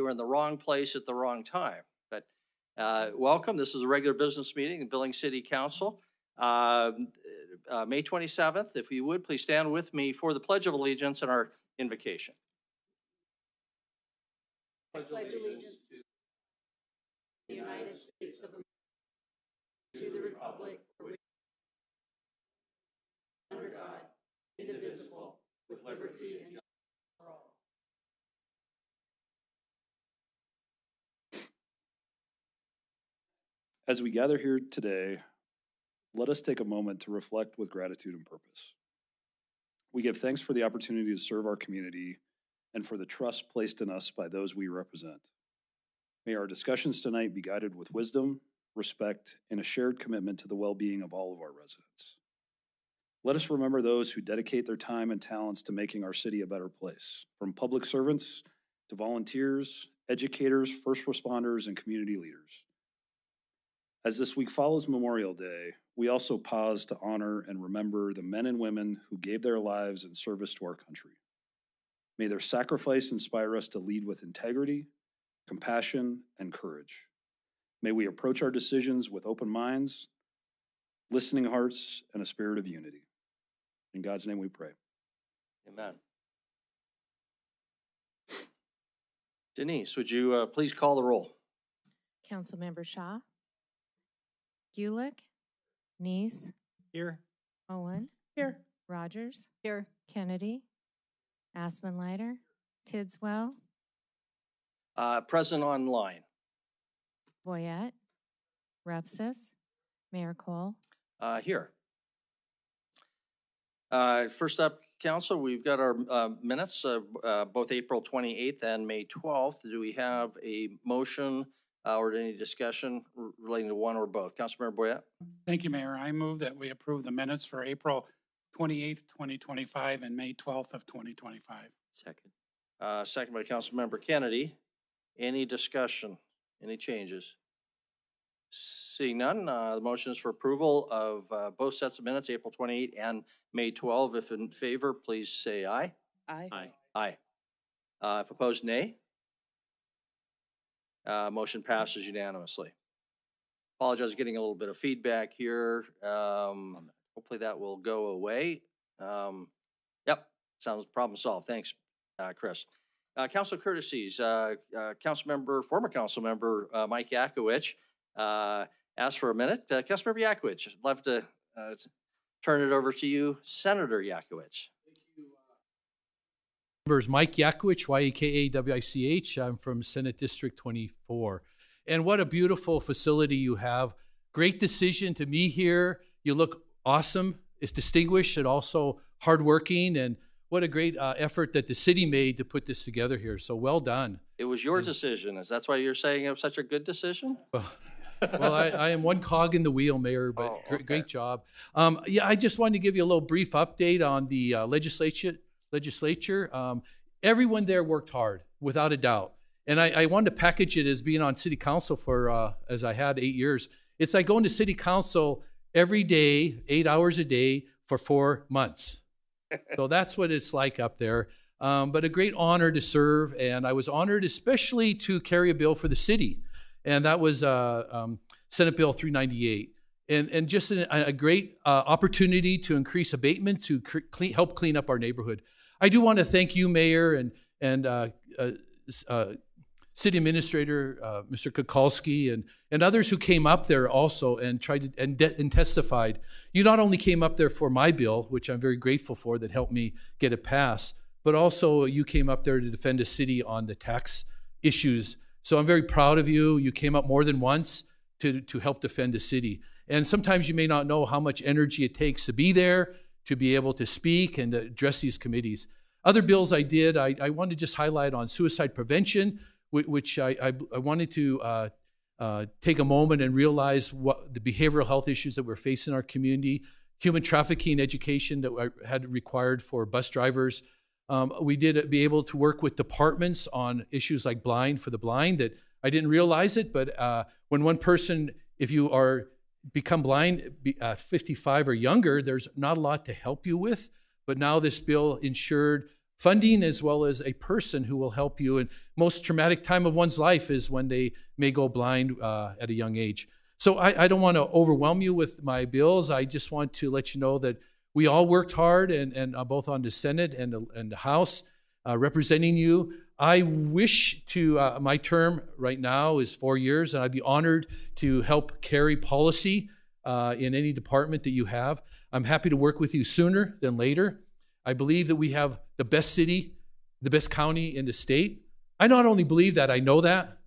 were in the wrong place at the wrong time. But welcome. This is a regular business meeting in Billings City Council. May 27th, if you would, please stand with me for the Pledge of Allegiance and our invocation. I pledge allegiance to the United States of America, to the republic for which under God, indivisible, with liberty and justice for all. As we gather here today, let us take a moment to reflect with gratitude and purpose. We give thanks for the opportunity to serve our community and for the trust placed in us by those we represent. May our discussions tonight be guided with wisdom, respect, and a shared commitment to the well-being of all of our residents. Let us remember those who dedicate their time and talents to making our city a better place, from public servants to volunteers, educators, first responders, and community leaders. As this week follows Memorial Day, we also pause to honor and remember the men and women who gave their lives in service to our country. May their sacrifice inspire us to lead with integrity, compassion, and courage. May we approach our decisions with open minds, listening hearts, and a spirit of unity. In God's name we pray. Amen. Denise, would you please call the roll? Councilmember Shaw, Gulick, Neese, Here. Owen, Here. Rogers, Here. Kennedy, Aspenleiter, Tidswell, Present online. Boyette, Repsis, Mayor Cole. Here. First up, Council, we've got our minutes, both April 28th and May 12th. Do we have a motion or any discussion relating to one or both? Councilmember Boyette? Thank you, Mayor. I move that we approve the minutes for April 28th, 2025 and May 12th of 2025. Second. Second by Councilmember Kennedy. Any discussion? Any changes? Seeing none, the motion is for approval of both sets of minutes, April 28 and May 12. If in favor, please say aye. Aye. Aye. Aye. If opposed, nay. Motion passes unanimously. Apologize for getting a little bit of feedback here. Hopefully that will go away. Yep, sounds problem solved. Thanks, Chris. Council courtesies, former council member Mike Yakowicz asked for a minute. Councilmember Yakowicz, I'd love to turn it over to you, Senator Yakowicz. Members, Mike Yakowicz, Y-E-K-A-W-I-C-H. I'm from Senate District 24. And what a beautiful facility you have. Great decision to be here. You look awesome. It's distinguished and also hardworking. And what a great effort that the city made to put this together here. So well done. It was your decision. Is that why you're saying it was such a good decision? Well, I am one cog in the wheel, Mayor, but okay. Great job. Yeah, I just wanted to give you a little brief update on the legislature. Everyone there worked hard, without a doubt. And I wanted to package it as being on city council for, as I had 8 years. It's like going to city council every day, 8 hours a day for 4 months. So that's what it's like up there. But a great honor to serve. And I was honored especially to carry a bill for the city. And that was Senate Bill 398. And just a great opportunity to increase abatement to help clean up our neighborhood. I do want to thank you, Mayor, and City Administrator Mr. Kukulski, and others who came up there also and tried to, and testified. You not only came up there for my bill, which I'm very grateful for, that helped me get it passed, but also you came up there to defend the city on the tax issues. So I'm very proud of you. You came up more than once to help defend the city. And sometimes you may not know how much energy it takes to be there, to be able to speak and to address these committees. Other bills I did, I wanted to just highlight on suicide prevention, which I wanted to take a moment and realize what the behavioral health issues that we're facing in our community, human trafficking education that I had required for bus drivers. We did be able to work with departments on issues like blind for the blind, that I didn't realize it, but when one person, if you are become blind 55 or younger, there's not a lot to help you with. But now this bill ensured funding as well as a person who will help you. And most traumatic time of one's life is when they may go blind at a young age. So I don't want to overwhelm you with my bills. I just want to let you know that we all worked hard and both on the Senate and the House representing you. I wish to, my term right now is 4 years, and I'd be honored to help carry policy in any department that you have. I'm happy to work with you sooner than later. I believe that we have the best city, the best county in the state. I not only believe that, I know that.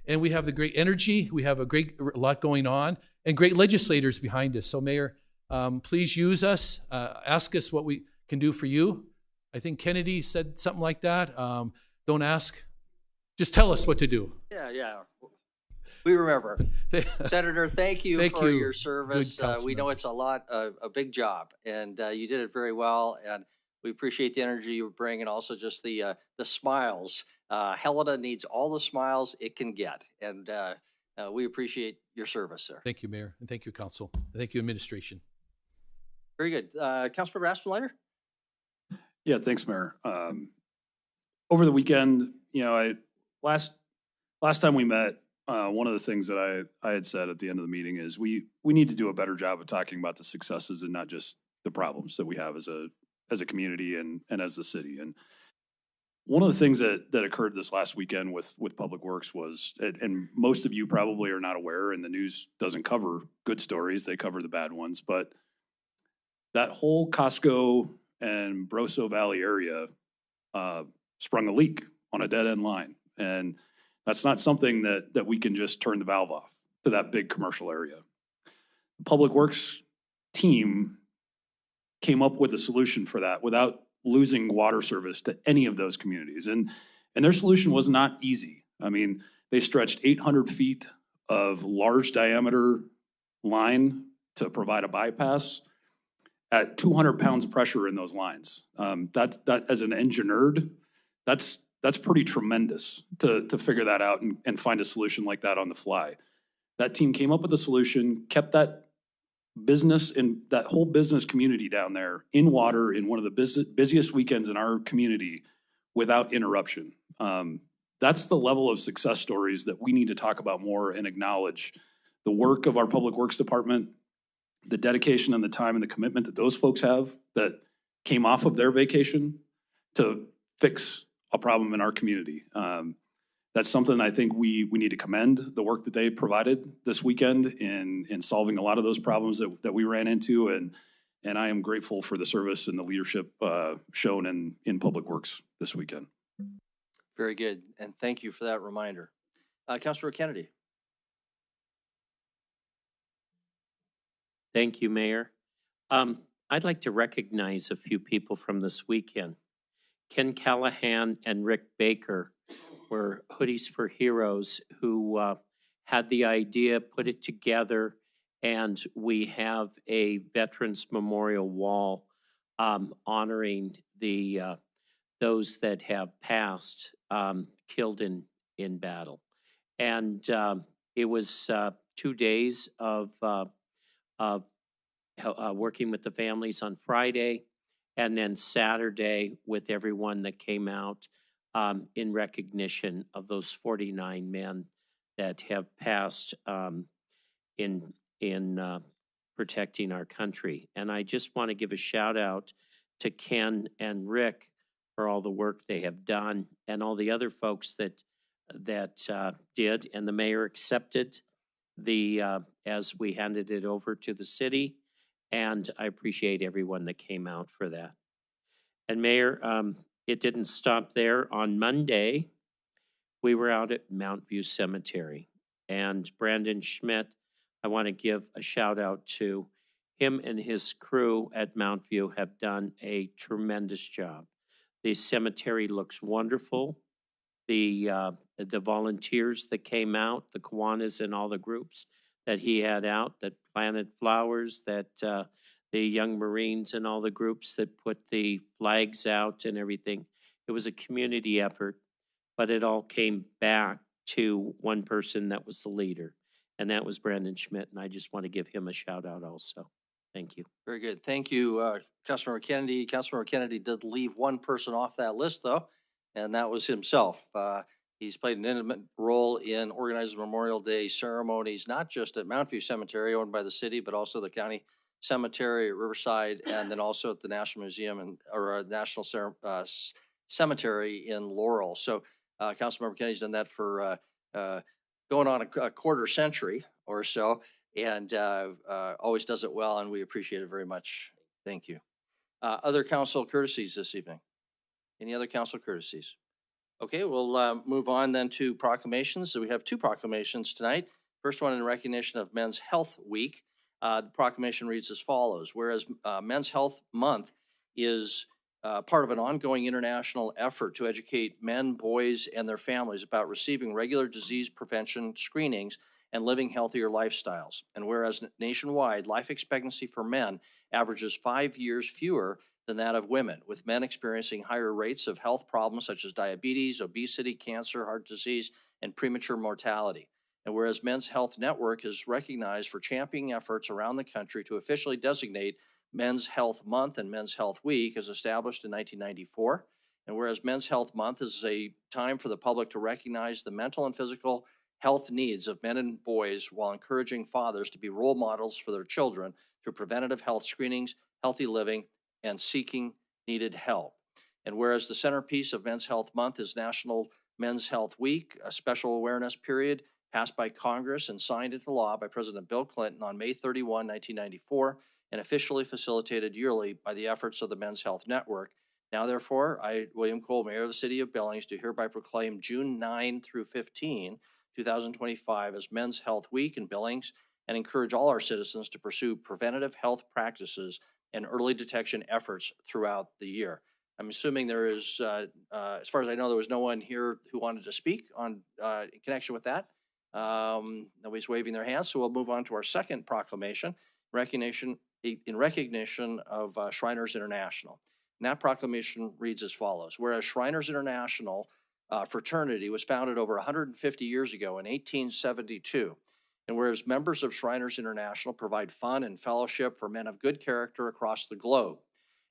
And we have the great energy, we have a lot going on, and great legislators behind us. So Mayor, please use us, ask us what we can do for you. I think Kennedy said something like that. Don't ask, just tell us what to do. Yeah. We remember. Senator, thank you Thank for you. your service. Good council We know members. it's a big job, and you did it very well. And we appreciate the energy you bring, and also just the smiles. Helena needs all the smiles it can get, and we appreciate your service, sir. Thank you, Mayor, and thank you, Council, and thank you, Administration. Very good. Councilmember Aspenleiter? Yeah, thanks, Mayor. Over the weekend, last time we met, one of the things that I had said at the end of the meeting is we need to do a better job of talking about the successes and not just the problems that we have as a community and as the city. And one of the things that occurred this last weekend with Public Works was, and most of you probably are not aware, and the news doesn't cover good stories, they cover the bad ones, but that whole Costco and Broso Valley area sprung a leak on a dead end line. And that's not something that we can just turn the valve off to that big commercial area. The Public Works team came up with a solution for that without losing water service to any of those communities. And their solution was not easy. I mean, they stretched 800 feet of large diameter line to provide a bypass at 200 pounds of pressure in those lines. That as an engineer, that's pretty tremendous to figure that out and find a solution like that on the fly. That team came up with a solution, kept that business and that whole business community down there in water in one of the busiest weekends in our community without interruption. That's the level of success stories that we need to talk about more and acknowledge the work of our Public Works Department, the dedication and the time and the commitment that those folks have that came off of their vacation to fix a problem in our community. That's something I think we need to commend the work that they provided this weekend in solving a lot of those problems that we ran into. And I am grateful for the service and the leadership shown in Public Works this weekend. Very good. And thank you for that reminder. Councilmember Kennedy? Thank you, Mayor. I'd like to recognize a few people from this weekend. Ken Callahan and Rick Baker were Hoodies for Heroes who had the idea, put it together, and we have a Veterans Memorial Wall honoring those that have passed, killed in battle. And it was 2 days of working with the families on Friday, and then Saturday with everyone that came out in recognition of those 49 men that have passed in protecting our country. And I just want to give a shout out to Ken and Rick for all the work they have done, and all the other folks that did. And the mayor accepted as we handed it over to the city. And I appreciate everyone that came out for that. And Mayor, it didn't stop there. On Monday, we were out at Mount View Cemetery. And Brandon Schmidt, I want to give a shout out to him and his crew at Mount View have done a tremendous job. The cemetery looks wonderful. The volunteers that came out, the Kiwanis and all the groups that he had out that planted flowers, that the young Marines and all the groups that put the flags out and everything. It was a community effort, but it all came back to one person that was the leader, and that was Brandon Schmidt, and I just want to give him a shout out also. Thank you. Very good. Thank you, Councilmember Kennedy. Councilmember Kennedy did leave one person off that list, though, and that was himself. He's played an intimate role in organizing Memorial Day ceremonies, not just at Mount View Cemetery, owned by the city, but also the county cemetery at Riverside, and then also at the National Museum or National Cemetery in Laurel. So, Councilmember Kennedy's done that for going on a quarter century or so, and always does it well, and we appreciate it very much. Thank you. Other council courtesies this evening? Any other council courtesies? Okay, we'll move on then to proclamations. So we have two proclamations tonight. First one in recognition of Men's Health Week. The proclamation reads as follows. Whereas Men's Health Month is part of an ongoing international effort to educate men, boys, and their families about receiving regular disease prevention screenings and living healthier lifestyles. And whereas nationwide, life expectancy for men averages 5 years fewer than that of women, with men experiencing higher rates of health problems such as diabetes, obesity, cancer, heart disease, and premature mortality. And whereas Men's Health Network is recognized for championing efforts around the country to officially designate Men's Health Month and Men's Health Week, as established in 1994. And whereas Men's Health Month is a time for the public to recognize the mental and physical health needs of men and boys while encouraging fathers to be role models for their children through preventative health screenings, healthy living, and seeking needed help. And whereas the centerpiece of Men's Health Month is National Men's Health Week, a special awareness period passed by Congress and signed into law by President Bill Clinton on May 31, 1994, and officially facilitated yearly by the efforts of the Men's Health Network. Now, therefore, I, William Cole, Mayor of the City of Billings, do hereby proclaim June 9 through 15, 2025 as Men's Health Week in Billings and encourage all our citizens to pursue preventative health practices and early detection efforts throughout the year. I'm assuming there is, as far as I know, there was no one here who wanted to speak on in connection with that. Nobody's waving their hands, so we'll move on to our second proclamation, in recognition of Shriners International. And that proclamation reads as follows. Whereas Shriners International fraternity was founded over 150 years ago in 1872, and whereas members of Shriners International provide fun and fellowship for men of good character across the globe,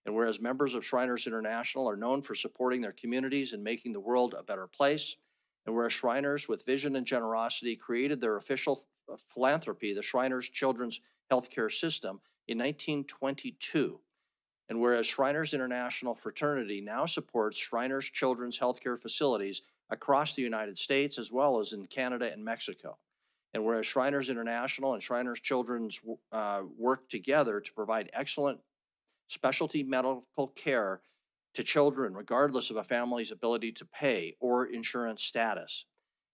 and whereas members of Shriners International are known for supporting their communities and making the world a better place, and whereas Shriners with vision and generosity created their official philanthropy, the Shriners Children's Healthcare System, in 1922, and whereas Shriners International Fraternity now supports Shriners Children's Healthcare facilities across the United States as well as in Canada and Mexico. And whereas Shriners International and Shriners Children's work together to provide excellent specialty medical care to children, regardless of a family's ability to pay or insurance status.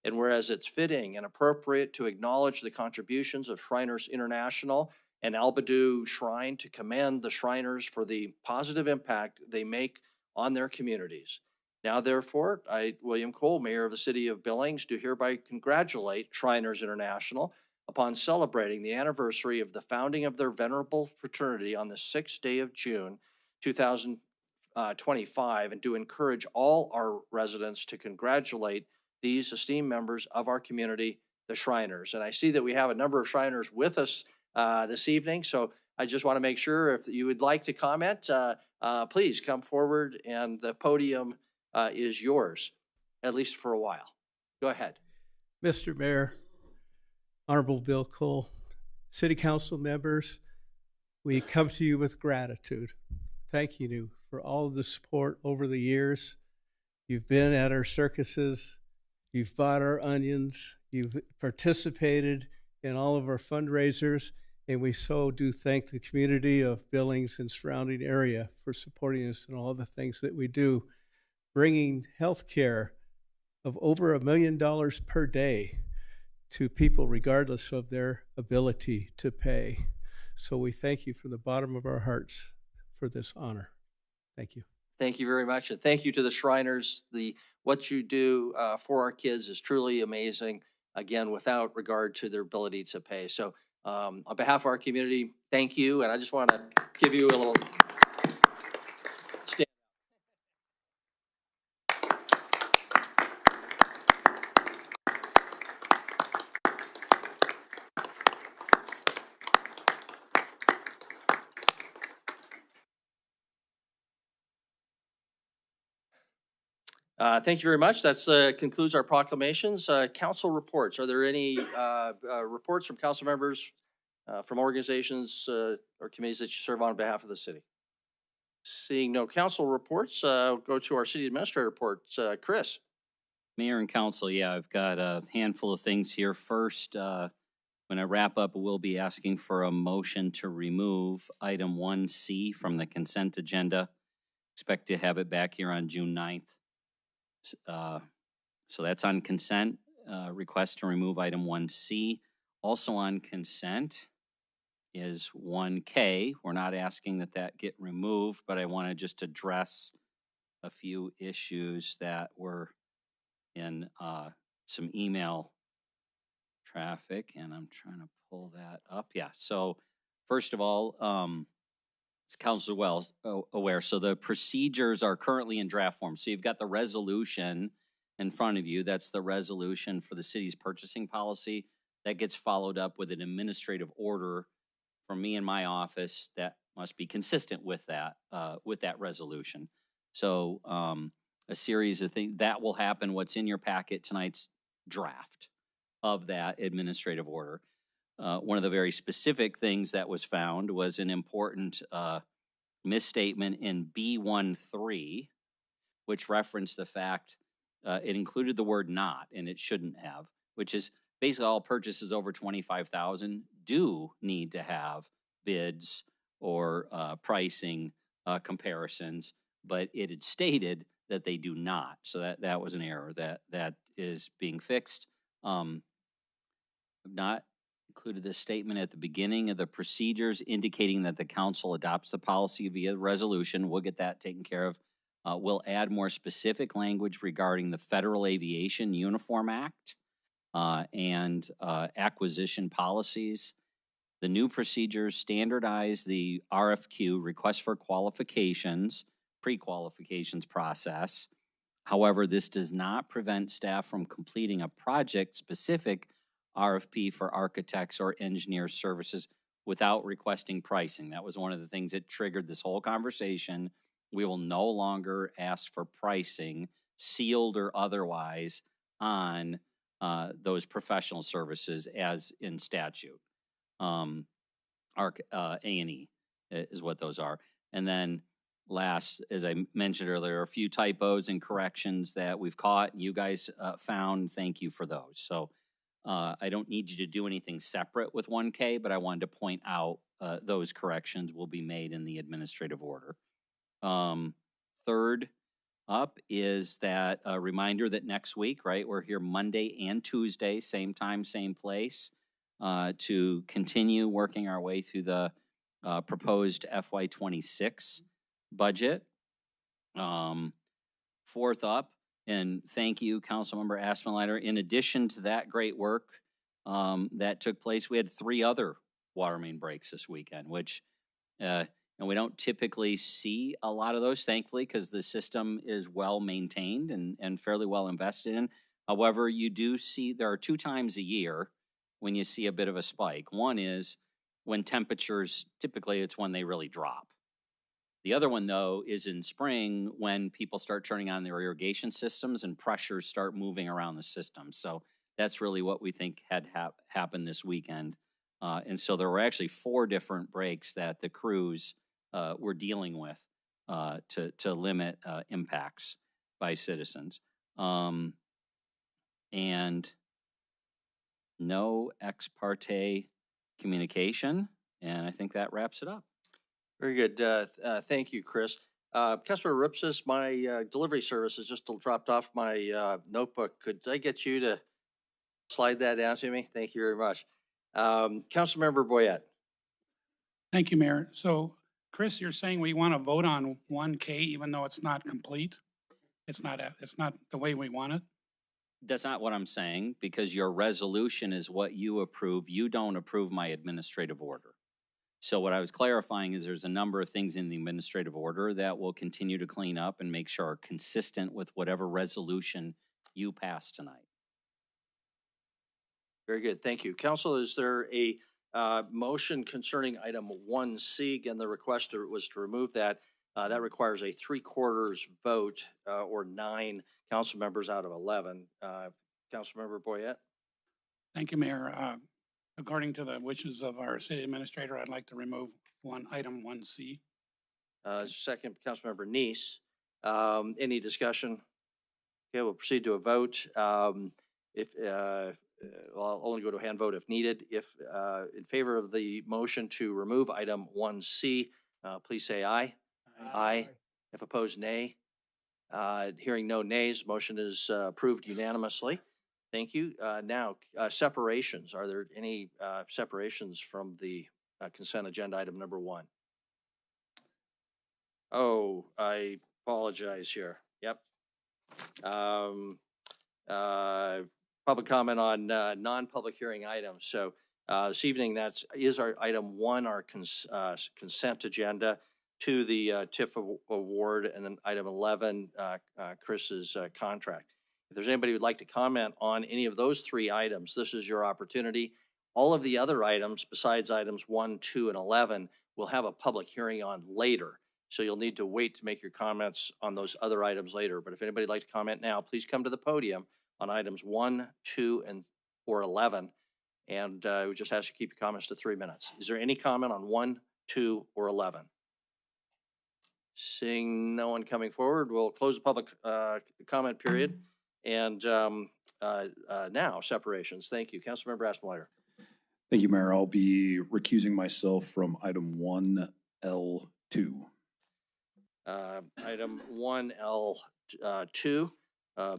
And whereas it's fitting and appropriate to acknowledge the contributions of Shriners International and Albadoo Shrine to commend the Shriners for the positive impact they make on their communities. Now, therefore, I, William Cole, Mayor of the City of Billings, do hereby congratulate Shriners International upon celebrating the anniversary of the founding of their venerable fraternity on the 6th day of June, 2025, and do encourage all our residents to congratulate these esteemed members of our community, the Shriners. And I see that we have a number of Shriners with us this evening, so I just want to make sure if you would like to comment, please come forward, and the podium is yours, at least for a while. Go ahead. Mr. Mayor, Honorable Bill Cole, City Council members, we come to you with gratitude. Thank you for all of the support over the years. You've been at our circuses, you've bought our onions, you've participated in all of our fundraisers, and we so do thank the community of Billings and surrounding area for supporting us in all the things that we do, bringing health care of over $1 million per day to people regardless of their ability to pay. So we thank you from the bottom of our hearts for this honor. Thank you. Thank you very much, and thank you to the Shriners. What you do for our kids is truly amazing, again, without regard to their ability to pay. So on behalf of our community, thank you, and I just want to give you a little stand. Thank you very much. That's concludes our proclamations. Council reports. Are there any reports from council members from organizations or committees that you serve on behalf of the city? Seeing no council reports, go to our city administrator reports. Chris. Mayor and council, yeah, I've got a handful of things here. First, when I wrap up, we'll be asking for a motion to remove item 1C from the consent agenda. Expect to have it back here on June 9th. So that's on consent. Request to remove item 1C. Also on consent is 1K. We're not asking that that get removed, but I want to just address a few issues that were in some email traffic, and I'm trying to pull that up. Yeah, so first of all, as council well aware, so the procedures are currently in draft form. So you've got the resolution in front of you. That's the resolution for the city's purchasing policy. That gets followed up with an administrative order from me in my office that must be consistent with that resolution. So a series of things that will happen. What's in your packet tonight's draft of that administrative order. One of the very specific things that was found was an important misstatement in B13, which referenced the fact it included the word not, and it shouldn't have, which is basically all purchases over $25,000 do need to have bids or pricing comparisons, but it had stated that they do not. So that was an error that is being fixed. I've not included this statement at the beginning of the procedures indicating that the council adopts the policy via resolution. We'll get that taken care of. We'll add more specific language regarding the Federal Aviation Uniform Act and acquisition policies. The new procedures standardize the RFQ, request for qualifications, pre-qualifications process. However, this does not prevent staff from completing a project-specific RFP for architects or engineer services without requesting pricing. That was one of the things that triggered this whole conversation. We will no longer ask for pricing, sealed or otherwise, on those professional services as in statute. A&E is what those are. And then last, as I mentioned earlier, a few typos and corrections that we've caught and you guys found. Thank you for those. So I don't need you to do anything separate with 1K, but I wanted to point out those corrections will be made in the administrative order. Third up is that a reminder that next week, right, we're here Monday and Tuesday, same time, same place, to continue working our way through the proposed FY26 budget. Fourth up, and thank you, Councilmember Aspenleiter. In addition to that great work that took place, we had 3 other water main breaks this weekend, which and we don't typically see a lot of those, thankfully, because the system is well maintained and fairly well invested in. However, you do see there are 2 times a year when you see a bit of a spike. One is when temperatures, typically it's when they really drop. The other one, though, is in spring when people start turning on their irrigation systems and pressures start moving around the system. So that's really what we think had happened this weekend. And so there were actually 4 different breaks that the crews were dealing with to limit impacts by citizens. And no ex parte communication. And I think that wraps it up. Very good. Thank you, Chris. Councilor Ripsis, my delivery service has just dropped off my notebook. Could I get you to slide that down to me? Thank you very much. Councilmember Boyette. Thank you, Mayor. So, Chris, you're saying we want to vote on 1K even though it's not complete? It's not the way we want it? That's not what I'm saying, because your resolution is what you approve. You don't approve my administrative order. So what I was clarifying is there's a number of things in the administrative order that we'll continue to clean up and make sure are consistent with whatever resolution you pass tonight. Very good. Thank you. Council, is there a motion concerning item 1C? Again, the request was to remove that. That requires a 3/4 vote or 9 council members out of 11. Councilmember Boyette? Thank you, Mayor. According to the wishes of our city administrator, I'd like to remove item 1C. Second, Councilmember Neese. Any discussion? Okay, we'll proceed to a vote. If well, I'll only go to a hand vote if needed. If in favor of the motion to remove item 1C, please say aye. Aye. If opposed, nay. Hearing no nays, motion is approved unanimously. Thank you. Now, separations. Are there any separations from the consent agenda item number 1? Oh, I apologize here. Yep. Public comment on non-public hearing items. So this evening, is our item 1, our consent agenda, 2, the TIF award, and then item 11, Chris's contract. If there's anybody who'd like to comment on any of those 3 items, this is your opportunity. All of the other items, besides items 1, 2, and 11, we'll have a public hearing on later. So you'll need to wait to make your comments on those other items later. But if anybody'd like to comment now, please come to the podium on items 1, 2, or 11. And we just ask you to keep your comments to 3 minutes. Is there any comment on 1, 2, or 11? Seeing no one coming forward, we'll close the public comment period. And now separations. Thank you. Councilmember Aspenlighter. Thank you, Mayor. I'll be recusing myself from item 1L2. Item 1L2,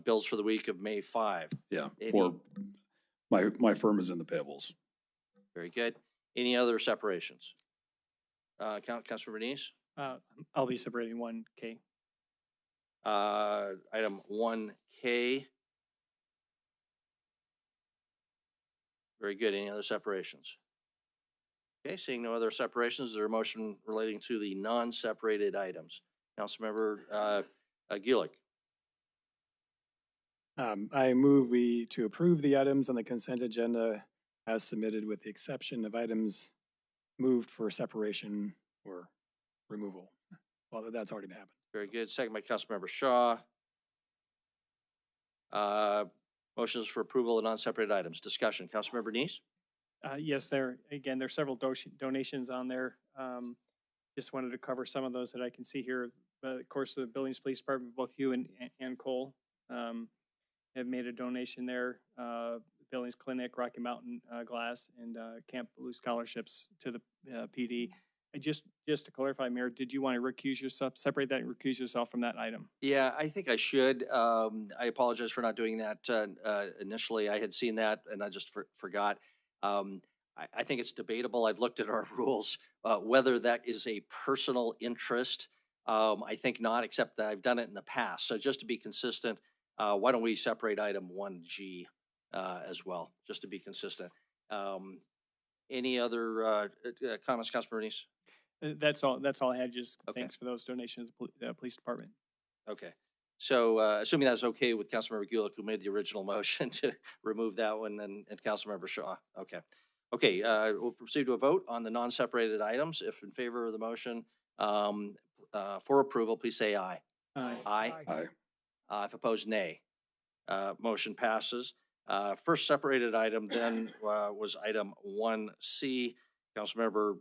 bills for the week of May 5. Yeah, for my firm is in the payables. Very good. Any other separations? Councilor Bernice? I'll be separating 1K. Item 1K. Very good. Any other separations? Okay, seeing no other separations, is there a motion relating to the non-separated items? Councilmember Gulick. I move to approve the items on the consent agenda as submitted, with the exception of items moved for separation or removal. Well, that's already happened. Very good. Second by Councilmember Shaw. Motions for approval of non-separated items. Discussion. Councilmember Bernice? Yes, there's several donations on there. Just wanted to cover some of those that I can see here. Of course, the Billings Police Department, both you and Cole, have made a donation there. Billings Clinic, Rocky Mountain Glass, and Camp Blue scholarships to the PD. Just to clarify, Mayor, did you want to recuse yourself, separate that and recuse yourself from that item? Yeah, I think I should. I apologize for not doing that initially. I had seen that and I just forgot. I think it's debatable. I've looked at our rules, whether that is a personal interest. I think not, except that I've done it in the past. So just to be consistent, why don't we separate item 1G as well, just to be consistent. Any other comments, Councilor Bernice? That's all I had. Just Okay. Thanks for those donations, police department. Okay. So assuming that's okay with Councilmember Gulick, who made the original motion to remove that one, and Councilmember Shaw. Okay. Okay, we'll proceed to a vote on the non-separated items. If in favor of the motion for approval, please say aye. Aye. Aye. If opposed, nay. Motion passes. First separated item then was item 1C. Councilmember,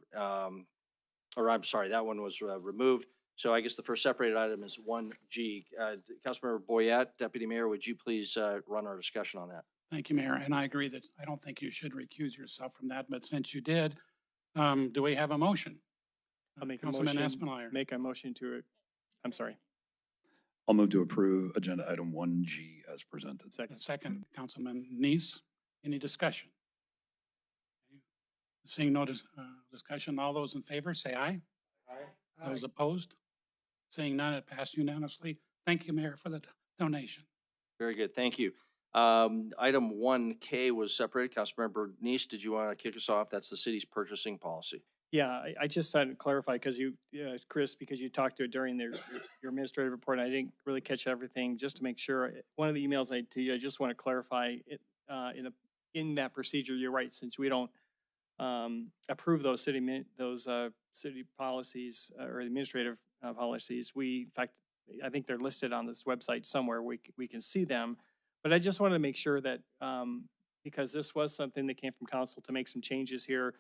or I'm sorry, that one was removed. So I guess the first separated item is 1G. Councilmember Boyette, Deputy Mayor, would you please run our discussion on that? Thank you, Mayor. And I agree that I don't think you should recuse yourself from that, but since you did, do we have a motion? I'll make a Councilman motion. Aspenlighter. Make a motion to. I'm sorry. I'll move to approve agenda item 1G as presented. Second, Councilman Neese. Any discussion? Seeing no discussion, all those in favor say aye. Aye. Those opposed? Seeing none, it passed unanimously. Thank you, Mayor, for the donation. Very good. Thank you. Item 1K was separated. Councilmember Neese, did you want to kick us off? That's the city's purchasing policy. Yeah, I just had to clarify because Chris, because you talked to it during your administrative report, and I didn't really catch everything. Just to make sure, one of the emails I to you, I just want to clarify it in that procedure. You're right, since we don't approve those city policies or administrative policies. In fact, I think they're listed on this website somewhere. We can see them. But I just wanted to make sure that, because this was something that came from council to make some changes here,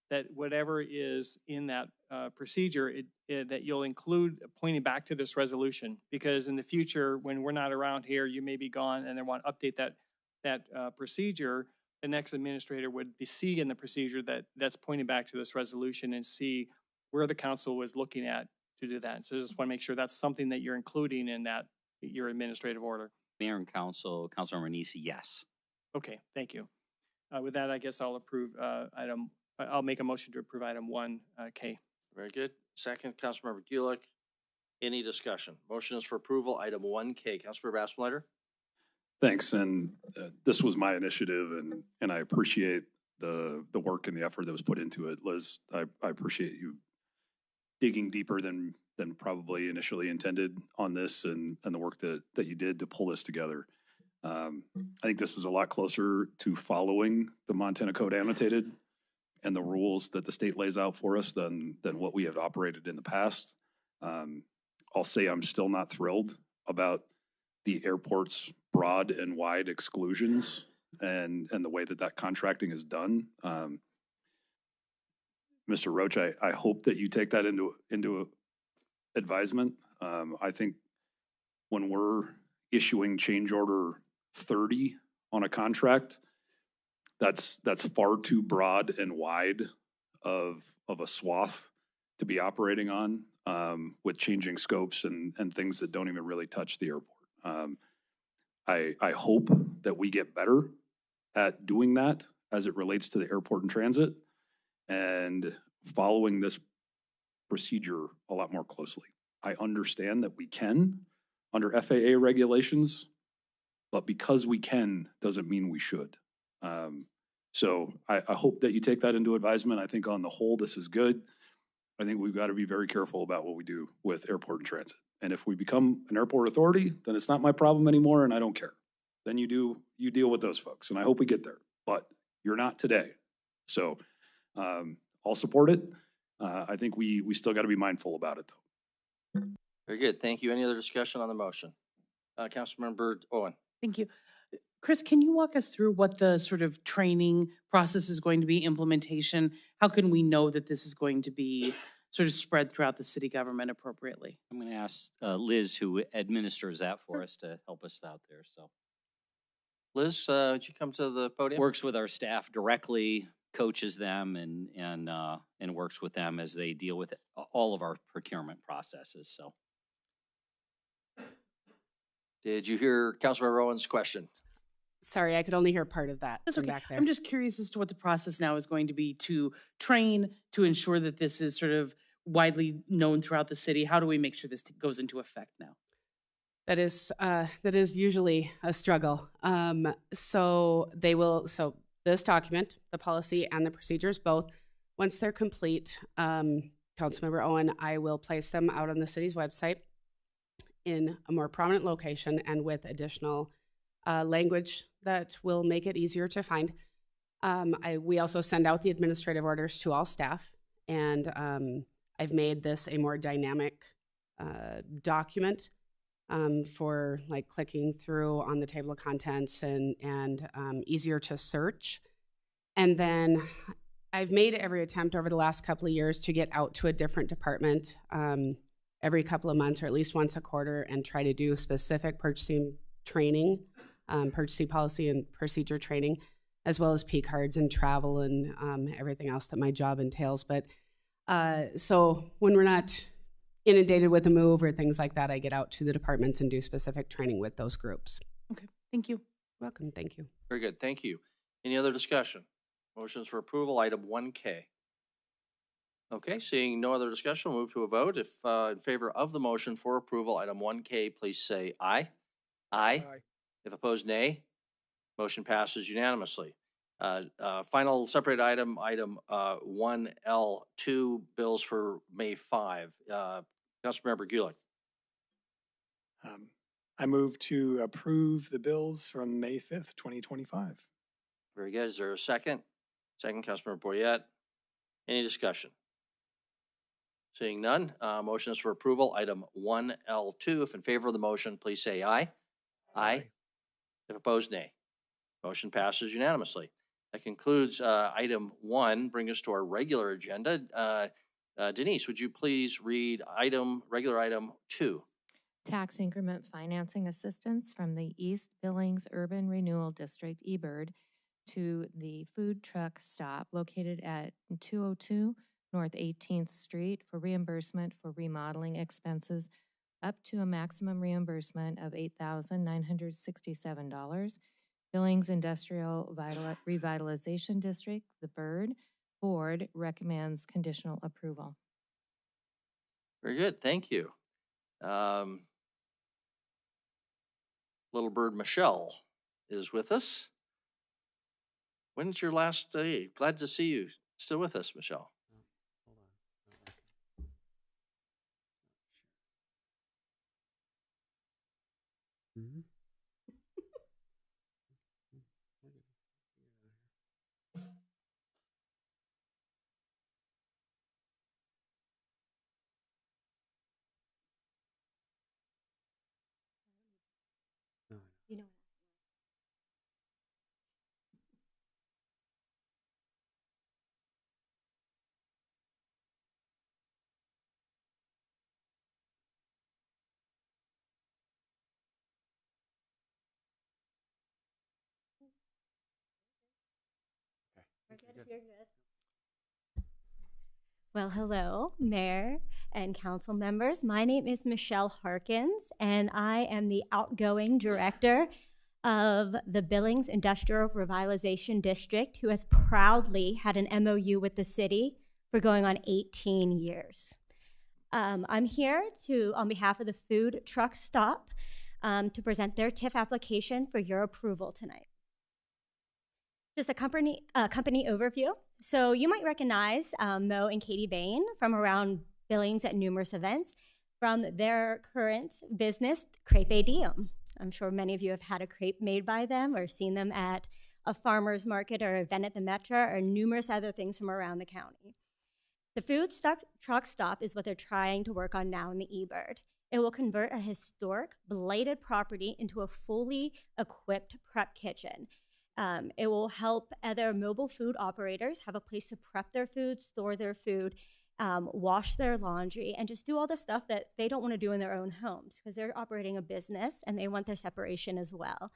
that whatever is in that procedure, that you'll include pointing back to this resolution. Because in the future, when we're not around here, you may be gone and they want to update that procedure, the next administrator would see in the procedure that's pointing back to this resolution and see where the council was looking at to do that. So I just want to make sure that's something that you're including in your administrative order. Mayor and Councilmember Nisi, yes. Okay, thank you. With that, I guess I'll I'll make a motion to approve item 1K. Very good. Second, Councilmember Gulick. Any discussion? Motion is for approval, item 1K. Councilmember Basselmatter? Thanks, and this was my initiative, and I appreciate the work and the effort that was put into it. Liz, I appreciate you digging deeper than probably initially intended on this and the work that you did to pull this together. I think this is a lot closer to following the Montana Code Annotated and the rules that the state lays out for us than what we have operated in the past. I'll say I'm still not thrilled about the airport's broad and wide exclusions and the way that contracting is done. Mr. Roach, I hope that you take that into advisement. I think when we're issuing change order 30 on a contract, that's far too broad and wide of a swath to be operating on, with changing scopes and things that don't even really touch the airport. I hope that we get better at doing that as it relates to the airport and transit and following this procedure a lot more closely. I understand that we can under FAA regulations, but because we can doesn't mean we should. So I hope that you take that into advisement. I think on the whole, this is good. I think we've got to be very careful about what we do with airport and transit. And if we become an airport authority, then it's not my problem anymore and I don't care. Then you deal with those folks. And I hope we get there, but you're not today. So I'll support it. I think we still got to be mindful about it though. Very good. Thank you. Any other discussion on the motion? Councilmember Owen? Thank you. Chris, can you walk us through what the sort of training process is going to be, implementation? How can we know that this is going to be sort of spread throughout the city government appropriately? I'm going to ask Liz, who administers that for us, to help us out there. So Liz, would you come to the podium? works with our staff directly, coaches them, and works with them as they deal with all of our procurement processes. So, Did you hear Councilmember Owen's question? Sorry, I could only hear part of that That's from okay. back there. I'm just curious as to what the process now is going to be to train, to ensure that this is sort of widely known throughout the city. How do we make sure this goes into effect now? That is usually a struggle. So this document, the policy and the procedures, both, once they're complete, Councilmember Owen, I will place them out on the city's website in a more prominent location and with additional language that will make it easier to find. We also send out the administrative orders to all staff, and I've made this a more dynamic document for like clicking through on the table of contents and easier to search. And then I've made every attempt over the last couple of years to get out to a different department every couple of months or at least once a quarter and try to do specific purchasing training, purchasing policy and procedure training, as well as P cards and travel and everything else that my job entails. But so when we're not inundated with a move or things like that, I get out to the departments and do specific training with those groups. Okay, thank you. Welcome, thank you. Very good. Thank you. Any other discussion? Motions for approval, item 1K. Okay, seeing no other discussion, we'll move to a vote. If in favor of the motion for approval, item 1K, please say aye. Aye. If opposed, nay. Motion passes unanimously. Final separate item, item 1L2, bills for May 5. Councilmember Gulick. I move to approve the bills from May 5th, 2025. Very good. Is there a second? Second, Councilmember Boyette. Any discussion? Seeing none, motion is for approval. Item 1L2. If in favor of the motion, please say aye. Aye. If opposed, nay. Motion passes unanimously. That concludes item 1. Bring us to our regular agenda. Denise, would you please read regular item 2? Tax increment financing assistance from the East Billings Urban Renewal District, eBird, to the food truck stop located at 202 North 18th Street for reimbursement for remodeling expenses up to a maximum reimbursement of $8,967. Billings Industrial Revitalization District, the BIRD, Board recommends conditional approval. Very good, thank you. Little Bird Michelle is with us. When's your last day? Glad to see you still with us, Michelle. You know. We're good if you're good. Well, hello, Mayor and council members. My name is Michelle Harkins, and I am the outgoing director of the Billings Industrial Revitalization District, who has proudly had an MOU with the city for going on 18 years. I'm here on behalf of the food truck stop to present their TIF application for your approval tonight. Just a company overview. So you might recognize Mo and Katie Bain from around Billings at numerous events from their current business, Crepe Diem. I'm sure many of you have had a crepe made by them or seen them at a farmer's market or event at the Metro or numerous other things from around the county. The food truck stop is what they're trying to work on now in the eBird. It will convert a historic blighted property into a fully equipped prep kitchen. It will help other mobile food operators have a place to prep their food, store their food, wash their laundry, and just do all the stuff that they don't want to do in their own homes because they're operating a business and they want their separation as well.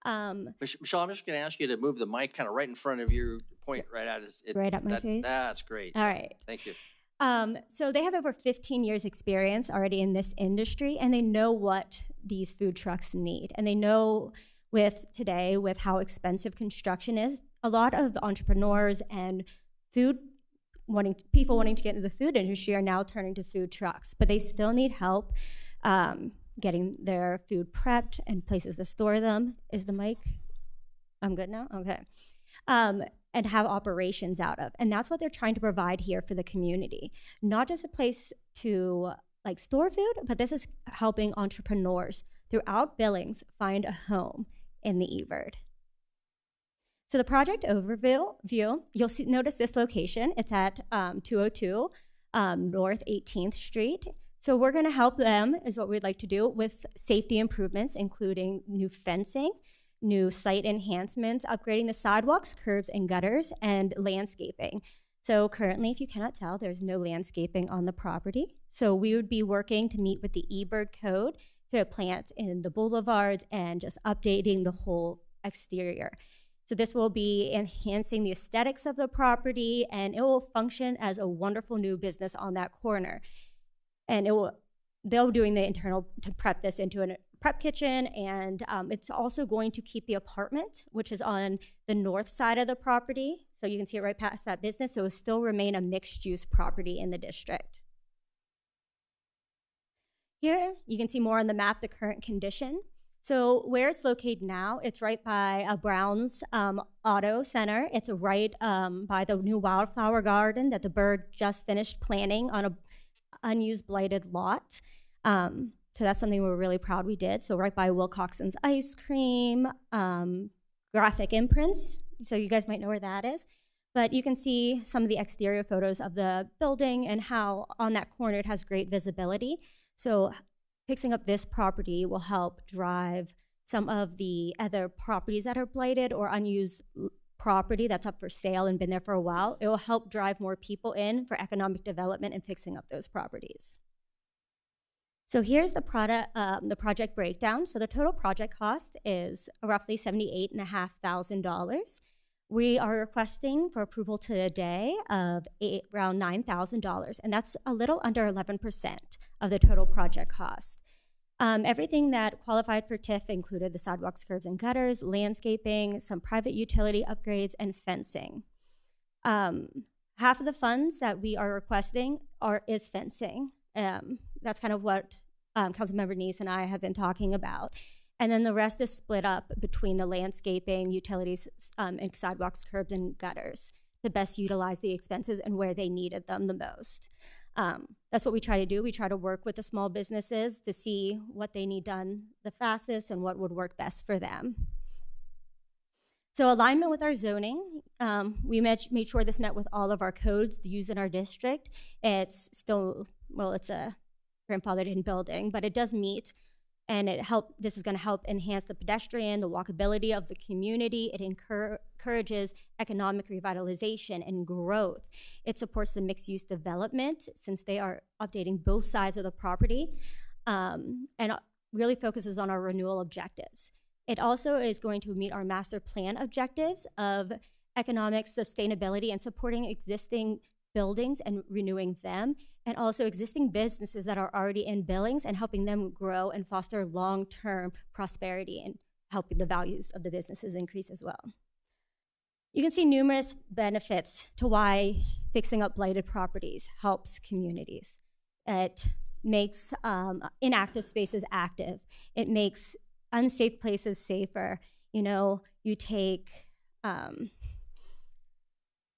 Michelle, I'm just going to ask you to move the mic kind of right in front of you, point right at it. Right at my face? That's great. All right. Thank you. So they have over 15 years experience already in this industry, and they know what these food trucks need. And they know with how expensive construction is, a lot of entrepreneurs and people wanting to get into the food industry are now turning to food trucks, but they still need help getting their food prepped and places to store them. Is the mic? I'm good now? Okay. And have operations out of. And that's what they're trying to provide here for the community. Not just a place to store food, but this is helping entrepreneurs throughout Billings find a home in the eBird. So the project overview, you'll notice this location. It's at 202 North 18th Street. So we're gonna help them, is what we'd like to do, with safety improvements, including new fencing, new site enhancements, upgrading the sidewalks, curbs, and gutters, and landscaping. So currently, if you cannot tell, there's no landscaping on the property. So we would be working to meet with the eBird code to plant in the boulevards and just updating the whole exterior. So this will be enhancing the aesthetics of the property, and it will function as a wonderful new business on that corner. And they'll be doing the internal to prep this into a prep kitchen, and it's also going to keep the apartment, which is on the north side of the property. So you can see it right past that business. So it will still remain a mixed-use property in the district. Here, you can see more on the map the current condition. So where it's located now, it's right by a Brown's Auto Center. It's right by the new wildflower garden that the Bird just finished planting on a unused blighted lot. So that's something we're really proud we did. So right by Wilcoxon's Ice Cream, Graphic Imprints. So you guys might know where that is. But you can see some of the exterior photos of the building and how on that corner it has great visibility. So fixing up this property will help drive some of the other properties that are blighted or unused property that's up for sale and been there for a while. It will help drive more people in for economic development and fixing up those properties. So here's the project breakdown. So the total project cost is roughly $78,500. We are requesting for approval today of around $9,000, and that's a little under 11% of the total project cost. Everything that qualified for TIF included the sidewalks, curbs, and gutters, landscaping, some private utility upgrades, and fencing. Half of the funds that we are requesting is fencing. That's kind of what Councilmember Neese and I have been talking about. And then the rest is split up between the landscaping, utilities, and sidewalks, curbs, and gutters to best utilize the expenses and where they needed them the most. That's what we try to do. We try to work with the small businesses to see what they need done the fastest and what would work best for them. So alignment with our zoning, we made sure this met with all of our codes used in our district. It's still, well, it's a grandfathered in building, but it does meet, and this is gonna help enhance the pedestrian, the walkability of the community. It encourages economic revitalization and growth. It supports the mixed use development since they are updating both sides of the property, and really focuses on our renewal objectives. It also is going to meet our master plan objectives of economic sustainability and supporting existing buildings and renewing them, and also existing businesses that are already in Billings and helping them grow and foster long-term prosperity and helping the values of the businesses increase as well. You can see numerous benefits to why fixing up blighted properties helps communities. It makes inactive spaces active. It makes unsafe places safer. You know, you take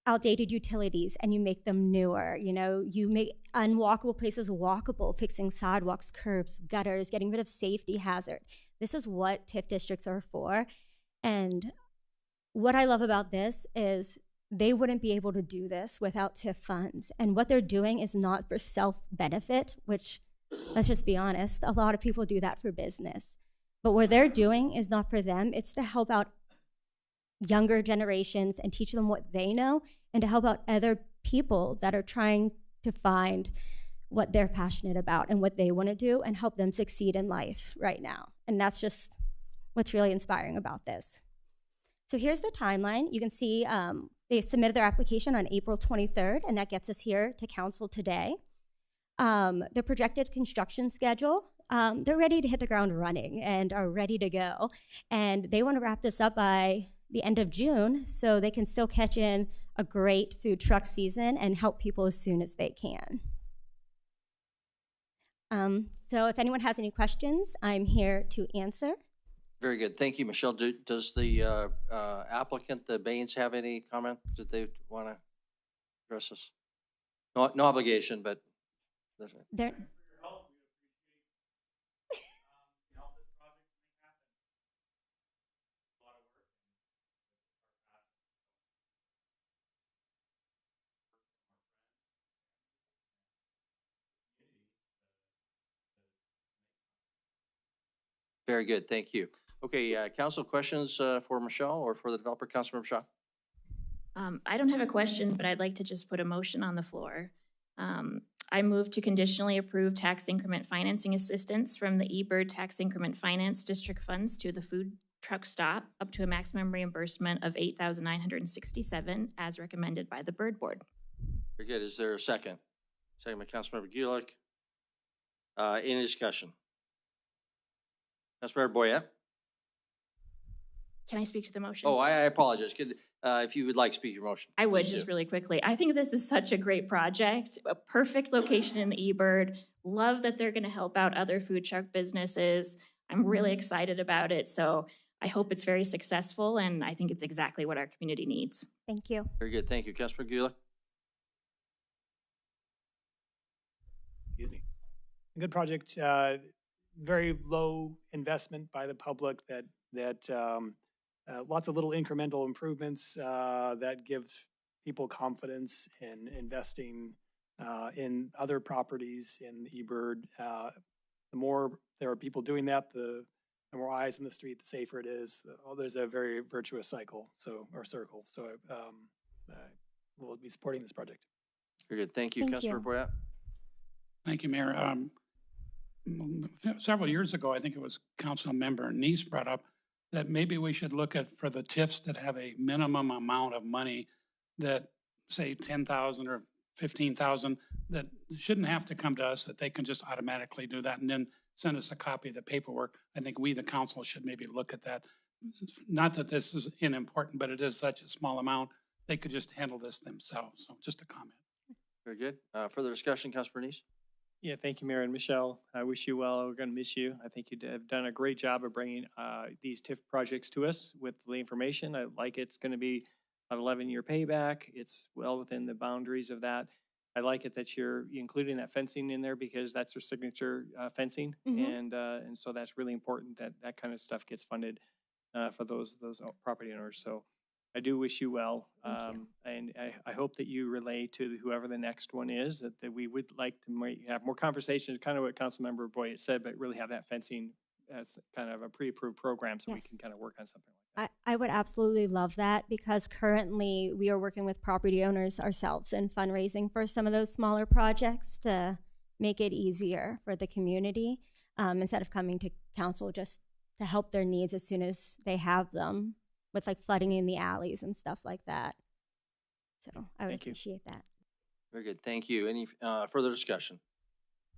outdated utilities and you make them newer. You know, you make unwalkable places walkable, fixing sidewalks, curbs, gutters, getting rid of safety hazard. This is what TIF districts are for. And what I love about this is they wouldn't be able to do this without TIF funds. And what they're doing is not for self-benefit, which, let's just be honest, a lot of people do that for business. But what they're doing is not for them. It's to help out younger generations and teach them what they know, and to help out other people that are trying to find what they're passionate about and what they want to do and help them succeed in life right now. And that's just what's really inspiring about this. So here's the timeline. You can see they submitted their application on April 23rd, and that gets us here to council today. The projected construction schedule, they're ready to hit the ground running and are ready to go. And they want to wrap this up by the end of June so they can still catch in a great food truck season and help people as soon as they can. So if anyone has any questions, I'm here to answer. Very good. Thank you, Michelle. Does the applicant, the Baines, have any comment that they want to address us? No obligation, but They're, very good. Thank you. Okay, council questions for Michelle or for the developer, Councilmember Shaw? I don't have a question, but I'd like to just put a motion on the floor. I move to conditionally approve tax increment financing assistance from the eBird Tax Increment Finance District Funds to the food truck stop up to a maximum reimbursement of $8,967 as recommended by the Bird Board. Very good. Is there a second? Second by Councilmember Gulick. Any discussion? Councilmember Boyette? Can I speak to the motion? Oh, I apologize. If you would like to speak your motion. I would, please just do. really quickly. I think this is such a great project, a perfect location in the eBird. Love that they're going to help out other food truck businesses. I'm really excited about it. So I hope it's very successful, and I think it's exactly what our community needs. thank you. Very good. Thank you. Councilmember Gulick? Excuse me. A good project, very low investment by the public that lots of little incremental improvements that give people confidence in investing in other properties in eBird. The more there are people doing that, the more eyes in the street, the safer it is. There's a very virtuous cycle, or circle. So we'll be supporting this project. Very good. Thank you, Thank Councilor you. Boyette. Thank you, Mayor. Several years ago, I think it was Council Member Neese brought up that maybe we should look at for the TIFs that have a minimum amount of money that, say, 10,000 or 15,000, that shouldn't have to come to us, that they can just automatically do that and then send us a copy of the paperwork. I think we, the council, should maybe look at that. Not that this is unimportant, but it is such a small amount. They could just handle this themselves. So just a comment. Very good. Further discussion, Councilor Bernice? Yeah, thank you, Mayor and Michelle. I wish you well. We're going to miss you. I think you have done a great job of bringing these TIF projects to us with the information. I like it's going to be an 11-year payback. It's well within the boundaries of that. I like it that you're including that fencing in there because that's your signature fencing, and so that's really important that that kind of stuff gets funded for those property owners. So I do wish you well, and I hope that you relay to whoever the next one is that we would like to have more conversations, kind of what Councilmember Boyette said, but really have that fencing as kind of a pre-approved program so we can kind of work on something like that. I would absolutely love that because currently we are working with property owners ourselves and fundraising for some of those smaller projects to make it easier for the community instead of coming to council just to help their needs as soon as they have them, with like flooding in the alleys and stuff like that. So I would appreciate that. Very good. Thank you. Any further discussion?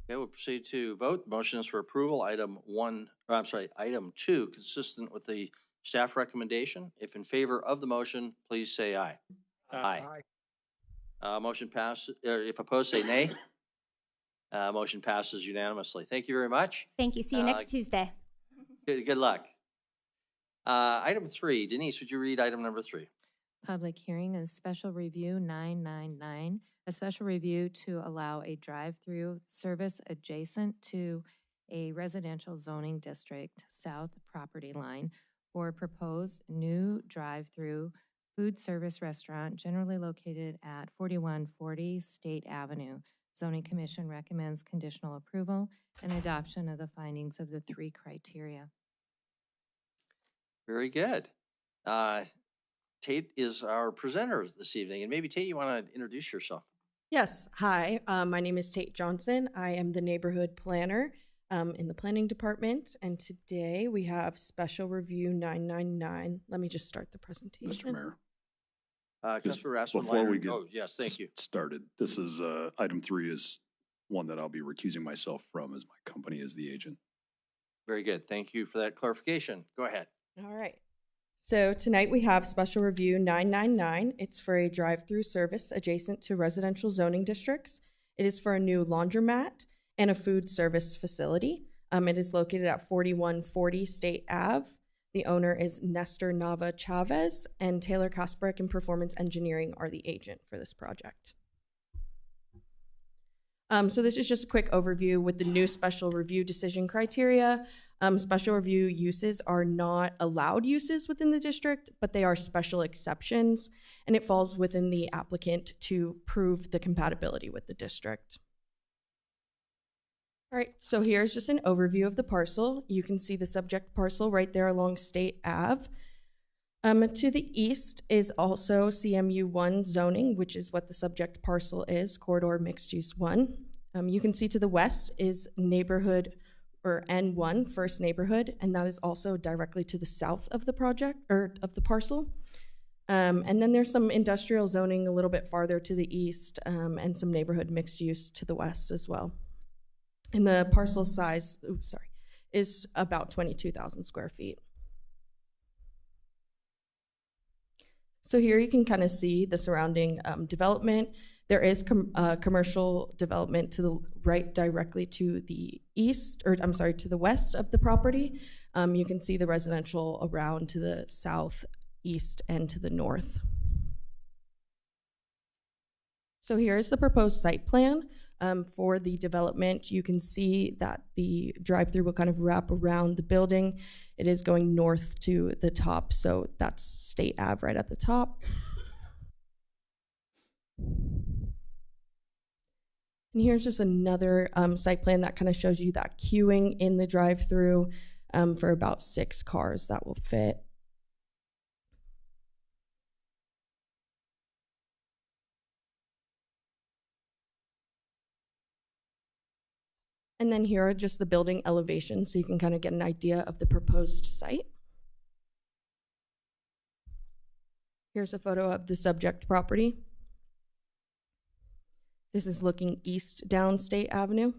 Okay, we'll proceed to vote. Motion is for approval. Item 2, consistent with the staff recommendation. If in favor of the motion, please say aye. Aye. Motion passes. If opposed, say nay. Motion passes unanimously. Thank you very much. Thank you. See you next Tuesday. Good luck. Item 3, Denise, would you read item number 3? Public hearing and special review 999, a special review to allow a drive-through service adjacent to a residential zoning district south property line for proposed new drive-through food service restaurant generally located at 4140 State Avenue. Zoning Commission recommends conditional approval and adoption of the findings of the 3 criteria. Very good. Tate is our presenter this evening, and maybe Tate, you want to introduce yourself? Yes. Hi, my name is Tate Johnson. I am the neighborhood planner in the planning department, and today we have special review 999. Let me just start the presentation. Mr. Mayor. Councilor Rasmussen. Before we get yes, thank you. started, this is item 3 is one that I'll be recusing myself from, as my company is the agent. Very good. Thank you for that clarification. Go ahead. All right. So tonight we have special review 999. It's for a drive-through service adjacent to residential zoning districts. It is for a new laundromat and a food service facility. It is located at 4140 State Ave. The owner is Nestor Nava Chavez, and Taylor Kasparek and Performance Engineering are the agent for this project. So this is just a quick overview with the new special review decision criteria. Special review uses are not allowed uses within the district, but they are special exceptions, and it falls within the applicant to prove the compatibility with the district. All right, so here's just an overview of the parcel. You can see the subject parcel right there along State Ave. To the east is also CMU1 zoning, which is what the subject parcel is, Corridor Mixed Use 1. You can see to the west is neighborhood, or N1, First Neighborhood, and that is also directly to the south of the project, or of the parcel. And then there's some industrial zoning a little bit farther to the east, and some neighborhood mixed use to the west as well. And the parcel size, is about 22,000 square feet. So here you can kind of see the surrounding development. There is commercial development to the right directly to the east, or I'm sorry, to the west of the property. You can see the residential around to the south, east, and to the north. So here's the proposed site plan for the development. You can see that the drive-through will kind of wrap around the building. It is going north to the top, so that's State Ave right at the top. And here's just another site plan that kind of shows you that queuing in the drive-through for about 6 cars that will fit. And then here are just the building elevations, so you can kind of get an idea of the proposed site. Here's a photo of the subject property. This is looking east down State Avenue.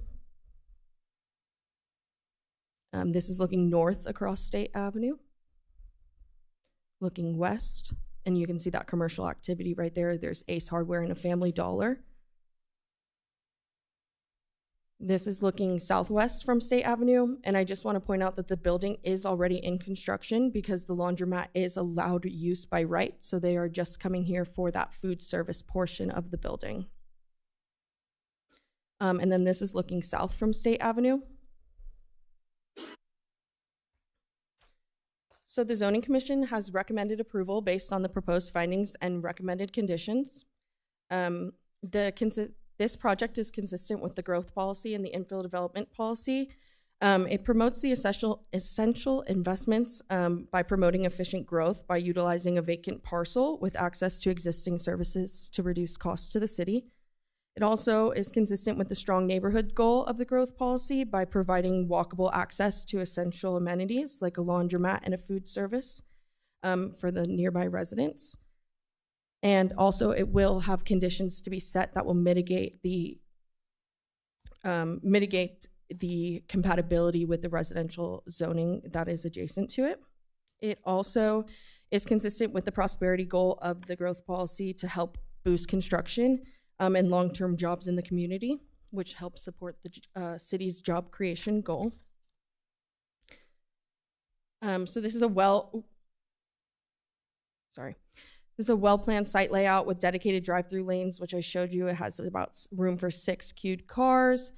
This is looking north across State Avenue. Looking west, and you can see that commercial activity right there. There's Ace Hardware and a Family Dollar. This is looking southwest from State Avenue, and I just want to point out that the building is already in construction because the laundromat is allowed use by right, so they are just coming here for that food service portion of the building. And then this is looking south from State Avenue. So the Zoning Commission has recommended approval based on the proposed findings and recommended conditions. This project is consistent with the growth policy and the infill development policy. It promotes the essential investments by promoting efficient growth by utilizing a vacant parcel with access to existing services to reduce costs to the city. It also is consistent with the strong neighborhood goal of the growth policy by providing walkable access to essential amenities like a laundromat and a food service for the nearby residents. And also it will have conditions to be set that will mitigate the compatibility with the residential zoning that is adjacent to it. It also is consistent with the prosperity goal of the growth policy to help boost construction and long-term jobs in the community, which helps support the city's job creation goal. So this is a well-planned site layout with dedicated drive-through lanes, which I showed you. It has about room for 6 queued cars.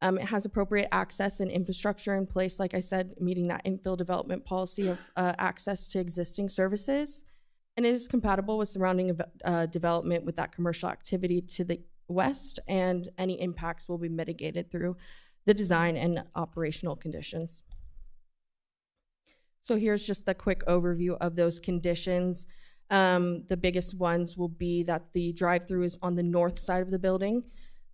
It has appropriate access and infrastructure in place, like I said, meeting that infill development policy of access to existing services. And it is compatible with surrounding development with that commercial activity to the west, and any impacts will be mitigated through the design and operational conditions. So here's just a quick overview of those conditions. The biggest ones will be that the drive-through is on the north side of the building,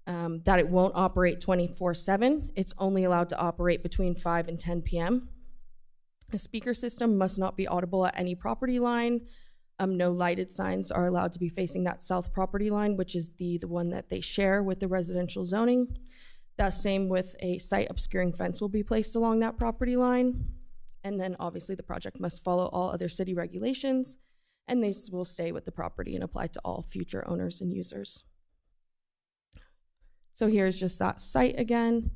that it won't operate 24/7. It's only allowed to operate between 5 and 10 p.m. The speaker system must not be audible at any property line. No lighted signs are allowed to be facing that south property line, which is the one that they share with the residential zoning. That same with a site obscuring fence will be placed along that property line. And then obviously the project must follow all other city regulations, and these will stay with the property and apply to all future owners and users. So here's just that site again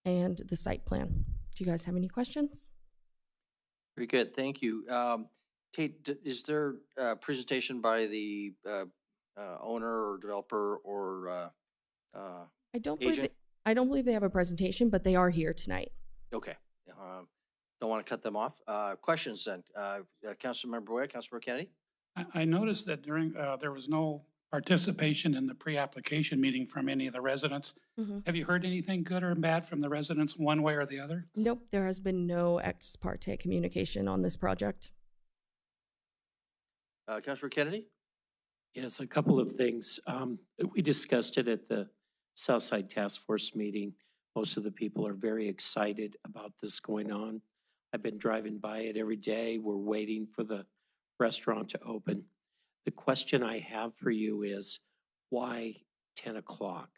and the site plan. Do you guys have any questions? Very good, thank you. Tate, is there a presentation by the owner or developer or I don't agent? believe they have a presentation, but they are here tonight. Okay. Don't want to cut them off. Questions then? Councilmember Boyd, Councilmember Kennedy? I noticed that during, there was no participation in the pre-application meeting from any of the residents. Mm-hmm. Have you heard anything good or bad from the residents one way or the other? Nope, there has been no ex parte communication on this project. Councilmember Kennedy? Yes, a couple of things. We discussed it at the Southside Task Force meeting. Most of the people are very excited about this going on. I've been driving by it every day. We're waiting for the restaurant to open. The question I have for you is, why 10 o'clock?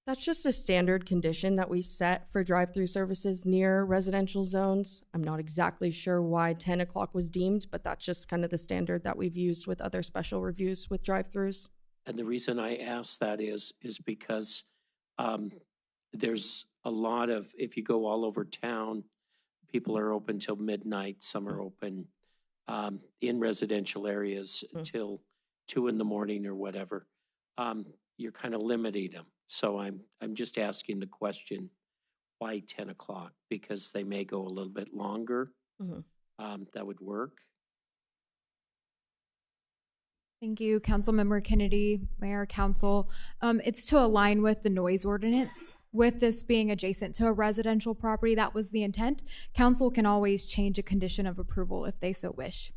That's just a standard condition that we set for drive-through services near residential zones. I'm not exactly sure why 10 o'clock was deemed, but that's just kind of the standard that we've used with other special reviews with drive-throughs. And the reason I ask that is because there's a lot of, if you go all over town, people are open till midnight. Some are open in residential areas till 2 in the morning or whatever. You're kind of limiting them. So I'm just asking the question, why 10 o'clock? Because they may go a little bit longer. Mm-hmm. That would work. Thank you, Councilmember Kennedy, Mayor, Council. It's to align with the noise ordinance. With this being adjacent to a residential property, that was the intent. Council can always change a condition of approval if they so wish.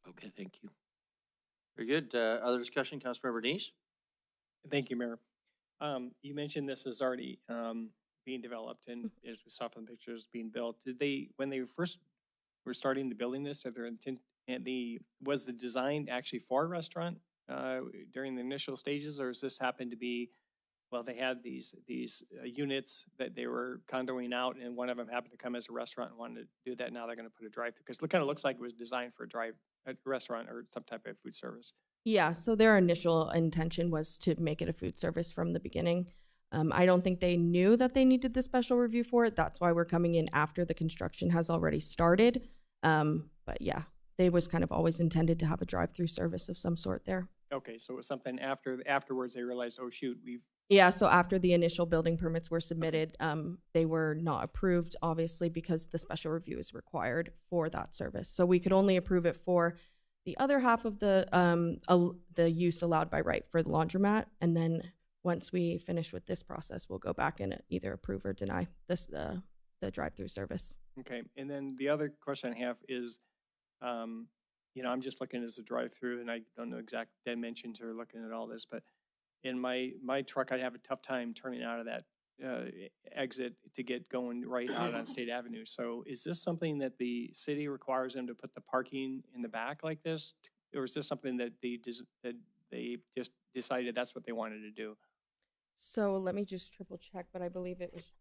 Okay, thank you. Very good. Other discussion, Councilmember Dees? Thank you, Mayor. You mentioned this is already being developed and as we saw from the pictures being built. Did they, when they first were starting to building this, their intent and was the design actually for a restaurant during the initial stages, or does this happen to be, well, they had these units that they were condoing out, and one of them happened to come as a restaurant and wanted to do that. Now they're going to put a drive-through because it kind of looks like it was designed for a restaurant or some type of food service. Yeah, so their initial intention was to make it a food service from the beginning. I don't think they knew that they needed the special review for it. That's why we're coming in after the construction has already started. But yeah, they was kind of always intended to have a drive-through service of some sort there. Okay, so it was something afterwards they realized, oh shoot, Yeah, so after the initial building permits were submitted, they were not approved, obviously, because the special review is required for that service. So we could only approve it for the other half of the use allowed by right for the laundromat, and then once we finish with this process, we'll go back and either approve or deny the drive-through service. Okay, and then the other question I have is, I'm just looking as a drive-through, and I don't know exact dimensions or looking at all this, but in my truck, I'd have a tough time turning out of that exit to get going right out on State Avenue. So is this something that the city requires them to put the parking in the back like this? Or is this something that they just decided that's what they wanted to do? So let me just triple check, but I believe it was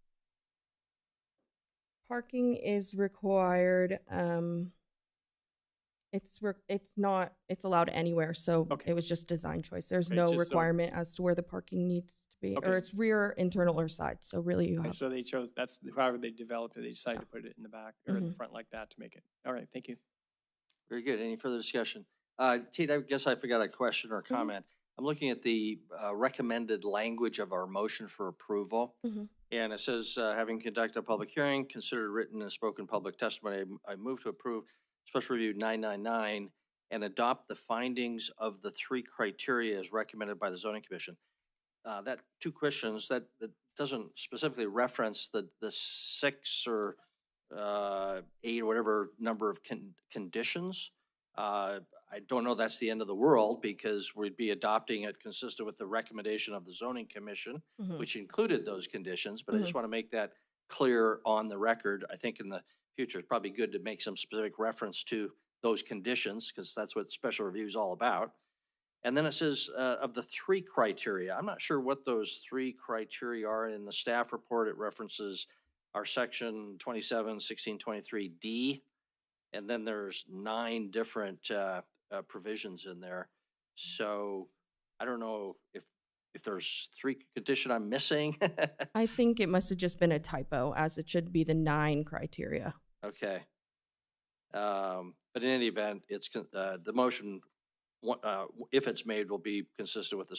parking is required. It's allowed anywhere, so it was just design choice. There's no requirement as to where the parking needs to be, or it's rear, internal, or side. So really, you have. So they chose however they developed it. They decided to put it in the back or in the front like that to make it. All right, thank you. Very good. Any further discussion? Tate, I guess I forgot a question or a comment. I'm looking at the recommended language of our motion for approval. And it says, having conducted a public hearing, considered written and spoken public testimony, I move to approve Special Review 999 and adopt the findings of the 3 criteria as recommended by the Zoning Commission. That 2 questions, that doesn't specifically reference the 6 or 8 or whatever number of conditions. I don't know that's the end of the world because we'd be adopting it consistent with the recommendation of the Zoning Commission, which included those conditions, but I just want to make that clear on the record. I think in the future, it's probably good to make some specific reference to those conditions because that's what special review is all about. And then it says of the 3 criteria, I'm not sure what those 3 criteria are in the staff report. It references our section 27-1623D, and then there's 9 different provisions in there. So I don't know if there's 3 condition I'm missing. I think it must have just been a typo, as it should be the 9 criteria. Okay. But in any event, it's the motion, if it's made, will be consistent with the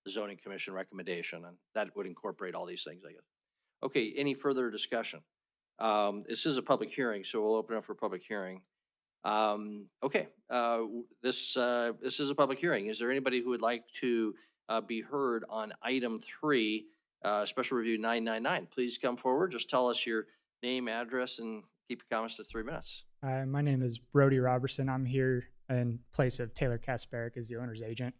Zoning Commission recommendation, and that would incorporate all these things, I guess. Okay, any further discussion? This is a public hearing, so we'll open up for public hearing. Okay, this is a public hearing. Is there anybody who would like to be heard on item 3, Special Review 999? Please come forward. Just tell us your name, address, and keep your comments to 3 minutes. Hi, my name is Brody Robertson. I'm here in place of Taylor Kasparic as the owner's agent.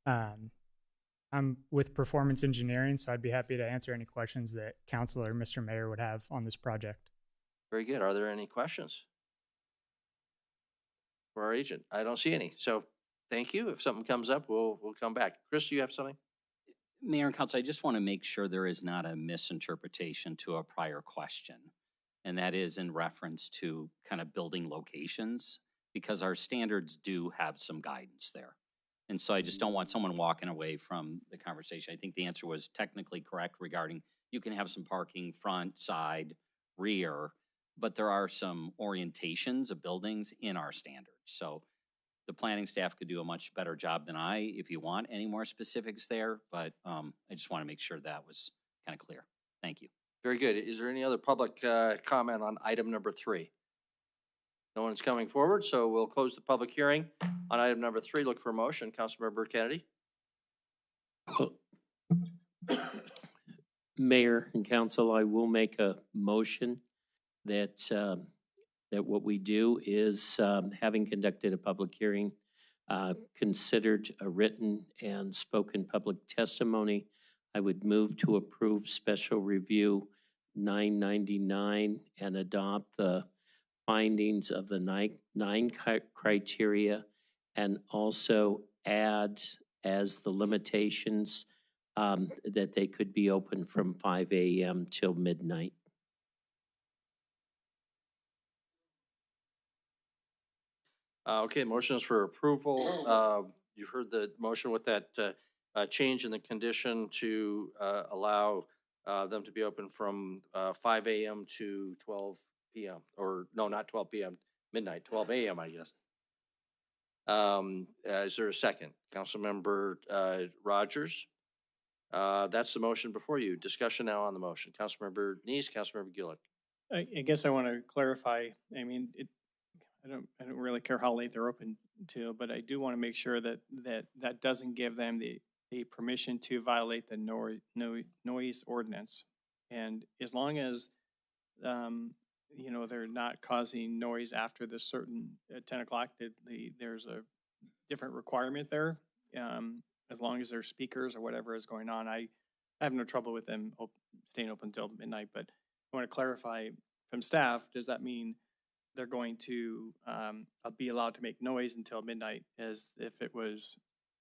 I'm with Performance Engineering, so I'd be happy to answer any questions that Council or Mr. Mayor would have on this project. Very good. Are there any questions for our agent? I don't see any. So thank you. If something comes up, we'll come back. Chris, do you have something? Mayor and Council, I just want to make sure there is not a misinterpretation to a prior question. And that is in reference to kind of building locations, because our standards do have some guidance there. And so I just don't want someone walking away from the conversation. I think the answer was technically correct regarding you can have some parking front, side, rear, but there are some orientations of buildings in our standards. So the planning staff could do a much better job than I if you want any more specifics there, but I just want to make sure that was kind of clear. Thank you. Very good. Is there any other public comment on item number 3? No one's coming forward, so we'll close the public hearing on item number 3. Look for a motion. Councilmember Kennedy. Mayor and council, I will make a motion that, that what we do is, having conducted a public hearing, considered a written and spoken public testimony, I would move to approve special review 999 and adopt the findings of the nine criteria, and also add as the limitations that they could be open from 5 a.m. till midnight. Okay, motion is for approval. You heard the motion with that change in the condition to allow them to be open from 5 a.m. to 12 p.m. Or no, not 12 p.m., midnight, 12 a.m., I guess. Is there a second? Councilmember Rogers. That's the motion before you. Discussion now on the motion. Councilmember Neese, Councilmember Gillick. I guess I want to clarify. I mean, I don't really care how late they're open till, but I do want to make sure that that doesn't give them the permission to violate the noise ordinance. And as long as you know, they're not causing noise after the certain 10 o'clock, there's a different requirement there. As long as there's speakers or whatever is going on, I have no trouble with them staying open until midnight. But I want to clarify from staff, does that mean they're going to be allowed to make noise until midnight as if it was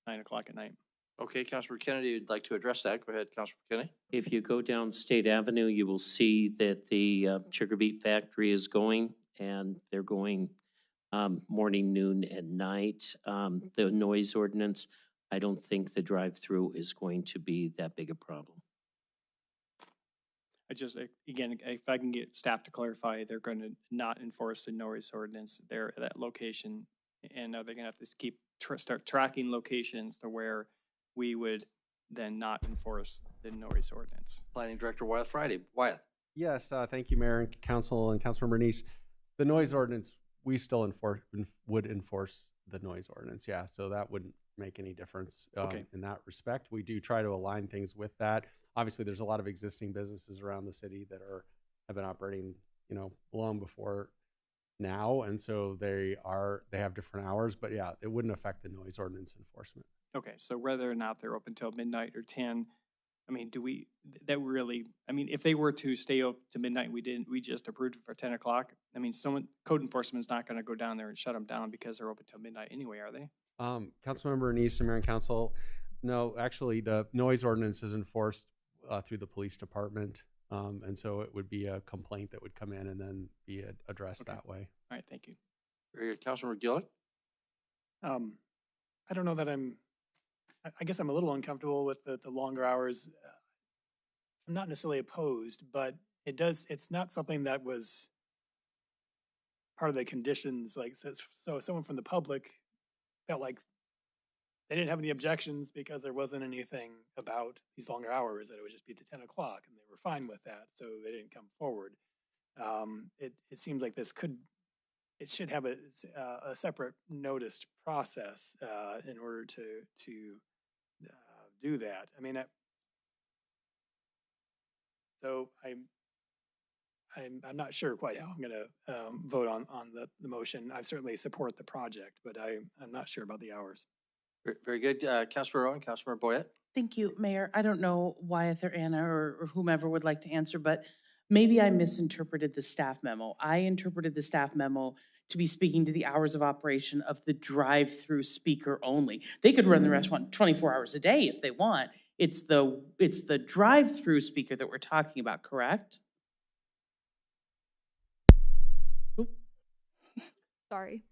9 o'clock at night? Okay, Councilmember Kennedy, you'd like to address that. Go ahead, Councilmember Kennedy. If you go down State Avenue, you will see that the Sugar Beet Factory is going, and they're going morning, noon, and night. The noise ordinance, I don't think the drive-through is going to be that big a problem. I just, again, if I can get staff to clarify, they're going to not enforce the noise ordinance there at that location. And are they going to have to start tracking locations to where we would then not enforce the noise ordinance? Planning Director Wyeth Friday. Wyeth. Yes, thank you, Mayor and Council and Councilmember Neese. The noise ordinance, we still would enforce the noise ordinance, yeah. So that wouldn't make any difference in that respect. We do try to align things with that. Obviously, there's a lot of existing businesses around the city that have been operating, you know, long before now, and so they have different hours. But yeah, it wouldn't affect the noise ordinance enforcement. Okay, so whether or not they're open till midnight or 10, I mean, I mean, if they were to stay open to midnight, we just approved it for 10 o'clock. I mean, code enforcement is not going to go down there and shut them down because they're open till midnight anyway, are they? Councilmember Neese and Mayor and Council, no, actually the noise ordinance is enforced through the police department. And so it would be a complaint that would come in and then be addressed that way. All right, thank you. Very good. Councilmember Gillick. I don't know that I guess I'm a little uncomfortable with the longer hours. I'm not necessarily opposed, but it's not something that was part of the conditions. Like, so someone from the public felt like they didn't have any objections because there wasn't anything about these longer hours, that it would just be to 10 o'clock, and they were fine with that, so they didn't come forward. It seems like it should have a separate noticed process in order to do that. I mean, so I'm not sure quite how I'm going to vote on the motion. I certainly support the project, but I'm not sure about the hours. Very good. Councilmember Owen, Councilmember Boyette. Thank you, Mayor. I don't know Wyeth or Anna or whomever would like to answer, but maybe I misinterpreted the staff memo. I interpreted the staff memo to be speaking to the hours of operation of the drive-through speaker only. They could run the restaurant 24 hours a day if they want. It's the drive-through speaker that we're talking about, correct? Sorry.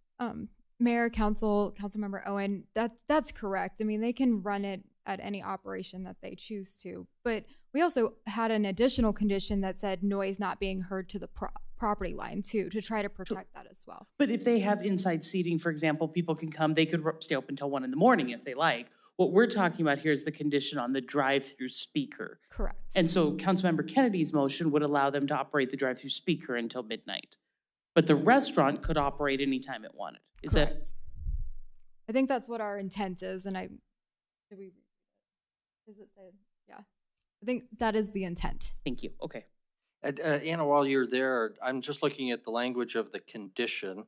Mayor, Councilmember Owen, that's correct. I mean, they can run it at any operation that they choose to. But we also had an additional condition that said noise not being heard to the property line too, to try to protect that as well. But if they have inside seating, for example, people can come, they could stay open until 1 a.m. if they like. What we're talking about here is the condition on the drive-through speaker. Correct. And so Councilmember Kennedy's motion would allow them to operate the drive-through speaker until midnight. But the restaurant could operate anytime it wanted. Is that? Correct. I think that's what our intent is, and does it say? Yeah. I think that is the intent. Thank you. Okay. Anna, while you're there, I'm just looking at the language of the condition.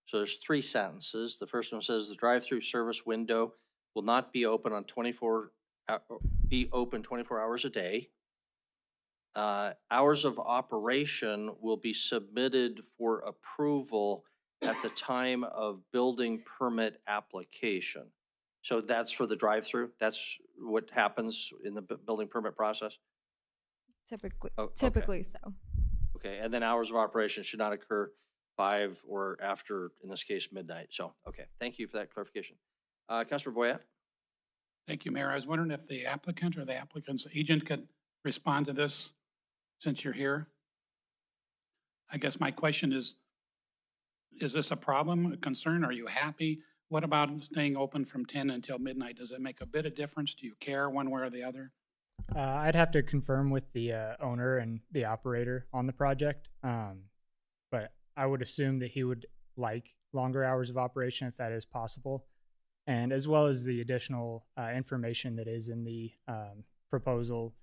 So there's 3 sentences. The first one says the drive-through service window will not be open on 24 hours a day. Hours of operation will be submitted for approval at the time of building permit application. So that's for the drive-through? That's what happens in the building permit process? Typically, Oh, okay. typically so. Okay, and then hours of operation should not occur 5 or after, in this case, midnight. So, okay, thank you for that clarification. Councilor Boyette? Thank you, Mayor. I was wondering if the applicant or the applicant's agent could respond to this since you're here. I guess my question is this a problem, a concern? Are you happy? What about staying open from 10 until midnight? Does it make a bit of difference? Do you care one way or the other? I'd have to confirm with the owner and the operator on the project, but I would assume that he would like longer hours of operation if that is possible, and as well as the additional information that is in the proposal.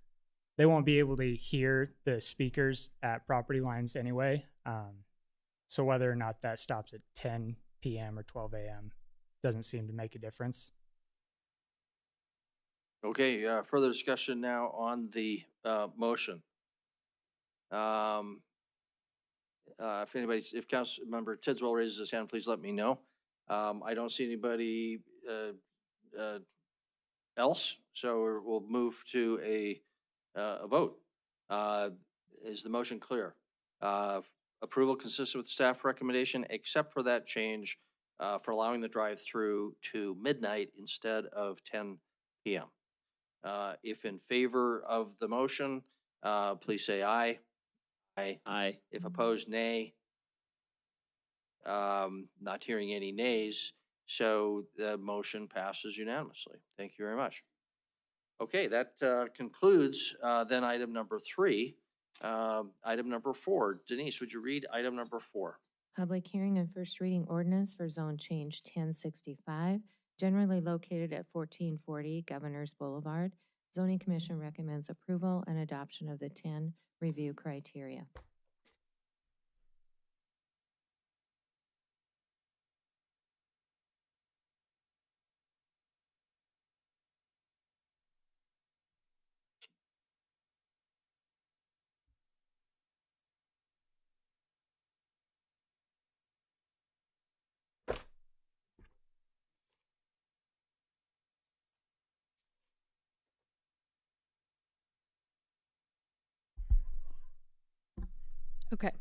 They won't be able to hear the speakers at property lines anyway, so whether or not that stops at 10 p.m. or 12 a.m. doesn't seem to make a difference. Okay, further discussion now on the motion. If Council Member Tidswell raises his hand, please let me know. I don't see anybody else, so we'll move to a vote. Is the motion clear? Approval consistent with staff recommendation, except for that change for allowing the drive-through to midnight instead of 10 p.m. If in favor of the motion, please say aye. Aye. Aye. If opposed, nay. Not hearing any nays, so the motion passes unanimously. Thank you very much. Okay, that concludes then item number 3. Item number 4. Denise, would you read item number 4? Public hearing and first reading ordinance for zone change 1065, generally located at 1440 Governors Boulevard. Zoning Commission recommends approval and adoption of the 10 review criteria. Okay.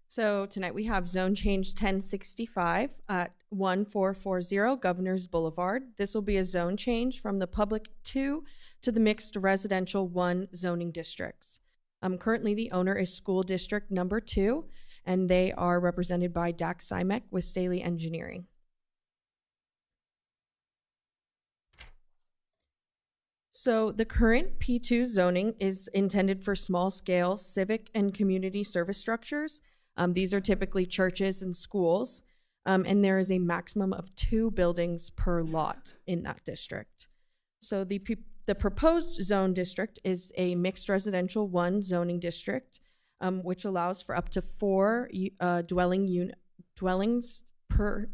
So tonight we have zone change 1065 at 1440 Governors Boulevard. This will be a zone change from the public 2 to the mixed residential 1 zoning districts. Currently the owner is school district number 2, and they are represented by Dax Simek with Staley Engineering. So the current P2 zoning is intended for small-scale civic and community service structures. These are typically churches and schools, and there is a maximum of 2 buildings per lot in that district. So the proposed zone district is a mixed residential 1 zoning district, which allows for up to 4 dwellings per,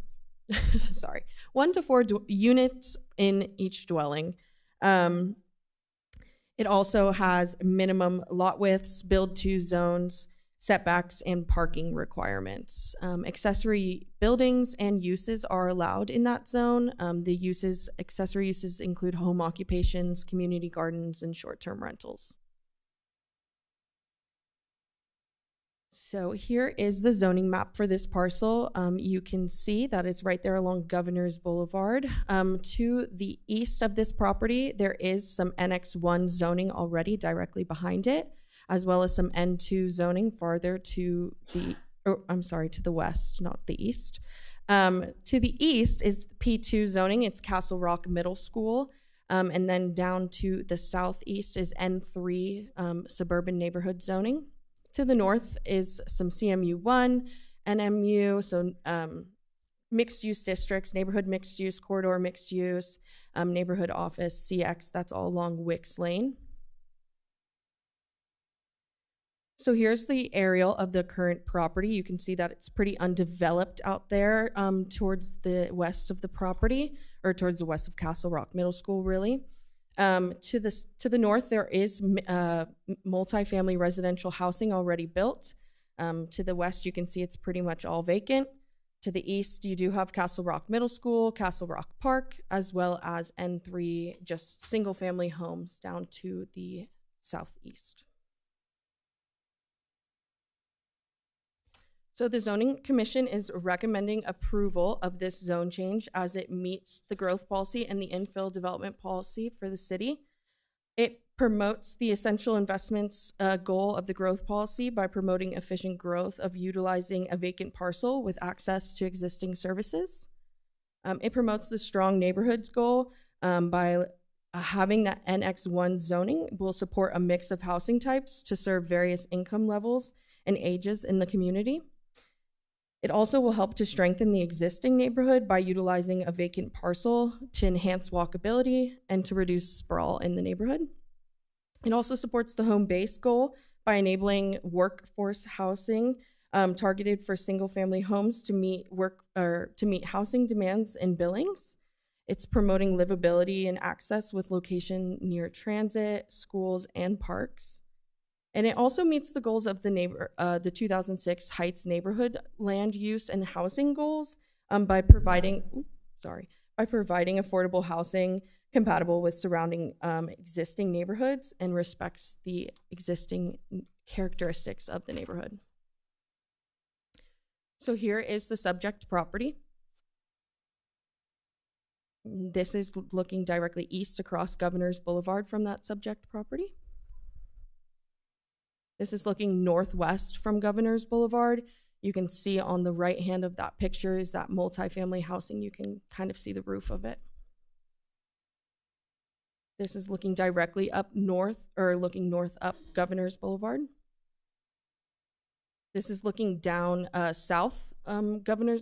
sorry, 1 to 4 units in each dwelling. It also has minimum lot widths, build-to zones, setbacks, and parking requirements. Accessory buildings and uses are allowed in that zone. Accessory uses include home occupations, community gardens, and short-term rentals. So here is the zoning map for this parcel. You can see that it's right there along Governors Boulevard. To the east of this property, there is some NX1 zoning already directly behind it, as well as some N2 zoning farther to the, to the west, not the east. To the east is P2 zoning. It's Castle Rock Middle School. And then down to the southeast is N3 suburban neighborhood zoning. To the north is some CMU1, NMU, so mixed use districts, neighborhood mixed use, corridor mixed use, neighborhood office, CX, that's all along Wicks Lane. So here's the aerial of the current property. You can see that it's pretty undeveloped out there towards the west of the property, or towards the west of Castle Rock Middle School, really. To the north, there is multifamily residential housing already built. To the west, you can see it's pretty much all vacant. To the east, you do have Castle Rock Middle School, Castle Rock Park, as well as N3, just single-family homes down to the southeast. So the Zoning Commission is recommending approval of this zone change as it meets the growth policy and the infill development policy for the city. It promotes the essential investments goal of the growth policy by promoting efficient growth of utilizing a vacant parcel with access to existing services. It promotes the strong neighborhoods goal by having that NX1 zoning will support a mix of housing types to serve various income levels and ages in the community. It also will help to strengthen the existing neighborhood by utilizing a vacant parcel to enhance walkability and to reduce sprawl in the neighborhood. It also supports the home base goal by enabling workforce housing targeted for single-family homes to meet housing demands in Billings. It's promoting livability and access with location near transit, schools, and parks. And it also meets the goals of the 2006 Heights neighborhood land use and housing goals by providing affordable housing compatible with surrounding existing neighborhoods and respects the existing characteristics of the neighborhood. So here is the subject property. This is looking directly east across Governor's Boulevard from that subject property. This is looking northwest from Governor's Boulevard. You can see on the right hand of that picture is that multifamily housing. You can kind of see the roof of it. This is looking directly up north, or looking north up Governor's Boulevard. This is looking down south on Governor's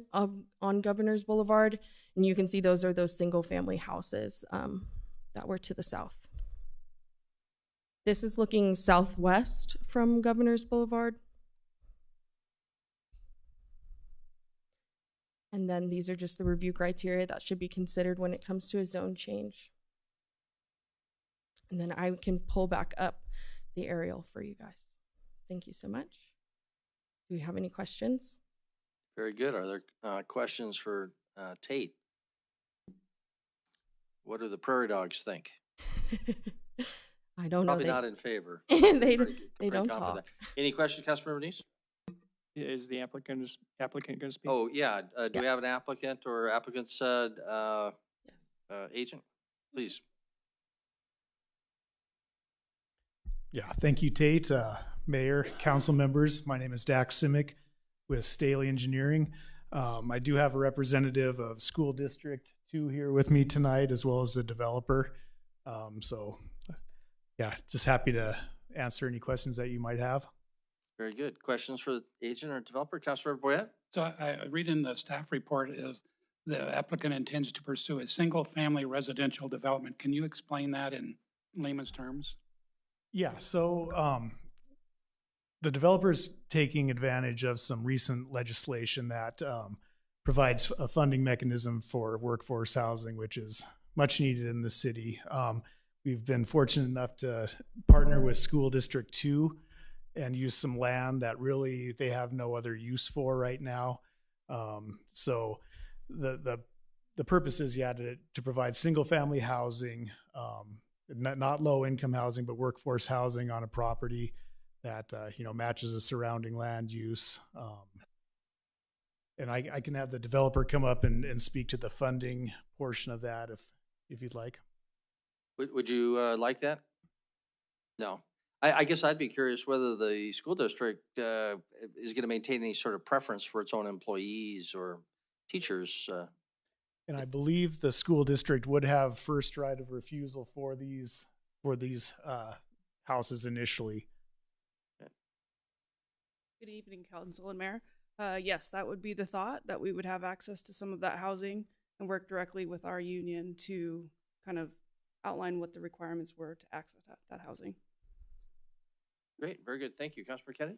Boulevard, and you can see those are those single-family houses that were to the south. This is looking southwest from Governor's Boulevard. And then these are just the review criteria that should be considered when it comes to a zone change. And then I can pull back up the aerial for you guys. Thank you so much. Do we have any questions? Very good. Are there questions for Tate? What do the prairie dogs think? I don't know. Probably not in favor. They don't talk. Any questions, Councilmember Denise? Is the applicant going to speak? Oh, yeah. Do we have an applicant or applicant's agent? Please. Yeah, thank you, Tate. Mayor, council members, my name is Dax Simic with Staley Engineering. I do have a representative of School District 2 here with me tonight, as well as the developer. Yeah, just happy to answer any questions that you might have. Very good. Questions for the agent or developer? Councilmember Boyette? So I read in the staff report is the applicant intends to pursue a single-family residential development. Can you explain that in layman's terms? Yeah, so the developer's taking advantage of some recent legislation that provides a funding mechanism for workforce housing, which is much needed in the city. We've been fortunate enough to partner with School District 2 and use some land that really they have no other use for right now. So the purpose is, to provide single-family housing, not low-income housing, but workforce housing on a property that matches the surrounding land use. And I can have the developer come up and speak to the funding portion of that if you'd like. Would you like that? No. I guess I'd be curious whether the school district is going to maintain any sort of preference for its own employees or teachers. And I believe the school district would have first right of refusal for these houses initially. Good evening, Council and Mayor. Yes, that would be the thought, that we would have access to some of that housing and work directly with our union to kind of outline what the requirements were to access that housing. Great, very good. Thank you. Councilor Kennedy?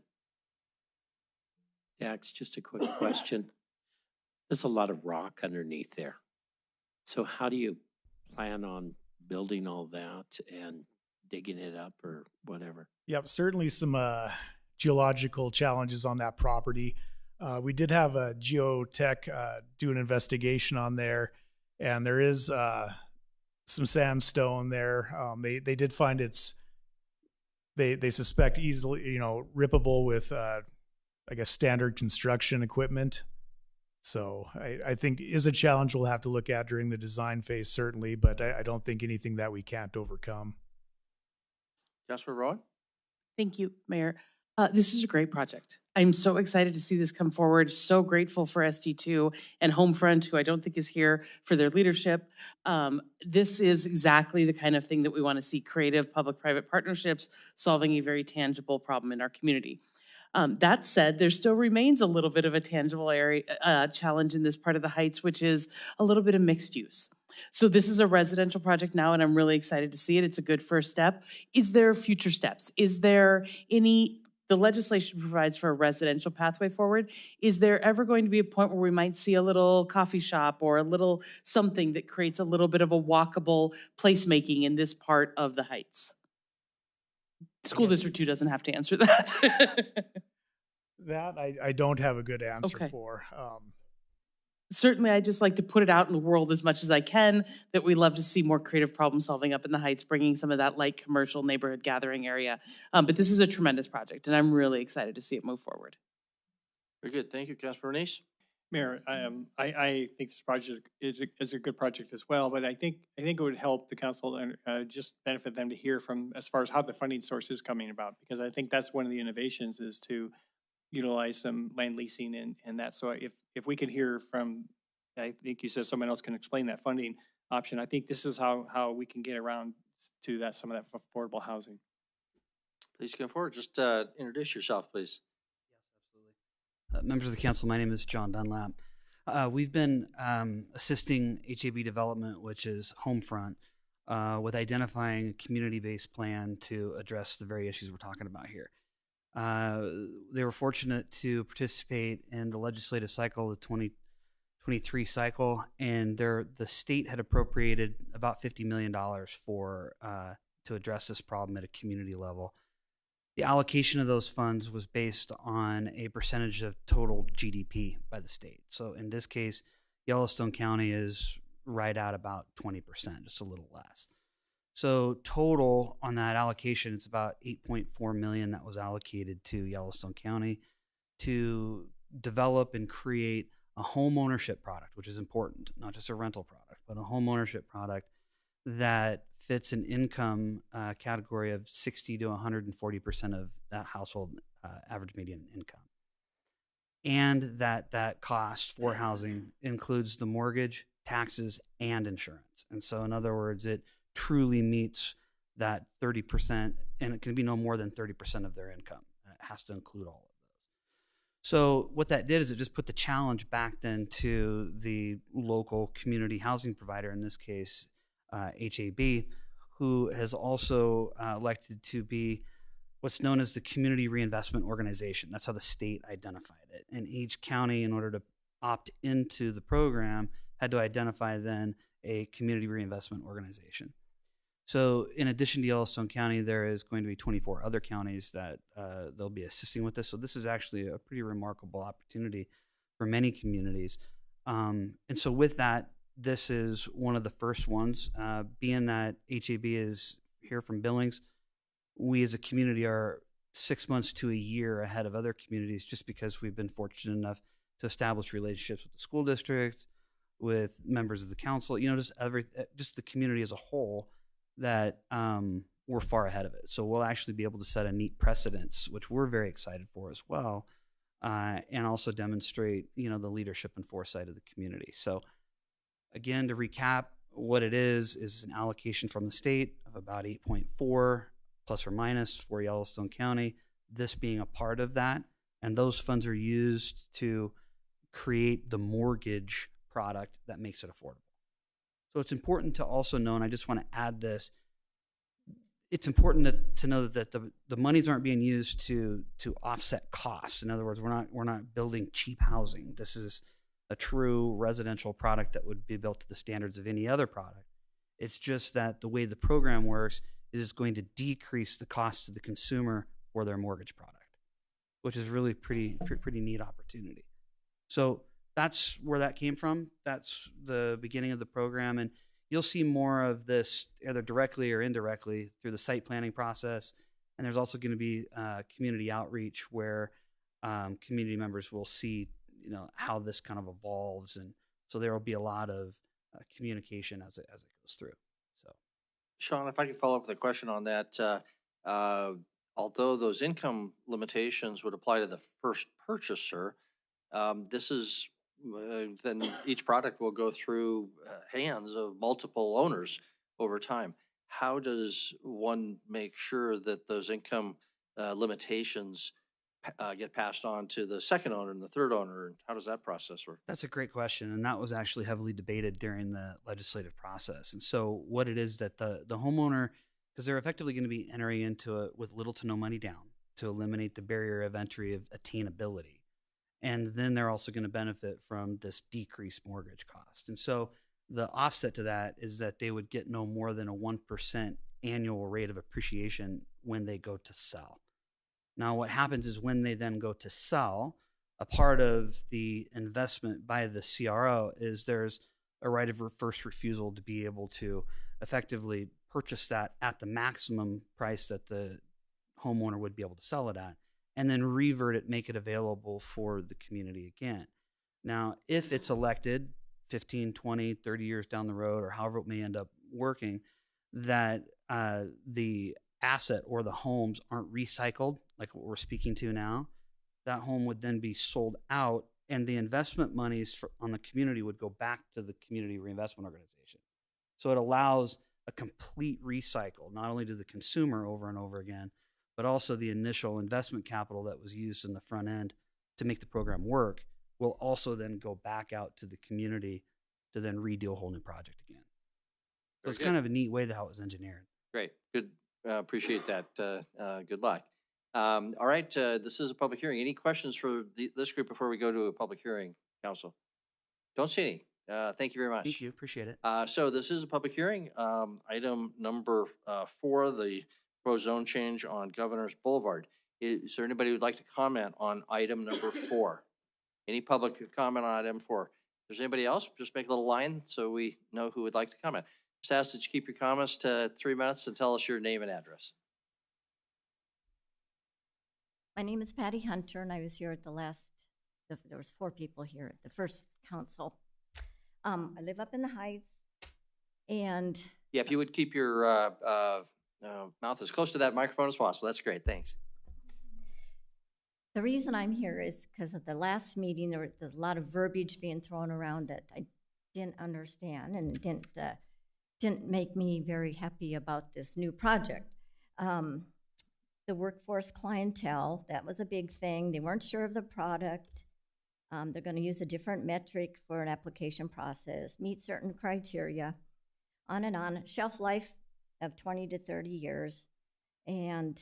Dax, just a quick question. There's a lot of rock underneath there. So how do you plan on building all that and digging it up or whatever? Yep, certainly some geological challenges on that property. We did have a geotech do an investigation on there, and there is some sandstone there. They did find they suspect easily, rippable with I guess standard construction equipment. So I think is a challenge we'll have to look at during the design phase, certainly, but I don't think anything that we can't overcome. Councilor Rowan? Thank you, Mayor. This is a great project. I'm so excited to see this come forward. So grateful for SD2 and Homefront, who I don't think is here, for their leadership. This is exactly the kind of thing that we want to see: creative public-private partnerships solving a very tangible problem in our community. That said, there still remains a little bit of a tangible area challenge in this part of the Heights, which is a little bit of mixed use. So this is a residential project now, and I'm really excited to see it. It's a good first step. Is there future steps? Is there the legislation provides for a residential pathway forward. Is there ever going to be a point where we might see a little coffee shop or a little something that creates a little bit of a walkable placemaking in this part of the Heights? School District 2 doesn't have to answer that. That I don't have a good answer Okay. for. Certainly, I just like to put it out in the world as much as I can that we love to see more creative problem solving up in the Heights, bringing some of that light commercial neighborhood gathering area. But this is a tremendous project, and I'm really excited to see it move forward. Very good. Thank you, Councilor Bernice. Mayor, I think this project is a good project as well, but I think it would help the council and just benefit them to hear from as far as how the funding source is coming about, because I think that's one of the innovations is to utilize some land leasing and that. So if we could hear from, I think you said someone else can explain that funding option. I think this is how we can get around to that, some of that affordable housing. Please come forward. Just introduce yourself, please. Members of the council, my name is John Dunlap. We've been assisting HAB development, which is Homefront, with identifying a community-based plan to address the very issues we're talking about here. They were fortunate to participate in the legislative cycle, the 2023 cycle, and the state had appropriated about $50 million to address this problem at a community level. The allocation of those funds was based on a percentage of total GDP by the state. So in this case, Yellowstone County is right at about 20%, just a little less. So total on that allocation, it's about $8.4 million that was allocated to Yellowstone County to develop and create a home ownership product, which is important, not just a rental product, but a home ownership product that fits an income category of 60 to 140% of that household average median income. And that cost for housing includes the mortgage, taxes, and insurance. And so in other words, it truly meets that 30%, and it can be no more than 30% of their income. And it has to include all of those. So what that did is it just put the challenge back then to the local community housing provider, in this case, HAB, who has also elected to be what's known as the Community Reinvestment Organization. That's how the state identified it. And each county, in order to opt into the program, had to identify then a Community Reinvestment Organization. So in addition to Yellowstone County, there is going to be 24 other counties that they'll be assisting with this. So this is actually a pretty remarkable opportunity for many communities. And so with that, this is one of the first ones. Being that HAB is here from Billings, we as a community are 6 months to a year ahead of other communities just because we've been fortunate enough to establish relationships with the school district, with members of the council, just the community as a whole, that we're far ahead of it. So we'll actually be able to set a neat precedence, which we're very excited for as well, and also demonstrate, the leadership and foresight of the community. So again, to recap, what it is an allocation from the state of about 8.4 plus or minus for Yellowstone County. This being a part of that, And those funds are used to create the mortgage product that makes it affordable. So it's important to also know, and I just want to add this, it's important to know that the monies aren't being used to offset costs. In other words, we're not building cheap housing. This is a true residential product that would be built to the standards of any other product. It's just that the way the program works is it's going to decrease the cost to the consumer for their mortgage product, which is really pretty neat opportunity. So that's where that came from. That's the beginning of the program, and you'll see more of this either directly or indirectly through the site planning process. And there's also going to be community outreach where community members will see, how this kind of evolves, and so there will be a lot of communication as it goes through. So, Sean, if I could follow up with a question on that, although those income limitations would apply to the first purchaser, this is then each product will go through hands of multiple owners over time. How does one make sure that those income limitations get passed on to the second owner and the third owner? And how does that process work? that's a great question, and that was actually heavily debated during the legislative process. And so what it is that the homeowner, because they're effectively going to be entering into it with little to no money down to eliminate the barrier of entry of attainability. And then they're also going to benefit from this decreased mortgage cost. And so the offset to that is that they would get no more than a 1% annual rate of appreciation when they go to sell. Now, what happens is when they then go to sell, a part of the investment by the CRO is there's a right of first refusal to be able to effectively purchase that at the maximum price that the homeowner would be able to sell it at, and then revert it, make it available for the community again. Now, if it's elected 15, 20, 30 years down the road, or however it may end up working, that the asset or the homes aren't recycled, like what we're speaking to now, that home would then be sold out, and the investment monies on the community would go back to the community reinvestment organization. So it allows a complete recycle, not only to the consumer over and over again, but also the initial investment capital that was used in the front end to make the program work will also then go back out to the community to then redo a whole new project again. So it's kind of a neat way to how it was engineered. Great, good, appreciate that. Good luck. All right, this is a public hearing. Any questions for this group before we go to a public hearing, Council? Don't see any. Thank you very much. Thank you, appreciate it. So this is a public hearing. Item number 4, the proposed zone change on Governor's Boulevard. Is there anybody who'd like to comment on item number 4? Any public comment on item 4? If there's anybody else, just make a little line so we know who would like to comment. Just ask that you keep your comments to 3 minutes and tell us your name and address. My name is Patty Hunter, and I was here at the last, there was 4 people here at the first council. I live up in the Heights, and... Yeah, if you would keep your mouth as close to that microphone as possible, that's great, thanks. The reason I'm here is because at the last meeting, there's a lot of verbiage being thrown around that I didn't understand, and it didn't make me very happy about this new project. The workforce clientele, that was a big thing. They weren't sure of the product. They're going to use a different metric for an application process, meet certain criteria, on and on. Shelf life of 20 to 30 years. And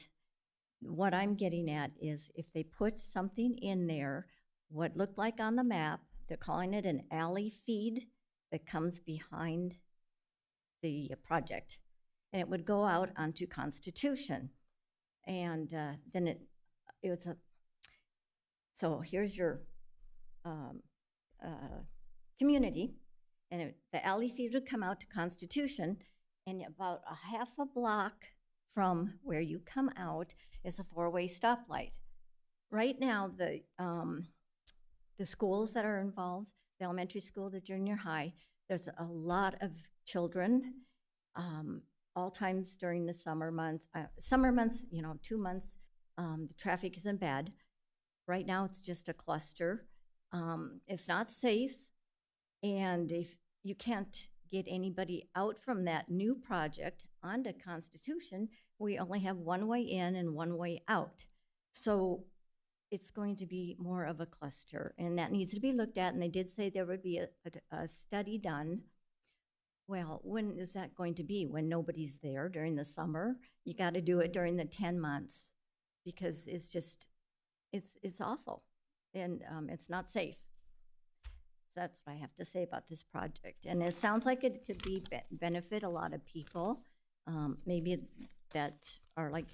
what I'm getting at is if they put something in there, what looked like on the map, they're calling it an alley feed that comes behind the project. And it would go out onto Constitution. And then it was a, so here's your community, and the alley feed would come out to Constitution, and about a half a block from where you come out is a 4-way stoplight. Right now, the schools that are involved, the elementary school, the junior high, there's a lot of children, all times during the summer months. 2 months, the traffic isn't bad. Right now, it's just a cluster. It's not safe, and if you can't get anybody out from that new project onto Constitution, we only have one way in and one way out. So it's going to be more of a cluster, and that needs to be looked at, and they did say there would be a study done. Well, when is that going to be? When nobody's there during the summer? You got to do it during the 10 months because it's just, it's awful, and it's not safe. That's what I have to say about this project. And it sounds like it could be benefit a lot of people, maybe that are like,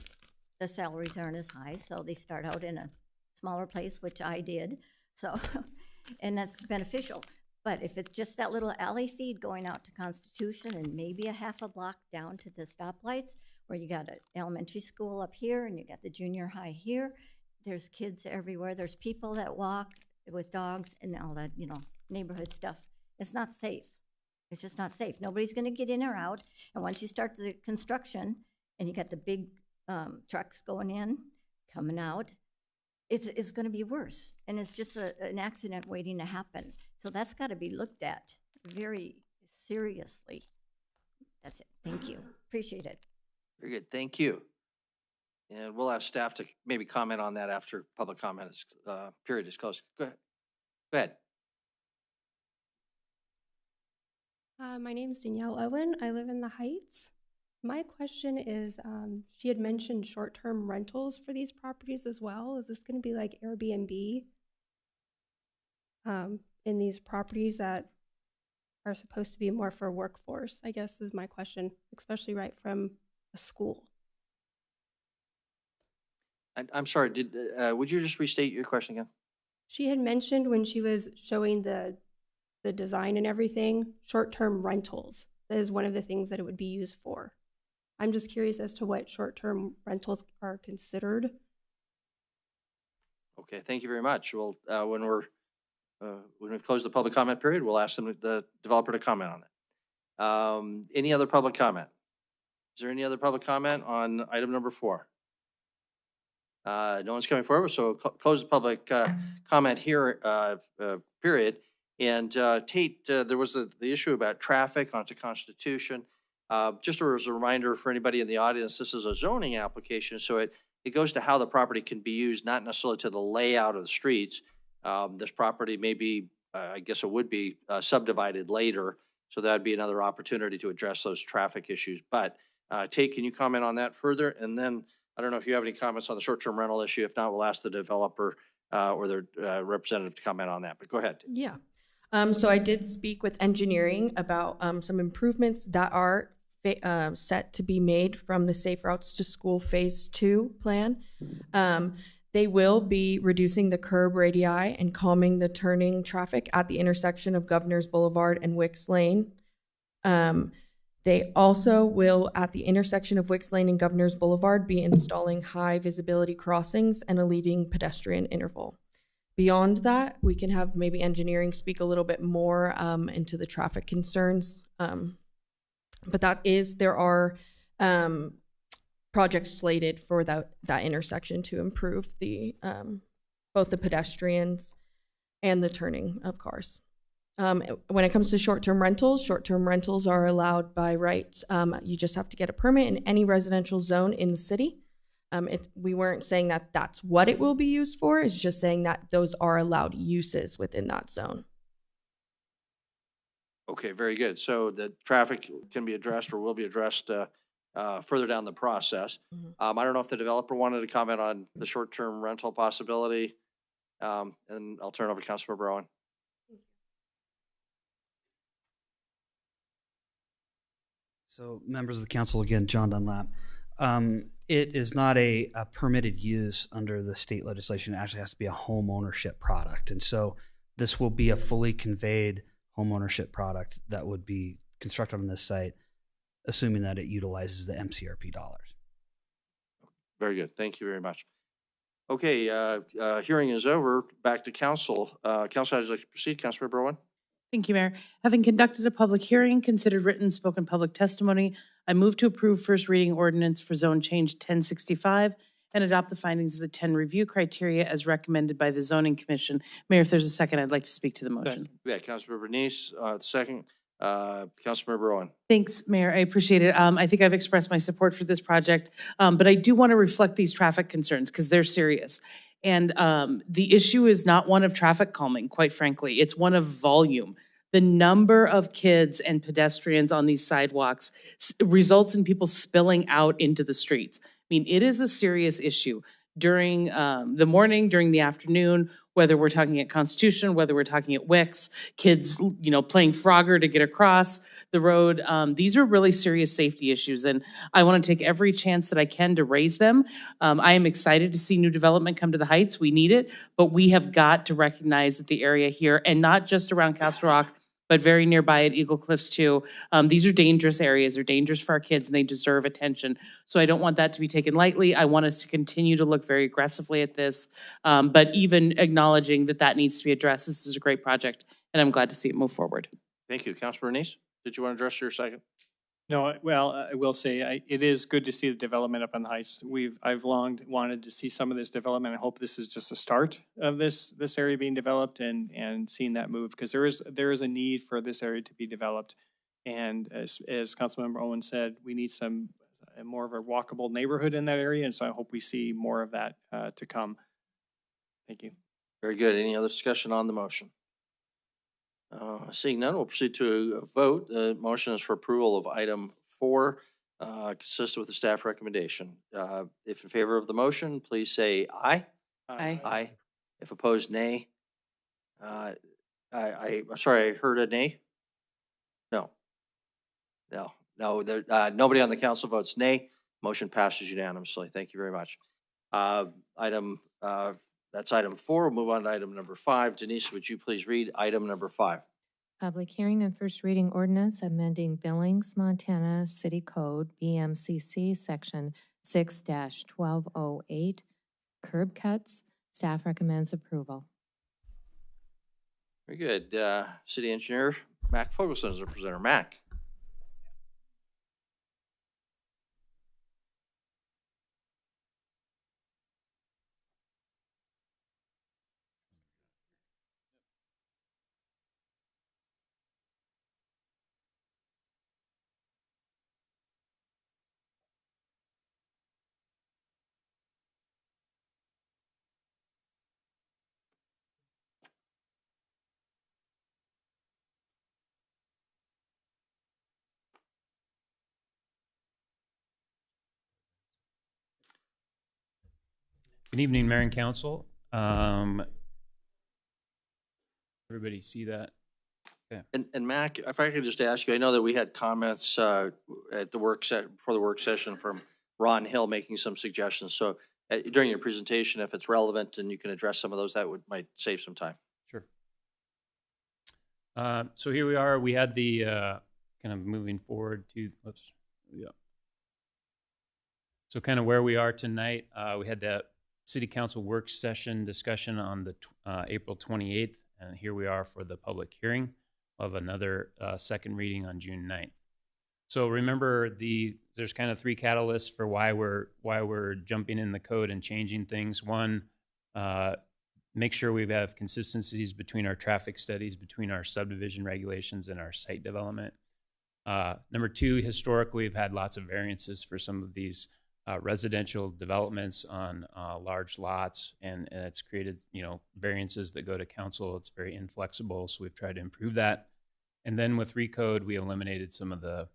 the salaries aren't as high, so they start out in a smaller place, which I did. So, and that's beneficial. But if it's just that little alley feed going out to Constitution and maybe a half a block down to the stoplights, where you got an elementary school up here and you got the junior high here, there's kids everywhere. There's people that walk with dogs and all that, you know, neighborhood stuff. It's not safe. It's just not safe. Nobody's going to get in or out. And once you start the construction and you got the big trucks going in, coming out, it's going to be worse. And it's just an accident waiting to happen. So that's got to be looked at very seriously. That's it. Thank you. Appreciate it. Very good. Thank you. And we'll ask staff to maybe comment on that after public comment is, period is closed. Go ahead. Go ahead. My name is Danielle Owen. I live in the Heights. My question is, she had mentioned short-term rentals for these properties as well. Is this going to be like Airbnb in these properties that are supposed to be more for workforce, I guess is my question, especially right from a school. I'm sorry, would you just restate your question again? She had mentioned when she was showing the design and everything, short-term rentals. That is one of the things that it would be used for. I'm just curious as to what short-term rentals are considered. Okay, thank you very much. Well, when we close the public comment period, we'll ask the developer to comment on that. Any other public comment? Is there any other public comment on item number 4? No one's coming forward, so close the public comment here period. And Tate, there was the issue about traffic onto Constitution. Just as a reminder for anybody in the audience, this is a zoning application, so it goes to how the property can be used, not necessarily to the layout of the streets. This property may be, I guess it would be subdivided later, so that'd be another opportunity to address those traffic issues. But Tate, can you comment on that further? And then I don't know if you have any comments on the short-term rental issue. If not, we'll ask the developer or their representative to comment on that. But go ahead. Yeah. So I did speak with engineering about some improvements that are set to be made from the Safe Routes to School Phase 2 plan. They will be reducing the curb radii and calming the turning traffic at the intersection of Governors Boulevard and Wicks Lane. They also will, at the intersection of Wicks Lane and Governors Boulevard, be installing high visibility crossings and a leading pedestrian interval. Beyond that, we can have maybe engineering speak a little bit more into the traffic concerns. But there are projects slated for that intersection to improve the both the pedestrians and the turning of cars. When it comes to short-term rentals are allowed by right. You just have to get a permit in any residential zone in the city. We weren't saying that that's what it will be used for. It's just saying that those are allowed uses within that zone. Okay, very good. So the traffic can be addressed or will be addressed further down the process. I don't know if the developer wanted to comment on the short-term rental possibility, and I'll turn it over to Councilmember Brown. So members of the council, again, John Dunlap. It is not a permitted use under the state legislation. It actually has to be a home ownership product. And so this will be a fully conveyed home ownership product that would be constructed on this site, assuming that it utilizes the MCRP dollars. Very good. Thank you very much. Okay, hearing is over. Back to council. Council, how would you like to proceed? Councilmember Brown? Thank you, Mayor. Having conducted a public hearing, considered written, spoken public testimony, I move to approve first reading ordinance for zone change 1065 and adopt the findings of the 10 review criteria as recommended by the Zoning Commission. Mayor, if there's a second, I'd like to speak to the motion. Yeah, Councilmember Bernice, second. Councilmember Brown. Thanks, Mayor. I appreciate it. I think I've expressed my support for this project, but I do want to reflect these traffic concerns because they're serious. And the issue is not one of traffic calming, quite frankly. It's one of volume. The number of kids and pedestrians on these sidewalks results in people spilling out into the streets. I mean, it is a serious issue during the morning, during the afternoon, whether we're talking at Constitution, whether we're talking at Wicks, kids, playing Frogger to get across the road. These are really serious safety issues, and I want to take every chance that I can to raise them. I am excited to see new development come to the Heights. We need it, but we have got to recognize that the area here, and not just around Castle Rock, but very nearby at Eagle Cliffs too. These are dangerous areas. They're dangerous for our kids, and they deserve attention. So I don't want that to be taken lightly. I want us to continue to look very aggressively at this, but even acknowledging that that needs to be addressed. This is a great project, and I'm glad to see it move forward. Thank you. Councilor Bernice, did you want to address your second? No, well, I will say, it is good to see the development up on the Heights. I've long wanted to see some of this development. I hope this is just a start of this area being developed and seeing that move, because there is a need for this area to be developed. And as Councilmember Owen said, we need more of a walkable neighborhood in that area, and so I hope we see more of that to come. Thank you. Very good. Any other discussion on the motion? Seeing none, we'll proceed to a vote. The motion is for approval of item 4, consistent with the staff recommendation. If in favor of the motion, please say aye. Aye. Aye. If opposed, nay. I'm sorry, I heard a nay? No. Nobody on the council votes nay. Motion passes unanimously. Thank you very much. That's item 4. We'll move on to item number 5. Denise, would you please read item number 5? Public hearing and first reading ordinance amending Billings, Montana City Code, BMCC, Section 6-1208, curb cuts. Staff recommends approval. Very good. City Engineer Mac Fogelson is our presenter. Mac. Good evening, Mayor and Council. Everybody see that? Okay. And Mac, if I could just ask you, I know that we had comments at the before the work session from Ron Hill making some suggestions. So during your presentation, if it's relevant and you can address some of those, that might save some time. Sure. So here we are. We had the kind of moving forward to, whoops, yeah. So kind of where we are tonight, we had that City Council work session discussion on the April 28th, and here we are for the public hearing of another second reading on June 9th. So remember, there's kind of 3 catalysts for why we're jumping in the code and changing things. One, make sure we have consistencies between our traffic studies, between our subdivision regulations and our site development. Number 2, historically, we've had lots of variances for some of these residential developments on large lots, and it's created, variances that go to council. It's very inflexible, so we've tried to improve that. And then with Recode, we eliminated some of the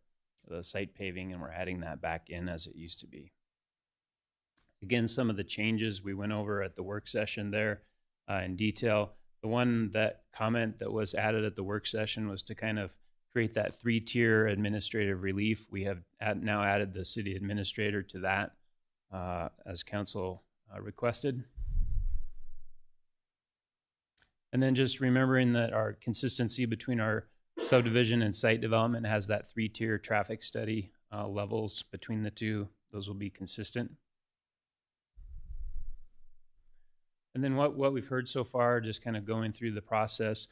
site paving, and we're adding that back in as it used to be. Again, some of the changes we went over at the work session there in detail. The one comment that was added at the work session was to kind of create that 3-tier administrative relief. We have now added the city administrator to that as council requested. And then just remembering that our consistency between our subdivision and site development has that 3-tier traffic study levels between the two. Those will be consistent. And then what we've heard so far, just kind of going through the process,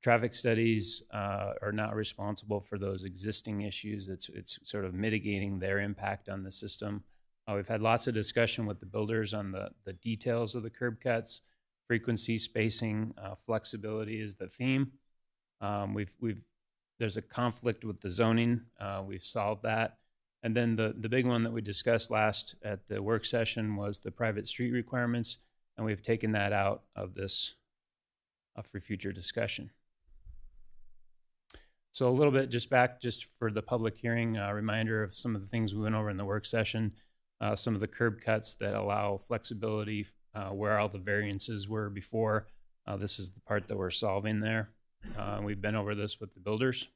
traffic studies are not responsible for those existing issues. It's sort of mitigating their impact on the system. We've had lots of discussion with the builders on the details of the curb cuts, frequency, spacing, flexibility is the theme. There's a conflict with the zoning. We've solved that. And then the big one that we discussed last at the work session was the private street requirements, and we've taken that out of this for future discussion. So a little bit just for the public hearing, a reminder of some of the things we went over in the work session, some of the curb cuts that allow flexibility where all the variances were before. This is the part that we're solving there. We've been over this with the builders.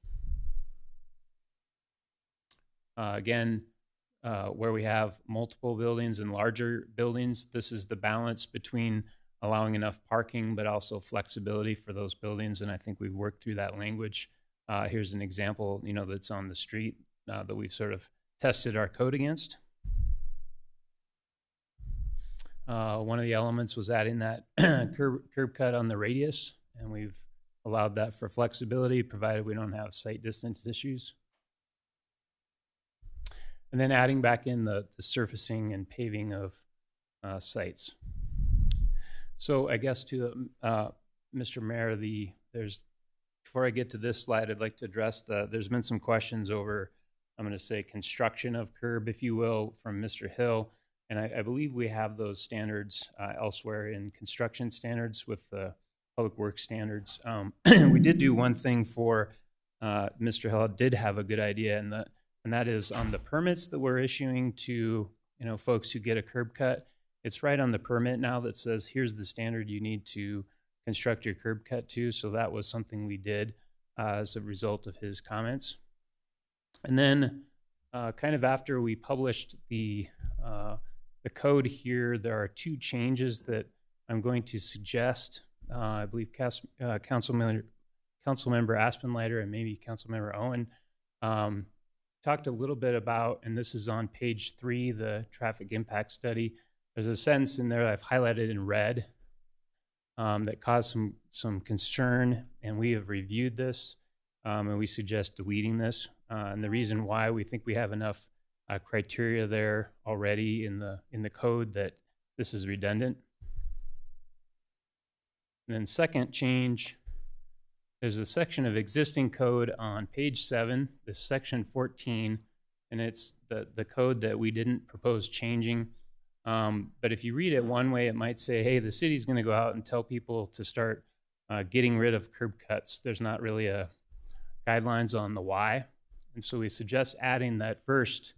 Again, where we have multiple buildings and larger buildings, this is the balance between allowing enough parking but also flexibility for those buildings, and I think we've worked through that language. Here's an example, that's on the street that we've sort of tested our code against. One of the elements was adding that curb cut on the radius, and we've allowed that for flexibility, provided we don't have sight distance issues. And then adding back in the surfacing and paving of sites. So I guess to Mr. Mayor, before I get to this slide, I'd like to address there's been some questions over, I'm going to say, construction of curb, if you will, from Mr. Hill. And I believe we have those standards elsewhere in construction standards with the public works standards. We did do one thing for Mr. Hill, did have a good idea, and that is on the permits that we're issuing to folks who get a curb cut. It's right on the permit now that says, here's the standard you need to construct your curb cut to. So that was something we did as a result of his comments. And then kind of after we published the code here, there are two changes that I'm going to suggest. I believe Councilmember Aspenleiter and maybe Councilmember Owen talked a little bit about, and this is on page 3, the traffic impact study. There's a sentence in there I've highlighted in red that caused some concern, and we have reviewed this, and we suggest deleting this. And the reason why, we think we have enough criteria there already in the code that this is redundant. And then second change, there's a section of existing code on page 7, this section 14, and it's the code that we didn't propose changing. But if you read it one way, it might say, hey, the city's going to go out and tell people to start getting rid of curb cuts. There's not really a guidelines on the why. And so we suggest adding that first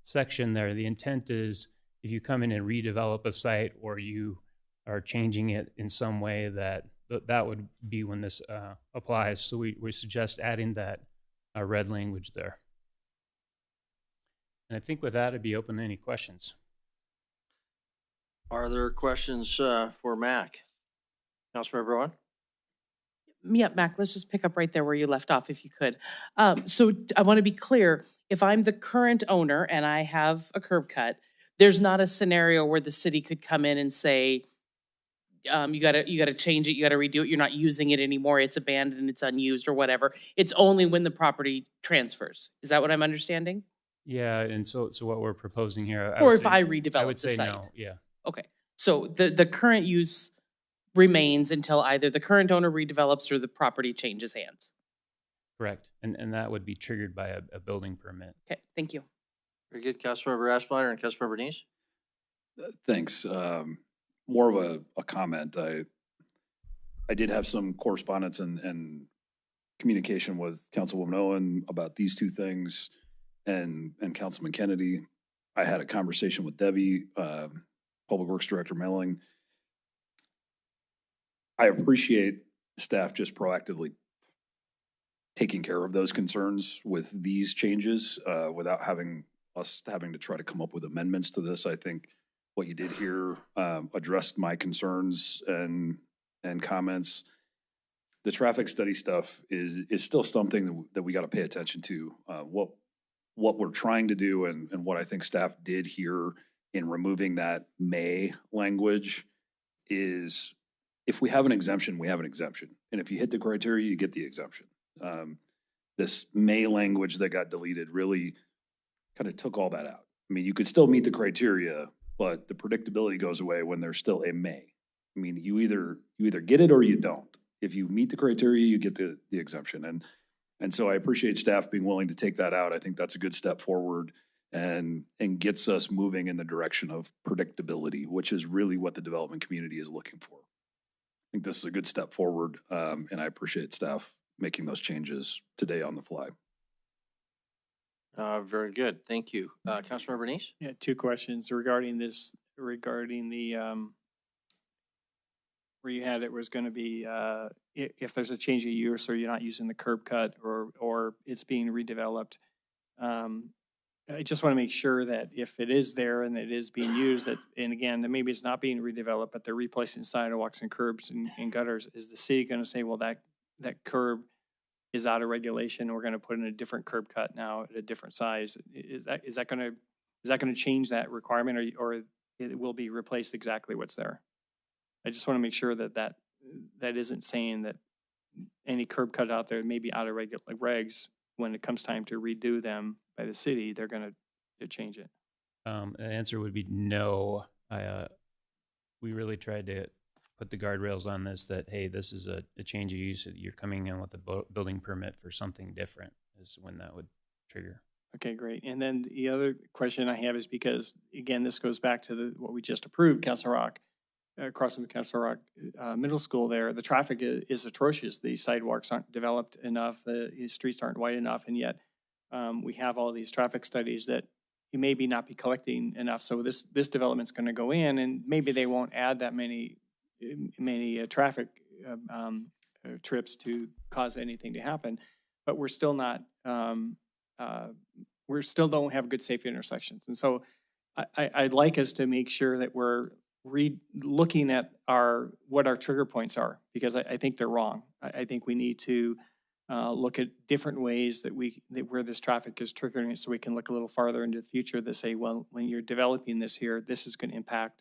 section there. The intent is if you come in and redevelop a site or you are changing it in some way, that would be when this applies. So we suggest adding that red language there. And I think with that, I'd be open to any questions. Are there questions for Mac? Councilmember Owen? Yeah, Mac, let's just pick up right there where you left off, if you could. So I want to be clear. If I'm the current owner and I have a curb cut, there's not a scenario where the city could come in and say, you gotta change it, you gotta redo it, you're not using it anymore, it's abandoned, it's unused or whatever. It's only when the property transfers. Is that what I'm understanding? Yeah, and so what we're proposing here, Or if I redevelop I would the say site. no, yeah. Okay, so the current use remains until either the current owner redevelops or the property changes hands. Correct, and that would be triggered by a building permit. Okay, thank you. Very good. Councilmember Aspenleiter and Councilmember Neese? Thanks. More of a comment. I did have some correspondence and communication with Councilwoman Owen about these two things and Councilman Kennedy. I had a conversation with Debbie, Public Works Director Melling. I appreciate staff just proactively taking care of those concerns with these changes without having to try to come up with amendments to this. I think what you did here addressed my concerns and comments. The traffic study stuff is still something that we got to pay attention to. What we're trying to do and what I think staff did here in removing that may language is, if we have an exemption, we have an exemption. And if you hit the criteria, you get the exemption. This may language that got deleted really kind of took all that out. I mean, you could still meet the criteria, but the predictability goes away when there's still a may. I mean, you either get it or you don't. If you meet the criteria, you get the exemption. And so I appreciate staff being willing to take that out. I think that's a good step forward. and gets us moving in the direction of predictability, which is really what the development community is looking for. I think this is a good step forward, and I appreciate staff making those changes today on the fly. Very good. Thank you. Councilmember Nice? Yeah, two questions regarding this, regarding the, where you had it was going to be, if there's a change of use or you're not using the curb cut or it's being redeveloped. I just want to make sure that if it is there and it is being used, that, and again, that maybe it's not being redeveloped, but they're replacing sidewalks and curbs and gutters, is the city going to say, well, that curb is out of regulation, we're going to put in a different curb cut now at a different size? Is that going to change that requirement, or it will be replaced exactly what's there? I just want to make sure that isn't saying that any curb cut out there may be out of regs. When it comes time to redo them by the city, they're going to change it. The answer would be no. We really tried to put the guardrails on this, that, hey, this is a change of use. You're coming in with a building permit for something different, is when that would trigger. Okay, great. And then the other question I have is because, again, this goes back to what we just approved, Castle Rock, across from Castle Rock Middle School there. The traffic is atrocious. The sidewalks aren't developed enough. The streets aren't wide enough. And yet we have all these traffic studies that you maybe not be collecting enough. So this development's going to go in, and maybe they won't add that many traffic trips to cause anything to happen. But we're still not, we still don't have good safe intersections. And so I'd like us to make sure that we're looking at what our trigger points are, because I think they're wrong. I think we need to look at different ways that where this traffic is triggering it, so we can look a little farther into the future to say, well, when you're developing this here, this is going to impact,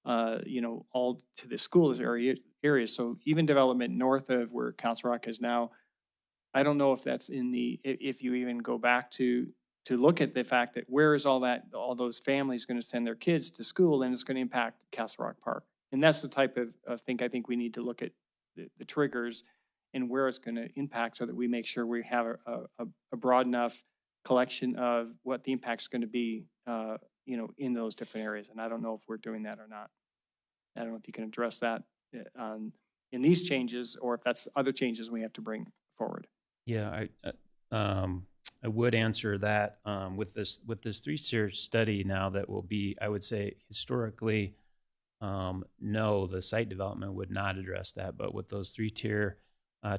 all to the schools areas. So even development north of where Council Rock is now, I don't know if that's if you even go back to look at the fact that where is all those families going to send their kids to school, and it's going to impact Castle Rock Park. And that's the type of thing I think we need to look at the triggers and where it's going to impact, so that we make sure we have a broad enough collection of what the impact's going to be, in those different areas. And I don't know if we're doing that or not. I don't know if you can address that in these changes, or if that's other changes we have to bring forward. Yeah, I would answer that with this 3-tier study now that will be, I would say, historically, no, the site development would not address that. But with those 3-tier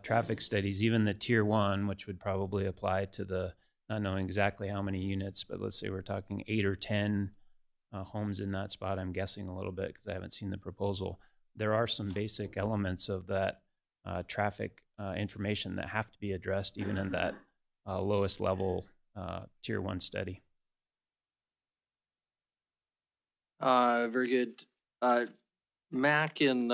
traffic studies, even the tier 1, which would probably apply to the, not knowing exactly how many units, but let's say we're talking 8 or 10 homes in that spot. I'm guessing a little bit because I haven't seen the proposal. There are some basic elements of that traffic information that have to be addressed even in that lowest level tier 1 study. Very good. Mac, in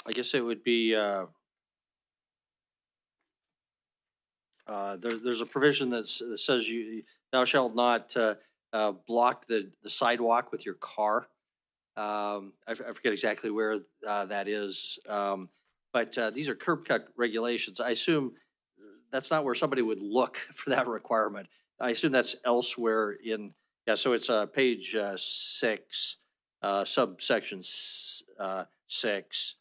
I guess it would be there's a provision that says thou shalt not block the sidewalk with your car. I forget exactly where that is, but these are curb cut regulations. I assume that's not where somebody would look for that requirement. I assume that's elsewhere in, so it's page 6, subsection 6,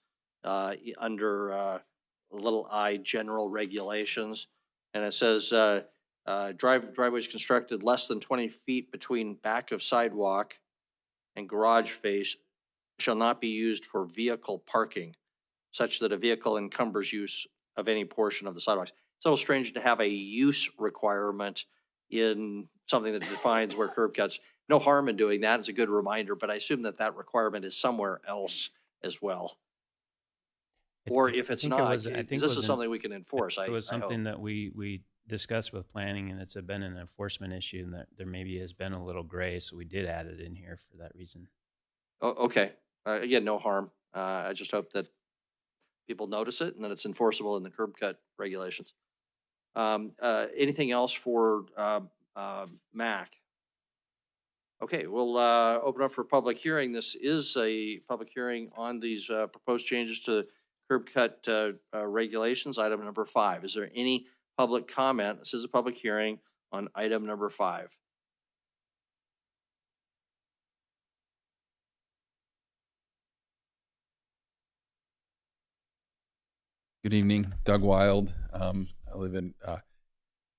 under little I, general regulations. And it says, driveways constructed less than 20 feet between back of sidewalk and garage face shall not be used for vehicle parking, such that a vehicle encumbers use of any portion of the sidewalks. It's a little strange to have a use requirement in something that defines where curb cuts. No harm in doing that. It's a good reminder, but I assume that requirement is somewhere else as well. Or if it's not, this is something we can enforce. It was something that we discussed with planning, and it's been an enforcement issue, and that there maybe has been a little gray, so we did add it in here for that reason. Oh, okay. Again, no harm. I just hope that people notice it and that it's enforceable in the curb cut regulations. Anything else for Mac? Okay, we'll open up for public hearing. This is a public hearing on these proposed changes to curb cut regulations, item number 5. Is there any public comment? This is a public hearing on item number 5? Good evening, Doug Wild. I live in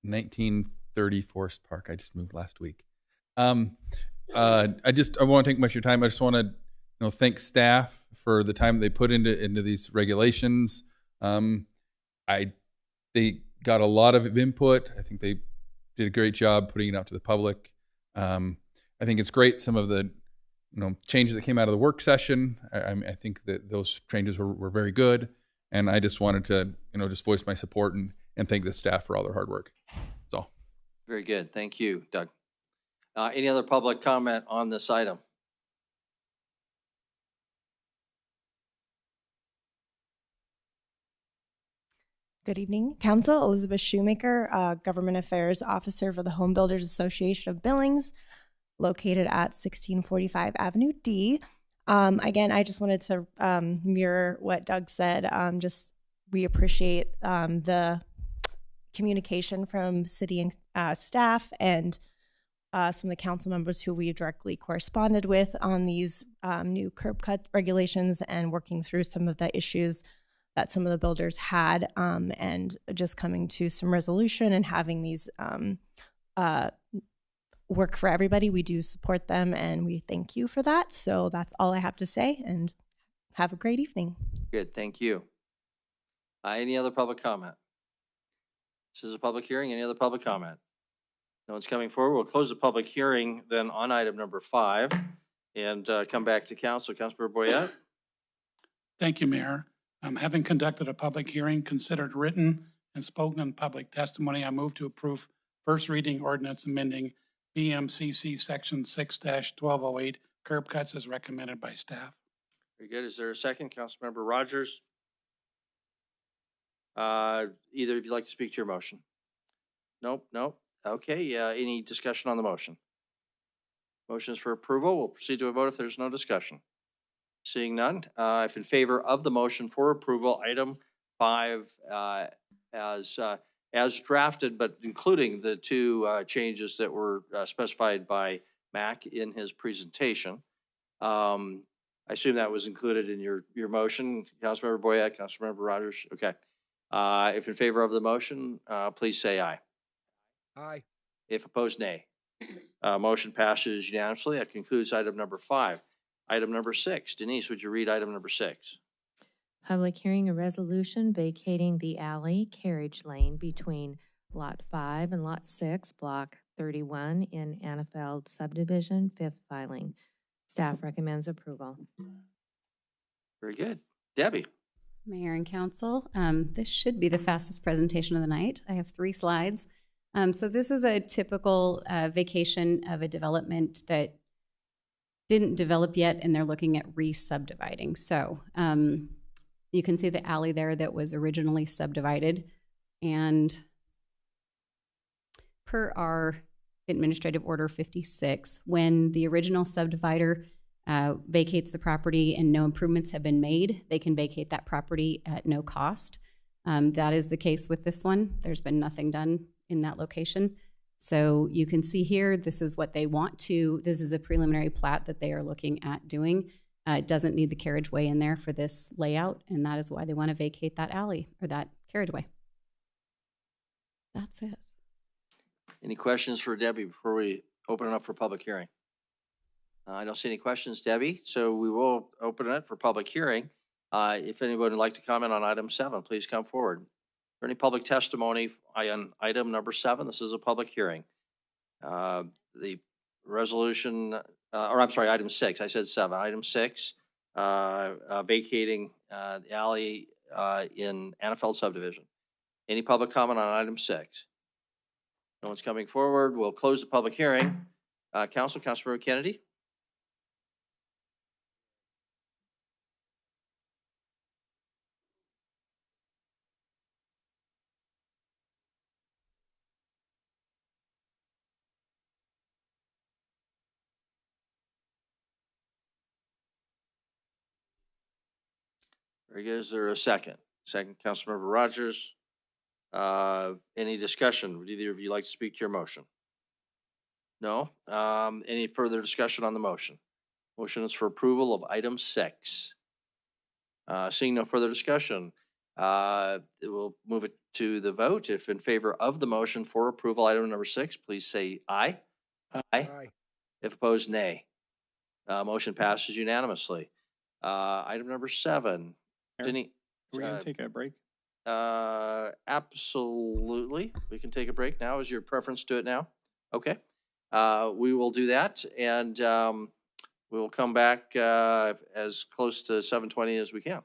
1930 Forest Park. I just moved last week. I want to take much of your time. I just want to, thank staff for the time they put into these regulations. They got a lot of input. I think they did a great job putting it out to the public. I think it's great. Some of the changes that came out of the work session. I think that those changes were very good. And I just wanted to, just voice my support and thank the staff for all their hard work. That's all. Very good. Thank you, Doug. Any other public comment on this item? Good evening, Council. Elizabeth Shoemaker, Government Affairs Officer for the Home Builders Association of Billings, located at 1645 Avenue D. Again, I just wanted to mirror what Doug said. We appreciate the communication from city and staff and some of the council members who we directly corresponded with on these new curb cut regulations and working through some of the issues that some of the builders had, and just coming to some resolution and having these work for everybody. We do support them and we thank you for that. So that's all I have to say, and have a great evening. Good, thank you. Any other public comment? This is a public hearing. Any other public comment? No one's coming forward. We'll close the public hearing then on item number 5 and come back to council. Councilmember Boyette. Thank you, Mayor. Having conducted a public hearing, considered written and spoken public testimony, I move to approve first reading ordinance amending BMCC section 6-1208 curb cuts as recommended by staff. Very good. Is there a second? Councilmember Rogers. Either of you like to speak to your motion? Nope. Okay. Any discussion on the motion? Motion is for approval. We'll proceed to a vote if there's no discussion. Seeing none, if in favor of the motion for approval, item 5 as drafted, but including the 2 changes that were specified by Mac in his presentation. I assume that was included in your motion, Councilmember Boyette, Councilmember Rogers. Okay. If in favor of the motion, please say aye. Aye. If opposed, nay. Motion passes unanimously. That concludes item number 5. Item number 6. Denise, would you read item number 6? Public hearing a resolution vacating the alley carriage lane between Lot 5 and Lot 6, Block 31 in Annafeld subdivision, 5th filing. Staff recommends approval. Very good. Debbie. Mayor and Council, this should be the fastest presentation of the night. I have 3 slides. So this is a typical vacation of a development that didn't develop yet, and they're looking at re-subdividing. So you can see the alley there that was originally subdivided, and per our Administrative Order 56, when the original subdivider vacates the property and no improvements have been made, they can vacate that property at no cost. That is the case with this one. There's been nothing done in that location. So you can see here, this is what they want to, this is a preliminary plat that they are looking at doing. It doesn't need the carriageway in there for this layout, and that is why they want to vacate that alley or that carriageway. That's it. Any questions for Debbie before we open it up for public hearing? I don't see any questions, Debbie, so we will open it for public hearing. If anyone would like to comment on item 7, please come forward. For any public testimony on item number 7, this is a public hearing. The resolution, item 6, I said 7. Item 6, vacating the alley in Annafeld subdivision. Any public comment on item 6? No one's coming forward. We'll close the public hearing. Councilmember Kennedy. Very good. Is there a second? Second, Councilmember Rogers. Any discussion? Would either of you like to speak to your motion? No? Any further discussion on the motion? Motion is for approval of item 6. Seeing no further discussion, we'll move it to the vote. If in favor of the motion for approval, item number 6, please say aye. Aye. If opposed, nay. Motion passes unanimously. Item number 7. Mayor, Denny, Are we gonna take a break? absolutely. We can take a break now. Is your preference to it now? Okay. We will do that, and we will come back as close to 7:20 as we can.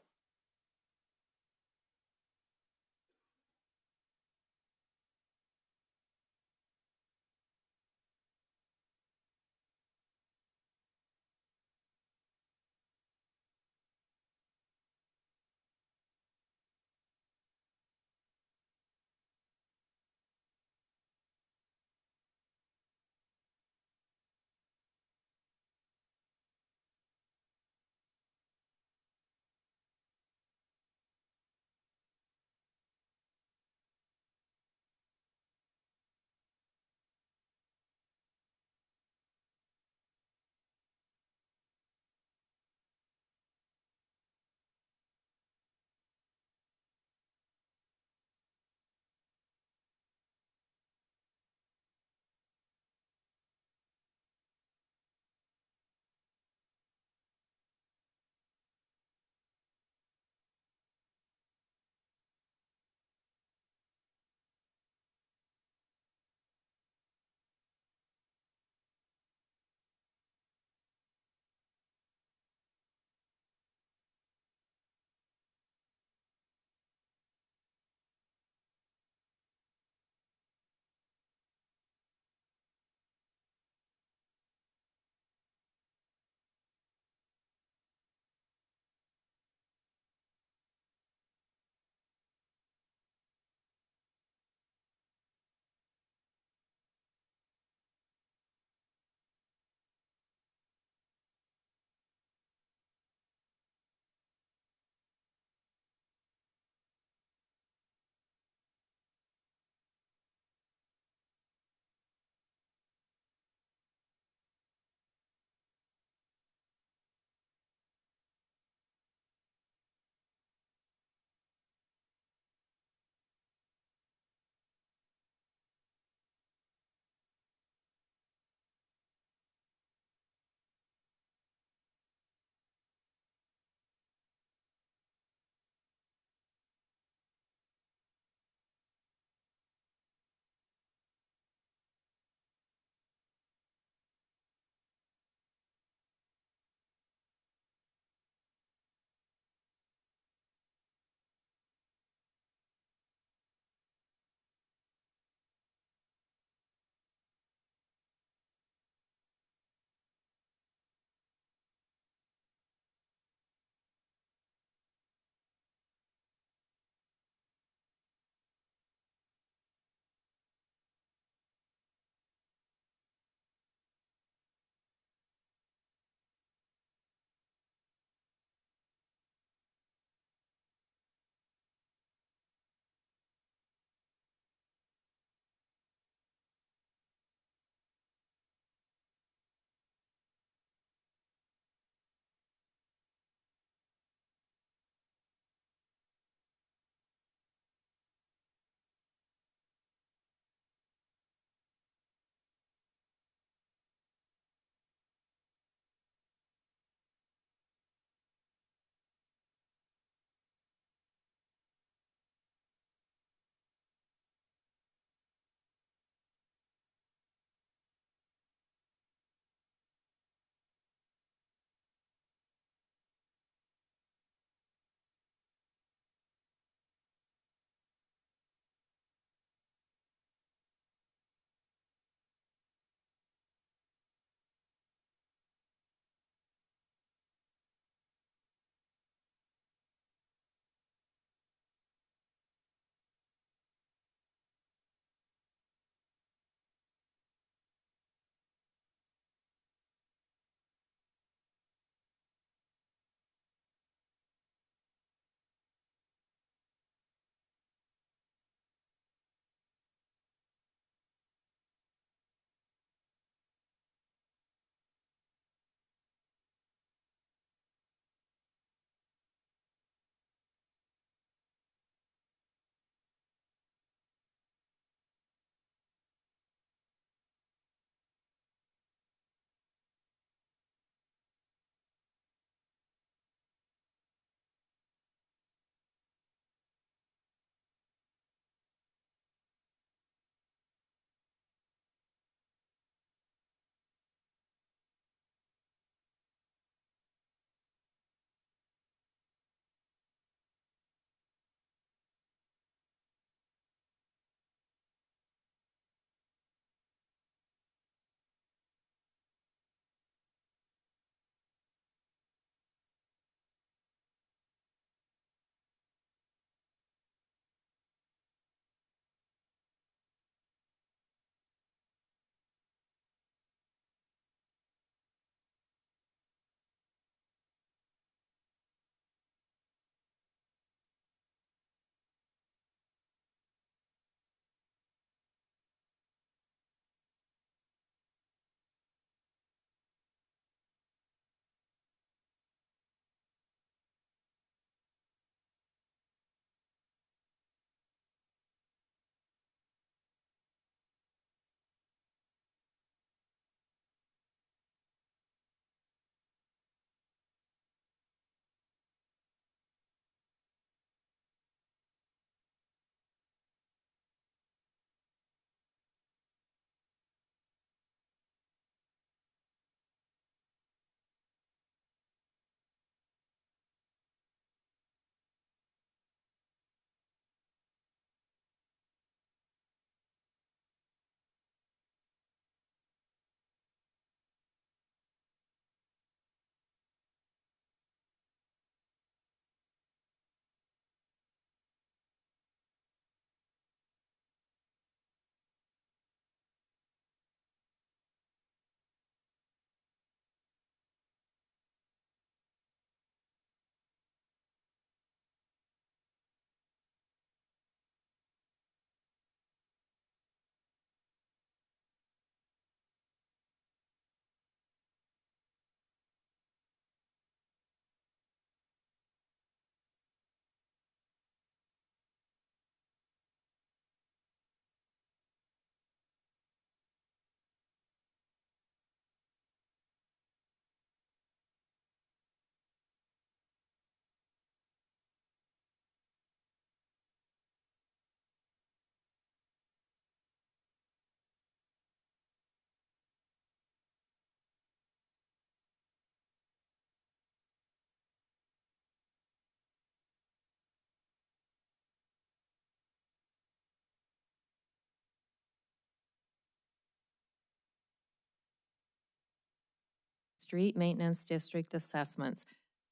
street maintenance district assessments.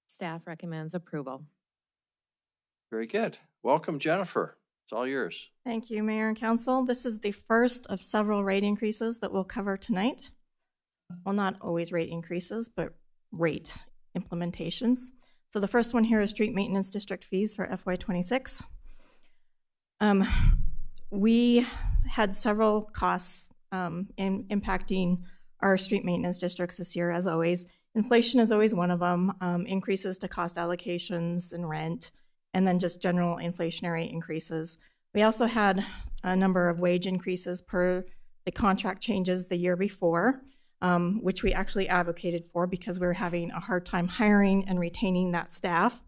Staff recommends approval. Very good. Welcome, Jennifer. It's all yours. Thank you, Mayor and Council. This is the first of several rate increases that we'll cover tonight. Well, not always rate increases, but rate implementations. So the first one here is street maintenance district fees for FY26. We had several costs impacting our street maintenance districts this year, as always. Inflation is always one of them, increases to cost allocations and rent, and then just general inflationary increases. We also had a number of wage increases per the contract changes the year before, which we actually advocated for because we were having a hard time hiring and retaining that staff.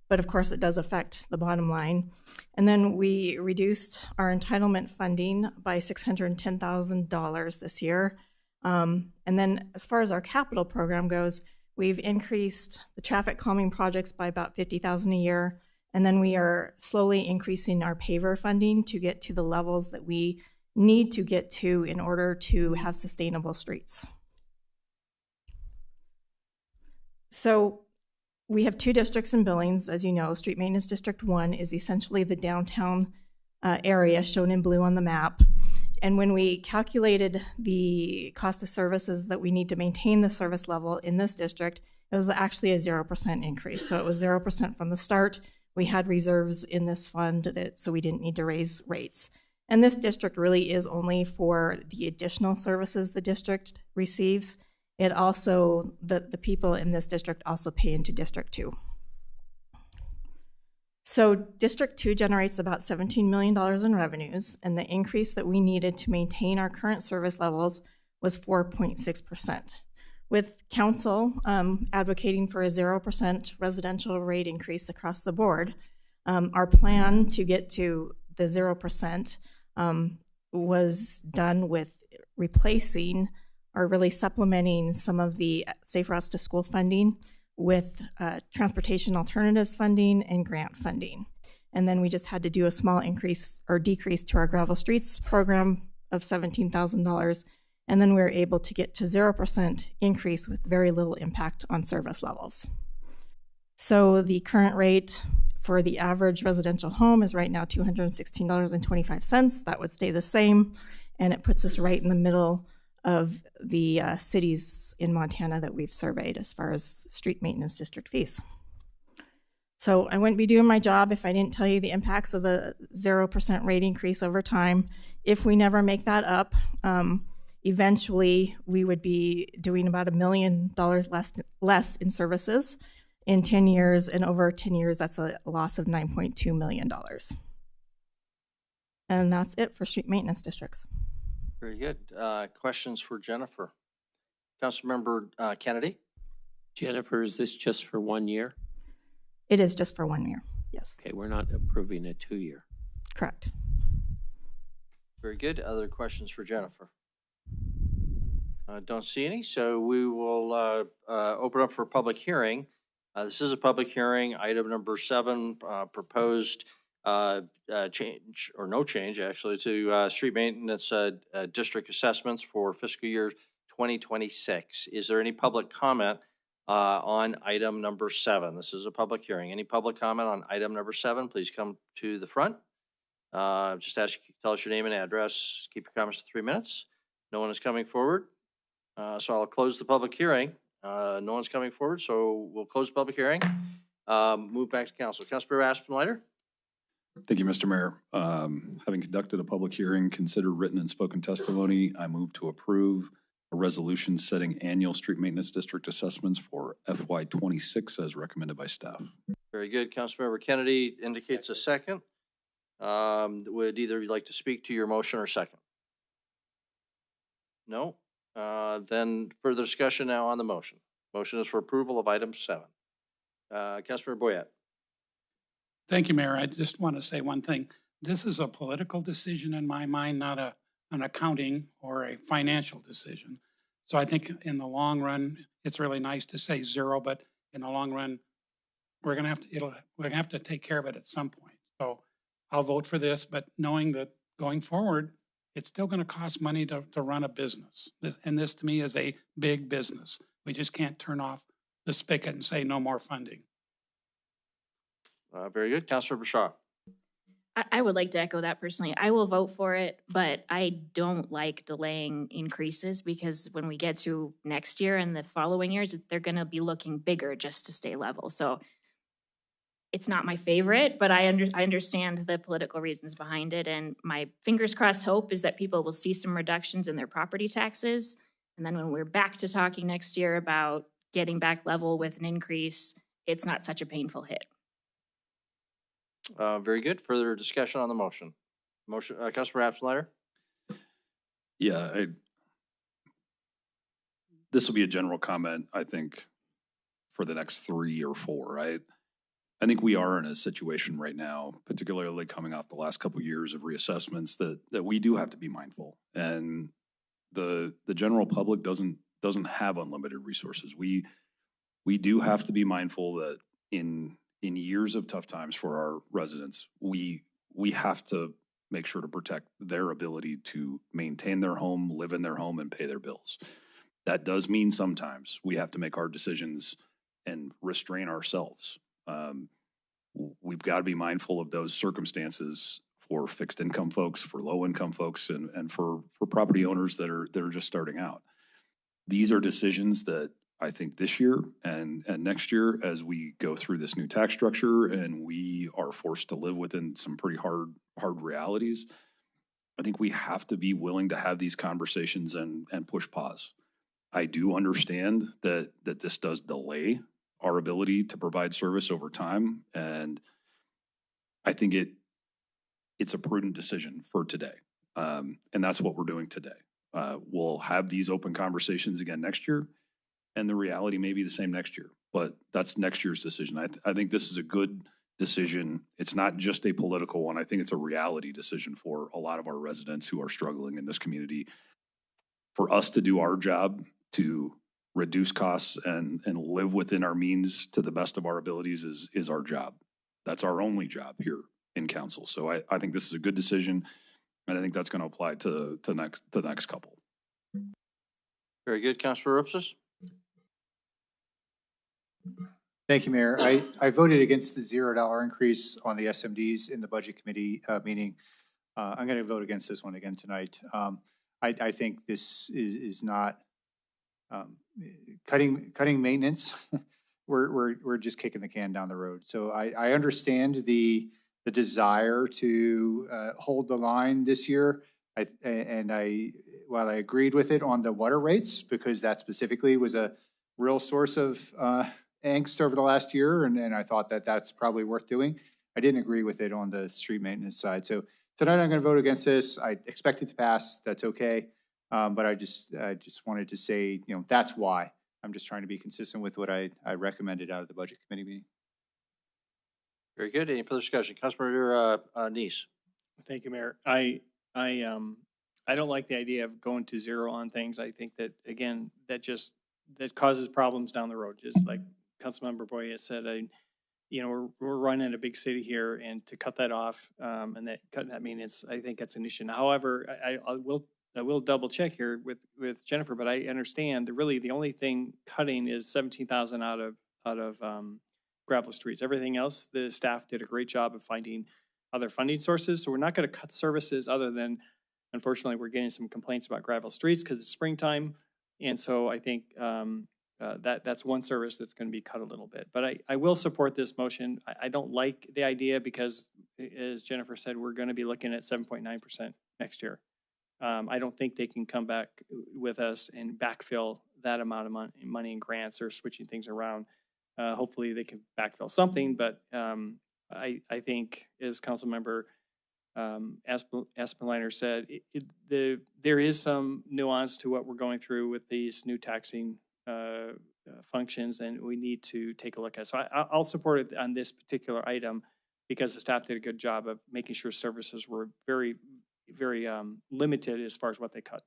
But of course, it does affect the bottom line. And then we reduced our entitlement funding by $610,000 this year. And then as far as our capital program goes, we've increased the traffic calming projects by about $50,000 a year. And then we are slowly increasing our paver funding to get to the levels that we need to get to in order to have sustainable streets. So we have two districts in Billings, as you know. Street Maintenance District 1 is essentially the downtown area shown in blue on the map. And when we calculated the cost of services that we need to maintain the service level in this district, it was actually a 0% increase. So it was 0% from the start. We had reserves in this fund so we didn't need to raise rates. And this district really is only for the additional services the district receives. It also, the people in this district also pay into District 2. So District 2 generates about $17 million in revenues, and the increase that we needed to maintain our current service levels was 4.6%. With council advocating for a 0% residential rate increase across the board, our plan to get to the 0% was done with replacing or really supplementing some of the Safe Routes to School funding with transportation alternatives funding and grant funding. And then we just had to do a small increase or decrease to our gravel streets program of $17,000. And then we were able to get to 0% increase with very little impact on service levels. So the current rate for the average residential home is right now $216.25. That would stay the same. And it puts us right in the middle of the cities in Montana that we've surveyed as far as street maintenance district fees. So I wouldn't be doing my job if I didn't tell you the impacts of a 0% rate increase over time. If we never make that up, eventually we would be doing about $1 million less in services in 10 years, and over 10 years, that's a loss of $9.2 million. And that's it for street maintenance districts. Very good. Questions for Jennifer? Councilmember Kennedy? Jennifer, is this just for 1 year? It is just for 1 year, yes. Okay, we're not approving a 2-year. Correct. Very good. Other questions for Jennifer? Don't see any, so we will open up for a public hearing. This is a public hearing. Item number 7, proposed change or no change actually to street maintenance district assessments for fiscal year 2026. Is there any public comment on item number 7? This is a public hearing. Any public comment on item number 7, please come to the front. Just tell us your name and address. Keep your comments to 3 minutes. No one is coming forward. So I'll close the public hearing. No one's coming forward, so we'll close the public hearing. Move back to council. Councilmember Aspenleiter? Thank you, Mr. Mayor. Having conducted a public hearing, considered written and spoken testimony, I move to approve a resolution setting annual street maintenance district assessments for FY26 as recommended by staff. Very good. Councilmember Kennedy indicates a second. Would either of you like to speak to your motion or second? No? Then further discussion now on the motion. Motion is for approval of item 7. Councilmember Boyette. Thank you, Mayor. I just want to say one thing. This is a political decision in my mind, not an accounting or a financial decision. So I think in the long run, it's really nice to say 0, but in the long run, we're going to have to take care of it at some point. So I'll vote for this, but knowing that going forward, it's still going to cost money to run a business. And this to me is a big business. We just can't turn off the spigot and say no more funding. Very good. Councilor Bashar. I would like to echo that personally. I will vote for it, but I don't like delaying increases because when we get to next year and the following years, they're going to be looking bigger just to stay level. So it's not my favorite, but I understand the political reasons behind it. And my fingers crossed hope is that people will see some reductions in their property taxes. And then when we're back to talking next year about getting back level with an increase, it's not such a painful hit. Very good. Further discussion on the motion. Councilor Absleiter. Yeah, this will be a general comment, I think, for the next 3 or 4, right? I think we are in a situation right now, particularly coming off the last couple of years of reassessments, that we do have to be mindful. And the general public doesn't have unlimited resources. We do have to be mindful that in years of tough times for our residents, we have to make sure to protect their ability to maintain their home, live in their home, and pay their bills. That does mean sometimes we have to make hard decisions and restrain ourselves. We've got to be mindful of those circumstances for fixed income folks, for low income folks, and for property owners that are just starting out. These are decisions that I think this year and next year, as we go through this new tax structure and we are forced to live within some pretty hard realities, I think we have to be willing to have these conversations and push pause. I do understand that this does delay our ability to provide service over time, and I think it's a prudent decision for today, and that's what we're doing today. We'll have these open conversations again next year, and the reality may be the same next year, but that's next year's decision. I think this is a good decision. It's not just a political one. I think it's a reality decision for a lot of our residents who are struggling in this community. For us to do our job to reduce costs and live within our means to the best of our abilities is our job. That's our only job here in council. So I think this is a good decision, and I think that's going to apply to the next couple. Very good. Councilor Rupsis. Thank you, Mayor. I voted against the $0 increase on the SMDs in the Budget Committee meeting. I'm going to vote against this one again tonight. I think this is not cutting maintenance. We're just kicking the can down the road. So I understand the desire to hold the line this year. While I agreed with it on the water rates, because that specifically was a real source of angst over the last year, and I thought that that's probably worth doing. I didn't agree with it on the street maintenance side. So tonight I'm going to vote against this. I expect it to pass. That's okay. But I just wanted to say, that's why. I'm just trying to be consistent with what I recommended out of the Budget Committee meeting. Very good. Any further discussion? Councilmember Neese. Thank you, Mayor. I don't like the idea of going to zero on things. I think that, again, that causes problems down the road. Just like Councilmember Boyette said, we're running a big city here, and to cut that off and cut that maintenance, I think that's an issue. However, I will double check here with Jennifer, but I understand that really the only thing cutting is 17,000 out of gravel streets. Everything else, the staff did a great job of finding other funding sources. So we're not going to cut services other than, unfortunately, we're getting some complaints about gravel streets because it's springtime. And so I think that's one service that's going to be cut a little bit. But I will support this motion. I don't like the idea because, as Jennifer said, we're going to be looking at 7.9% next year. I don't think they can come back with us and backfill that amount of money in grants or switching things around. Hopefully they can backfill something, but I think, as Councilmember Aspenliner said, there is some nuance to what we're going through with these new taxing functions, and we need to take a look at it. So I'll support it on this particular item because the staff did a good job of making sure services were very, very limited as far as what they cut.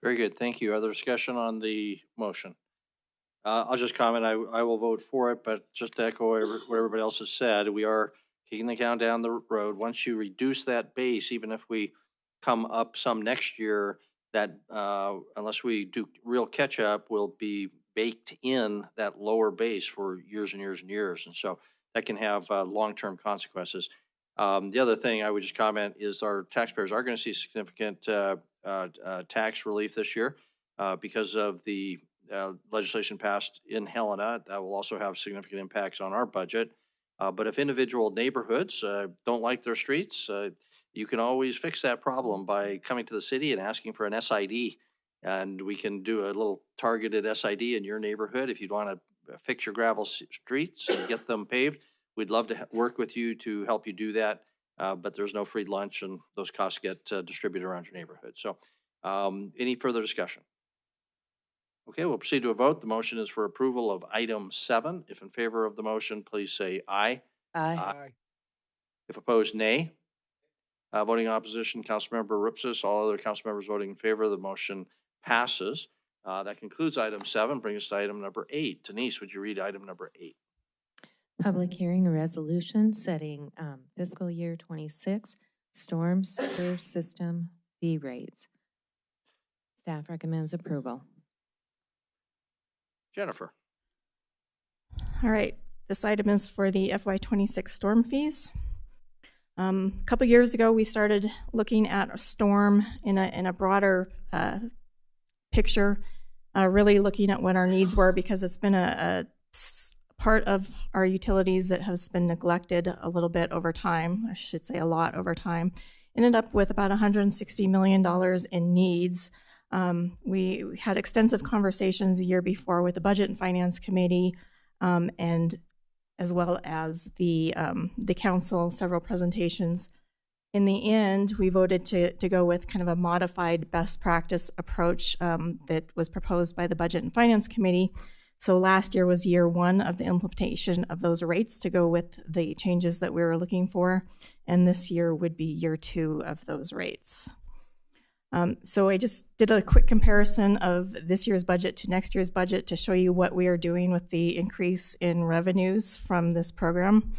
Very good. Thank you. Other discussion on the motion? I'll just comment. I will vote for it, but just to echo what everybody else has said, we are kicking the can down the road. Once you reduce that base, even if we come up some next year, that, unless we do real catch up, will be baked in that lower base for years and years and years. And so that can have long-term consequences. The other thing I would just comment is our taxpayers are going to see significant tax relief this year because of the legislation passed in Helena. That will also have significant impacts on our budget. But if individual neighborhoods don't like their streets, you can always fix that problem by coming to the city and asking for an SID. And we can do a little targeted SID in your neighborhood if you'd want to fix your gravel streets and get them paved. We'd love to work with you to help you do that. But there's no free lunch, and those costs get distributed around your neighborhood. So any further discussion? Okay, we'll proceed to a vote. The motion is for approval of item 7. If in favor of the motion, please say aye. Aye. If opposed, nay. Voting in opposition, Councilmember Ripsis. All other council members voting in favor, the motion passes. That concludes item 7. Bring us to item number 8. Denise, would you read item number 8? Public hearing a resolution setting fiscal year 26 storm sewer system fee rates. Staff recommends approval. Jennifer. All right, this item is for the FY26 storm fees. A couple years ago, we started looking at a storm in a broader picture, really looking at what our needs were, because it's been a part of our utilities that has been neglected a little bit over time. I should say a lot over time. Ended up with about $160 million in needs. We had extensive conversations the year before with the Budget and Finance Committee, and as well as the council, several presentations. In the end, we voted to go with kind of a modified best practice approach that was proposed by the Budget and Finance Committee. So last year was year 1 of the implementation of those rates to go with the changes that we were looking for, and this year would be year 2 of those rates. So I just did a quick comparison of this year's budget to next year's budget to show you what we are doing with the increase in revenues from this program.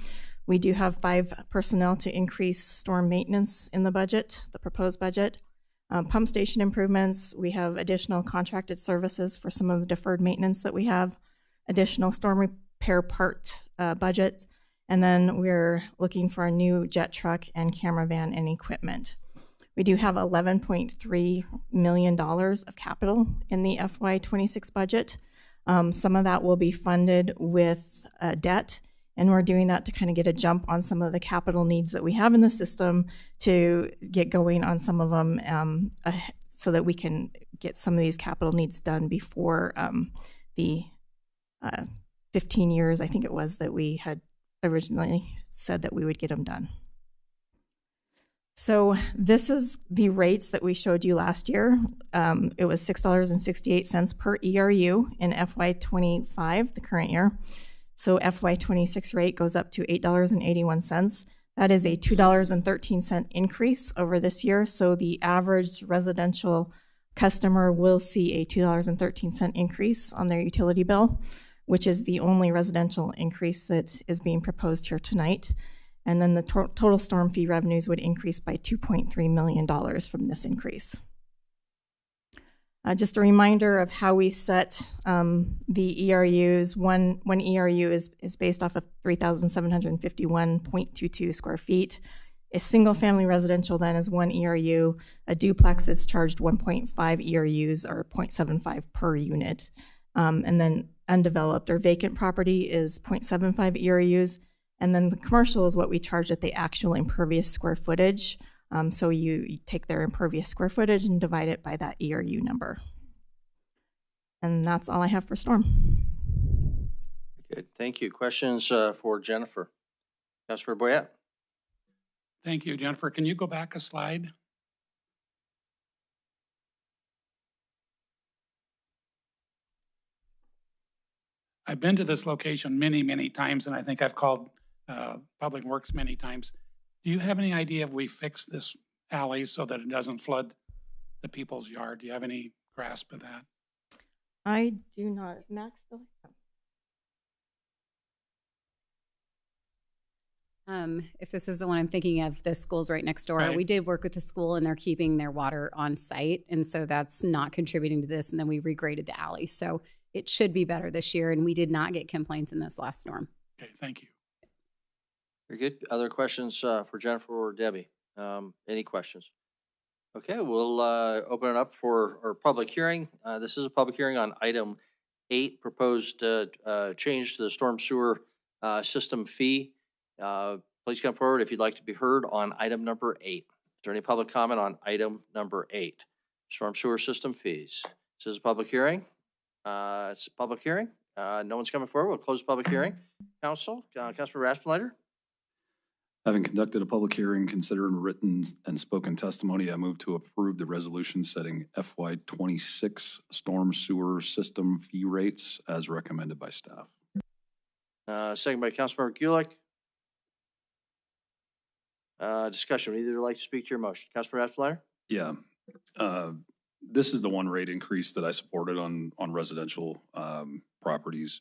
We do have 5 personnel to increase storm maintenance in the budget, the proposed budget. Pump station improvements, we have additional contracted services for some of the deferred maintenance that we have, additional storm repair part budget, and then we're looking for a new jet truck and camera van and equipment. We do have $11.3 million of capital in the FY26 budget. Some of that will be funded with debt, and we're doing that to kind of get a jump on some of the capital needs that we have in the system to get going on some of them so that we can get some of these capital needs done before the 15 years, I think it was, that we had originally said that we would get them done. So this is the rates that we showed you last year. It was $6.68 per ERU in FY25, the current year. So FY26 rate goes up to $8.81. That is a $2.13 increase over this year. So the average residential customer will see a $2.13 increase on their utility bill, which is the only residential increase that is being proposed here tonight. And then the total storm fee revenues would increase by $2.3 million from this increase. Just a reminder of how we set the ERUs. One ERU is based off of 3,751.22 square feet. A single family residential then is 1 ERU. A duplex is charged 1.5 ERUs or 0.75 per unit. And then undeveloped or vacant property is 0.75 ERUs. And then the commercial is what we charge at the actual impervious square footage. So you take their impervious square footage and divide it by that ERU number. And that's all I have for storm. Good, thank you. Questions for Jennifer? Councilor Boyette. Thank you, Jennifer. Can you go back a slide? I've been to this location many, many times, and I think I've called Public Works many times. Do you have any idea if we fix this alley so that it doesn't flood the people's yard? Do you have any grasp of that? I do not. Is Max still here? If this is the one I'm thinking of, the school's right next door. Right. We did work with the school and they're keeping their water on site. And so that's not contributing to this. And then we regraded the alley. So it should be better this year. And we did not get complaints in this last storm. Okay, thank you. Very good. Other questions for Jennifer or Debbie? Any questions? Okay, we'll open it up for our public hearing. This is a public hearing on item 8, proposed change to the storm sewer system fee. Please come forward if you'd like to be heard on item number 8. Is there any public comment on item number 8? Storm sewer system fees. This is a public hearing. It's a public hearing. No one's coming forward. We'll close the public hearing. Council, Councilmember Aspenleiter. Having conducted a public hearing, considered written and spoken testimony, I move to approve the resolution setting FY26 storm sewer system fee rates as recommended by staff. Second by Councilmember Gulick. Discussion. Would either like to speak to your motion? Councilmember Aspenleiter? Yeah. This is the one rate increase that I supported on residential properties.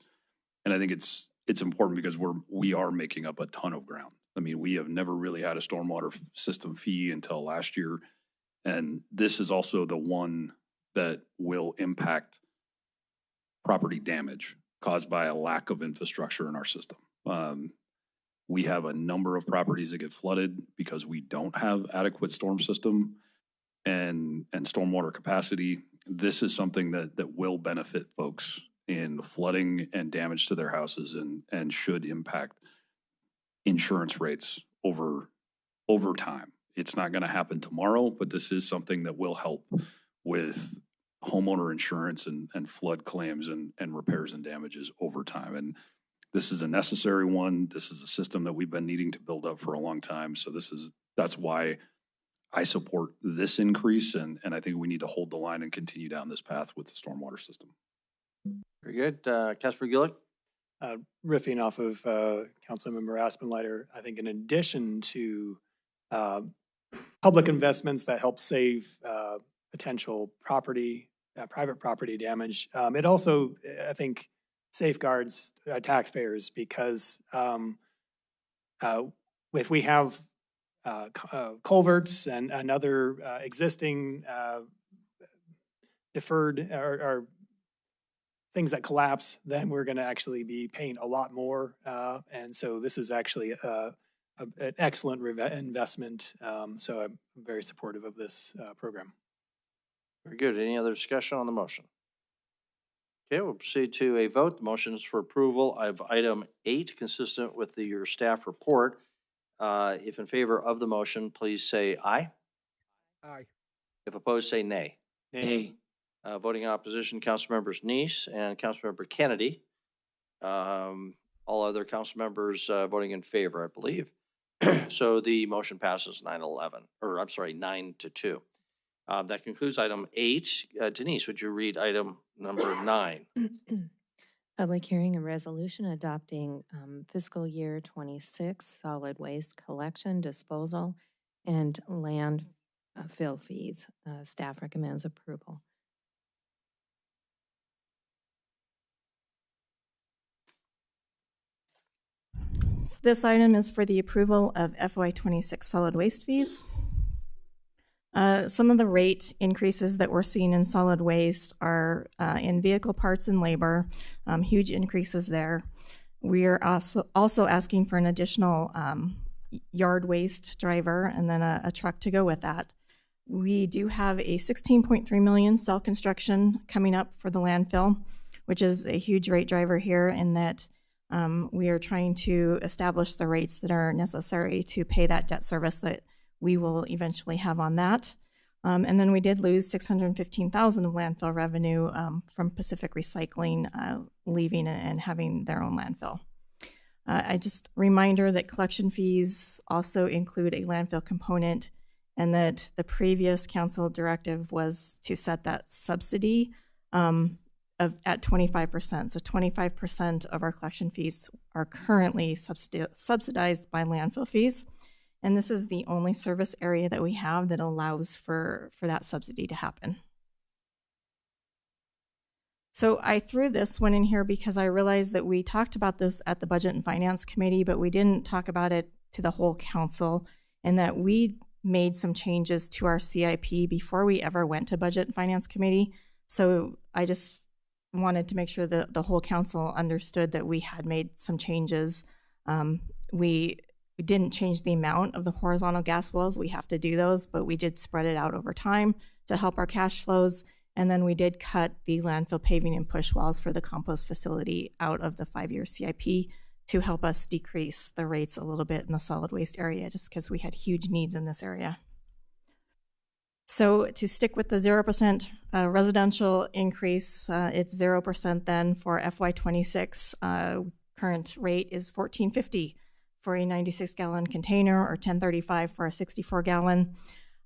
And I think it's important because we are making up a ton of ground. I mean, we have never really had a stormwater system fee until last year. And this is also the one that will impact property damage caused by a lack of infrastructure in our system. We have a number of properties that get flooded because we don't have adequate storm system and stormwater capacity. This is something that will benefit folks in flooding and damage to their houses and should impact insurance rates over time. It's not going to happen tomorrow, but this is something that will help with homeowner insurance and flood claims and repairs and damages over time. And this is a necessary one. This is a system that we've been needing to build up for a long time. So that's why I support this increase. And I think we need to hold the line and continue down this path with the stormwater system. Very good. Councilmember Gulick? Riffing off of Councilmember Aspenleiter, I think in addition to public investments that help save potential private property damage, it also, I think, safeguards taxpayers because if we have culverts and other existing deferred or things that collapse, then we're going to actually be paying a lot more. And so this is actually an excellent investment. So I'm very supportive of this program. Very good. Any other discussion on the motion? Okay, we'll proceed to a vote. The motion is for approval of item 8, consistent with your staff report. If in favor of the motion, please say aye. Aye. If opposed, say nay. Nay. Voting in opposition, Council Members Neese and Councilmember Kennedy. All other council members voting in favor, I believe. So the motion passes 9-2. That concludes item 8. Denise, would you read item number 9? Public hearing and resolution adopting fiscal year 26 solid waste collection, disposal, and landfill fees. Staff recommends approval. So this item is for the approval of FY26 solid waste fees. Some of the rate increases that we're seeing in solid waste are in vehicle parts and labor, huge increases there. We are also asking for an additional yard waste driver and then a truck to go with that. We do have a $16.3 million cell construction coming up for the landfill, which is a huge rate driver here in that we are trying to establish the rates that are necessary to pay that debt service that we will eventually have on that. And then we did lose $615,000 of landfill revenue from Pacific Recycling leaving and having their own landfill. I just reminder that collection fees also include a landfill component and that the previous council directive was to set that subsidy at 25%. So 25% of our collection fees are currently subsidized by landfill fees. And this is the only service area that we have that allows for that subsidy to happen. So I threw this one in here because I realized that we talked about this at the Budget and Finance Committee, but we didn't talk about it to the whole council in that we made some changes to our CIP before we ever went to Budget and Finance Committee. So I just wanted to make sure that the whole council understood that we had made some changes. We didn't change the amount of the horizontal gas wells. We have to do those, but we did spread it out over time to help our cash flows. And then we did cut the landfill paving and push walls for the compost facility out of the 5-year CIP to help us decrease the rates a little bit in the solid waste area, just because we had huge needs in this area. So to stick with the 0% residential increase, it's 0% then for FY26. Current rate is $14.50 for a 96-gallon container, or $10.35 for a 64-gallon.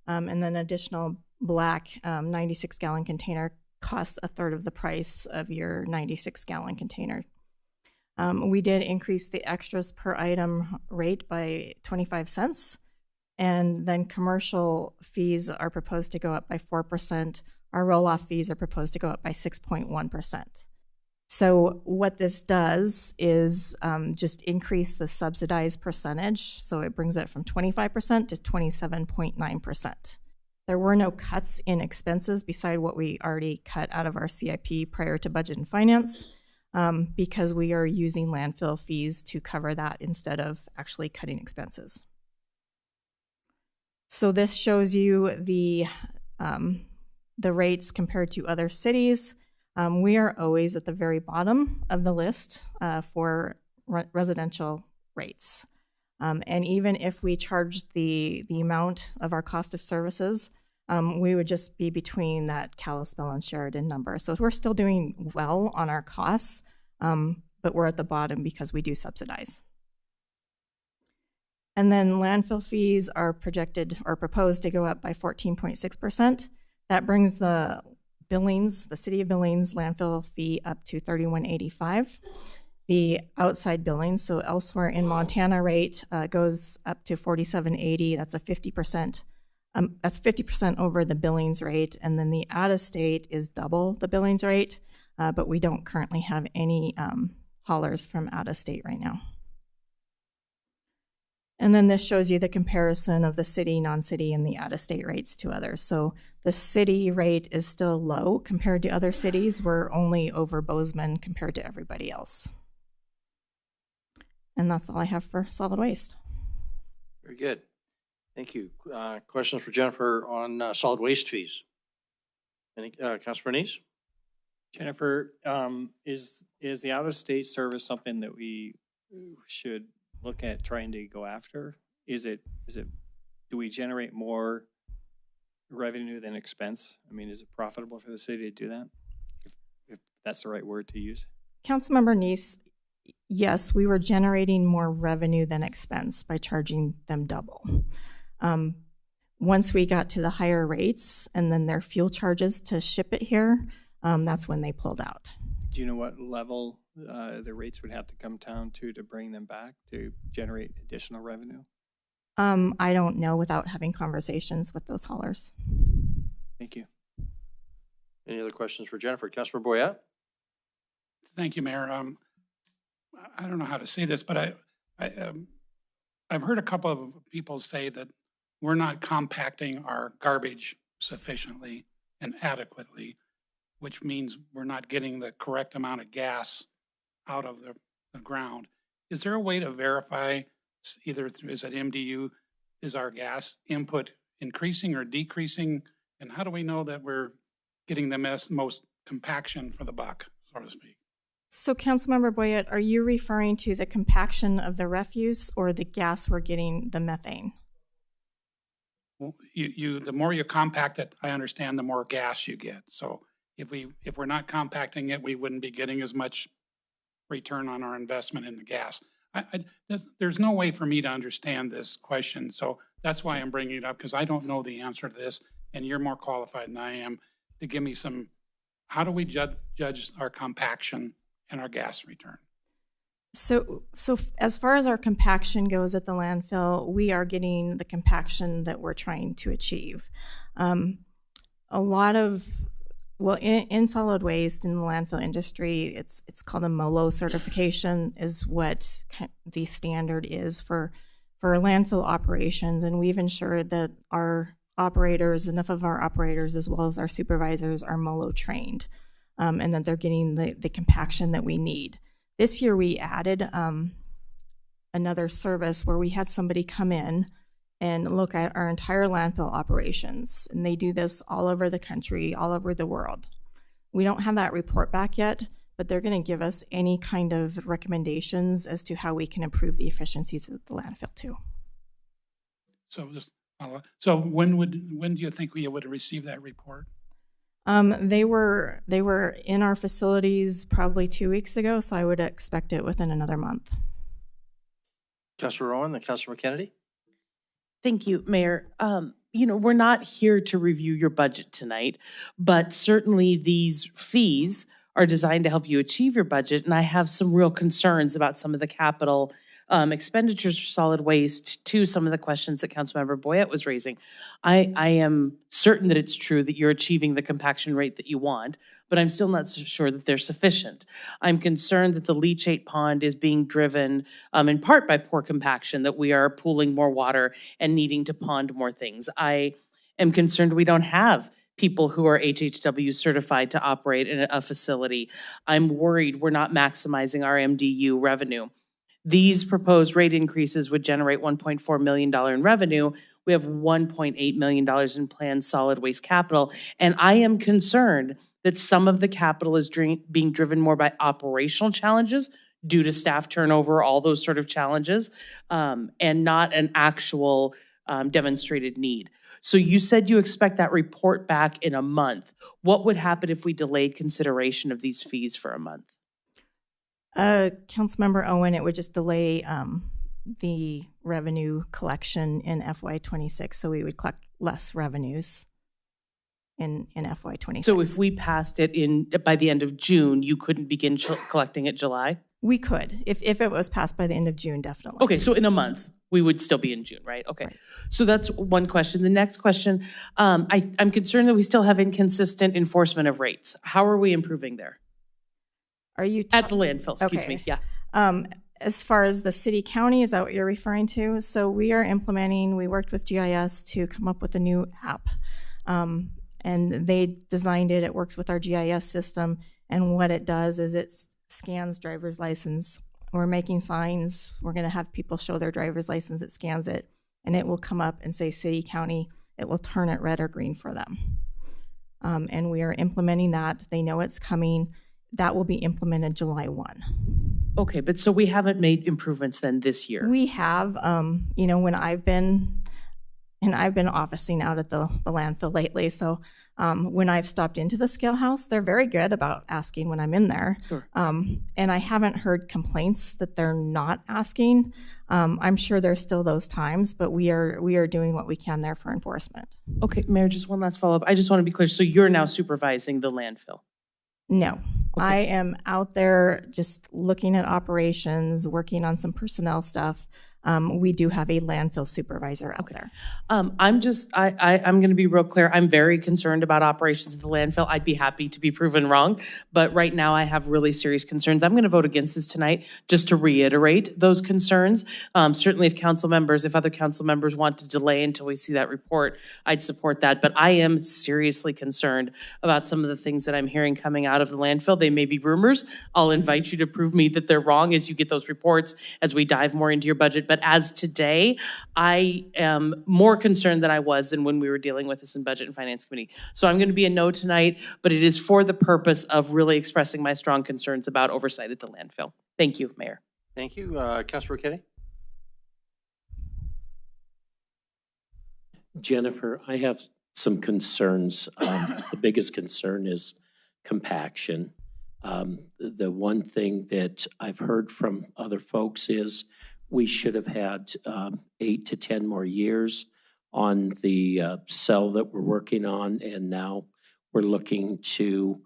And then additional black 96-gallon container costs a third of the price of your 96-gallon container. We did increase the extras per item rate by 25 cents. And then commercial fees are proposed to go up by 4%. Our roll-off fees are proposed to go up by 6.1%. So what this does is just increase the subsidized percentage. So it brings it from 25% to 27.9%. There were no cuts in expenses beside what we already cut out of our CIP prior to Budget and Finance, because we are using landfill fees to cover that instead of actually cutting expenses. So this shows you the rates compared to other cities. We are always at the very bottom of the list for residential rates. And even if we charged the amount of our cost of services, we would just be between that Kalispell and Sheridan number. So we're still doing well on our costs, but we're at the bottom because we do subsidize. And then landfill fees are projected or proposed to go up by 14.6%. That brings the Billings, the city of Billings landfill fee up to $31.85. The outside Billings, so elsewhere in Montana rate, goes up to $47.80. That's a 50%. That's 50% over the Billings rate, and then the out-of-state is double the Billings rate, but we don't currently have any haulers from out-of-state right now. And then this shows you the comparison of the city, non-city, and the out-of-state rates to others. So the city rate is still low compared to other cities. We're only over Bozeman compared to everybody else. And that's all I have for solid waste. Very good. Thank you. Questions for Jennifer on solid waste fees? Any, Councilor Bernice? Jennifer, is the out-of-state service something that we should look at trying to go after? Do we generate more revenue than expense? I mean, is it profitable for the city to do that? If that's the right word to use. Councilmember Neese, yes, we were generating more revenue than expense by charging them double. Once we got to the higher rates and then their fuel charges to ship it here, that's when they pulled out. Do you know what level the rates would have to come down to bring them back to generate additional revenue? I don't know without having conversations with those haulers. Thank you. Any other questions for Jennifer? Councilor Boyette? Thank you, Mayor. I don't know how to say this, but I've heard a couple of people say that we're not compacting our garbage sufficiently and adequately, which means we're not getting the correct amount of gas out of the ground. Is there a way to verify, either is it MDU, is our gas input increasing or decreasing? And how do we know that we're getting the most compaction for the buck, so to speak? So Councilmember Boyette, are you referring to the compaction of the refuse or the gas we're getting, the methane? Well, the more you compact it, I understand, the more gas you get. So if we're not compacting it, we wouldn't be getting as much return on our investment in the gas. There's no way for me to understand this question, so that's why I'm bringing it up, because I don't know the answer to this, and you're more qualified than I am to give me some. How do we judge our compaction and our gas return? So as far as our compaction goes at the landfill, we are getting the compaction that we're trying to achieve. A lot of, well, in solid waste in the landfill industry, it's called a MOLO certification is what the standard is for for landfill operations, and we've ensured that our operators, enough of our operators as well as our supervisors are MOLO trained, and that they're getting the compaction that we need. This year we added another service where we had somebody come in and look at our entire landfill operations, and they do this all over the country, all over the world. We don't have that report back yet, but they're going to give us any kind of recommendations as to how we can improve the efficiencies of the landfill too. So just so when do you think we would receive that report? They were in our facilities probably 2 weeks ago, so I would expect it within another month. Councilor Owen, then Councilor Kennedy. Thank you, Mayor. We're not here to review your budget tonight, but certainly these fees are designed to help you achieve your budget, and I have some real concerns about some of the capital expenditures for solid waste to some of the questions that Councilmember Boyette was raising. I am certain that it's true that you're achieving the compaction rate that you want, but I'm still not so sure that they're sufficient. I'm concerned that the leachate pond is being driven in part by poor compaction, that we are pooling more water and needing to pond more things. I am concerned we don't have people who are HHW certified to operate in a facility. I'm worried we're not maximizing our MDU revenue. These proposed rate increases would generate $1.4 million in revenue. We have $1.8 million in planned solid waste capital. And I am concerned that some of the capital is being driven more by operational challenges due to staff turnover, all those sort of challenges, and not an actual demonstrated need. So you said you expect that report back in a month. What would happen if we delayed consideration of these fees for a month? Councilmember Owen, it would just delay the revenue collection in FY26, so we would collect less revenues in FY26. So if we passed it by the end of June, you couldn't begin collecting it July? We could. If it was passed by the end of June, definitely. Okay, so in a month, we would still be in June, right? Okay. Right. So that's one question. The next question, I'm concerned that we still have inconsistent enforcement of rates. How are we improving there? Are you at the landfill? Excuse me. Yeah. As far as the city county, is that what you're referring to? So we are implementing. We worked with GIS to come up with a new app, and they designed it. It works with our GIS system, and what it does is it scans driver's license. We're making signs. We're going to have people show their driver's license. It scans it, and it will come up and say city county. It will turn it red or green for them, and we are implementing that. They know it's coming. That will be implemented July 1. Okay, but so we haven't made improvements then this year? We have, when I've been officing out at the landfill lately, so when I've stopped into the scale house, they're very good about asking when I'm in there. Sure. And I haven't heard complaints that they're not asking. I'm sure there's still those times, but we are doing what we can there for enforcement. Okay, Mayor, just one last follow-up. I just want to be clear. So you're now supervising the landfill? No. Okay. I am out there just looking at operations, working on some personnel stuff. We do have a landfill supervisor out there. I'm going to be real clear. I'm very concerned about operations at the landfill. I'd be happy to be proven wrong, but right now I have really serious concerns. I'm going to vote against this tonight just to reiterate those concerns. Certainly if other council members want to delay until we see that report, I'd support that. But I am seriously concerned about some of the things that I'm hearing coming out of the landfill. They may be rumors. I'll invite you to prove me that they're wrong as you get those reports, as we dive more into your budget. But as today, I am more concerned than I was than when we were dealing with this in Budget and Finance Committee. So I'm going to be a no tonight, but it is for the purpose of really expressing my strong concerns about oversight at the landfill. Thank you, Mayor. Thank you. Councilor Kenny? Jennifer, I have some concerns. The biggest concern is compaction. The one thing that I've heard from other folks is we should have had 8 to 10 more years on the cell that we're working on, and now we're looking to,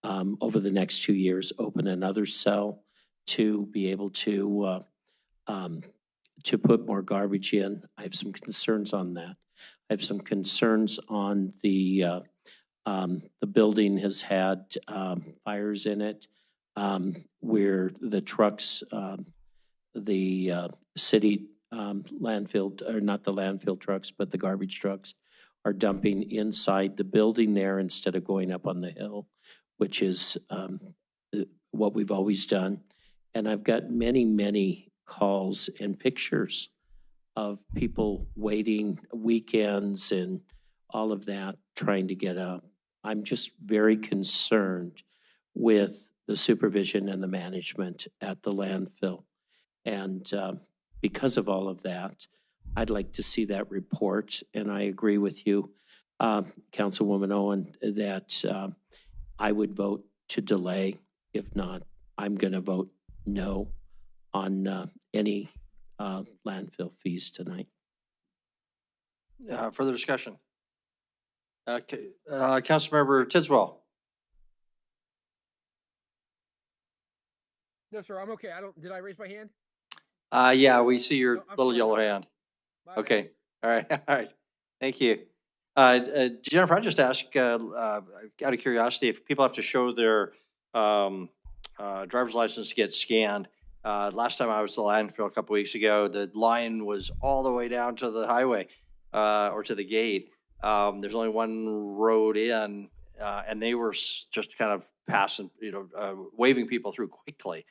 over the next 2 years, open another cell to be able to put more garbage in. I have some concerns on that. I have some concerns on the building has had fires in it where the trucks, the city landfill, or not the landfill trucks, but the garbage trucks are dumping inside the building there instead of going up on the hill, which is what we've always done. And I've got many, many calls and pictures of people waiting weekends and all of that, trying to get up. I'm just very concerned with the supervision and the management at the landfill. And because of all of that, I'd like to see that report. And I agree with you, Councilwoman Owen, that I would vote to delay. If not, I'm going to vote no on any landfill fees tonight. Further discussion? Councilmember Tidswell. No, sir, I'm okay. Did I raise my hand? Yeah, we see your No, I'm little fine. yellow hand. My Okay, all right, all right. Thank you. Jennifer, I just ask, out of curiosity, if people have to show their driver's license to get scanned. Last time I was at the landfill a couple weeks ago, the line was all the way down to the highway or to the gate. There's only one road in, and they were just kind of passing, waving people through quickly.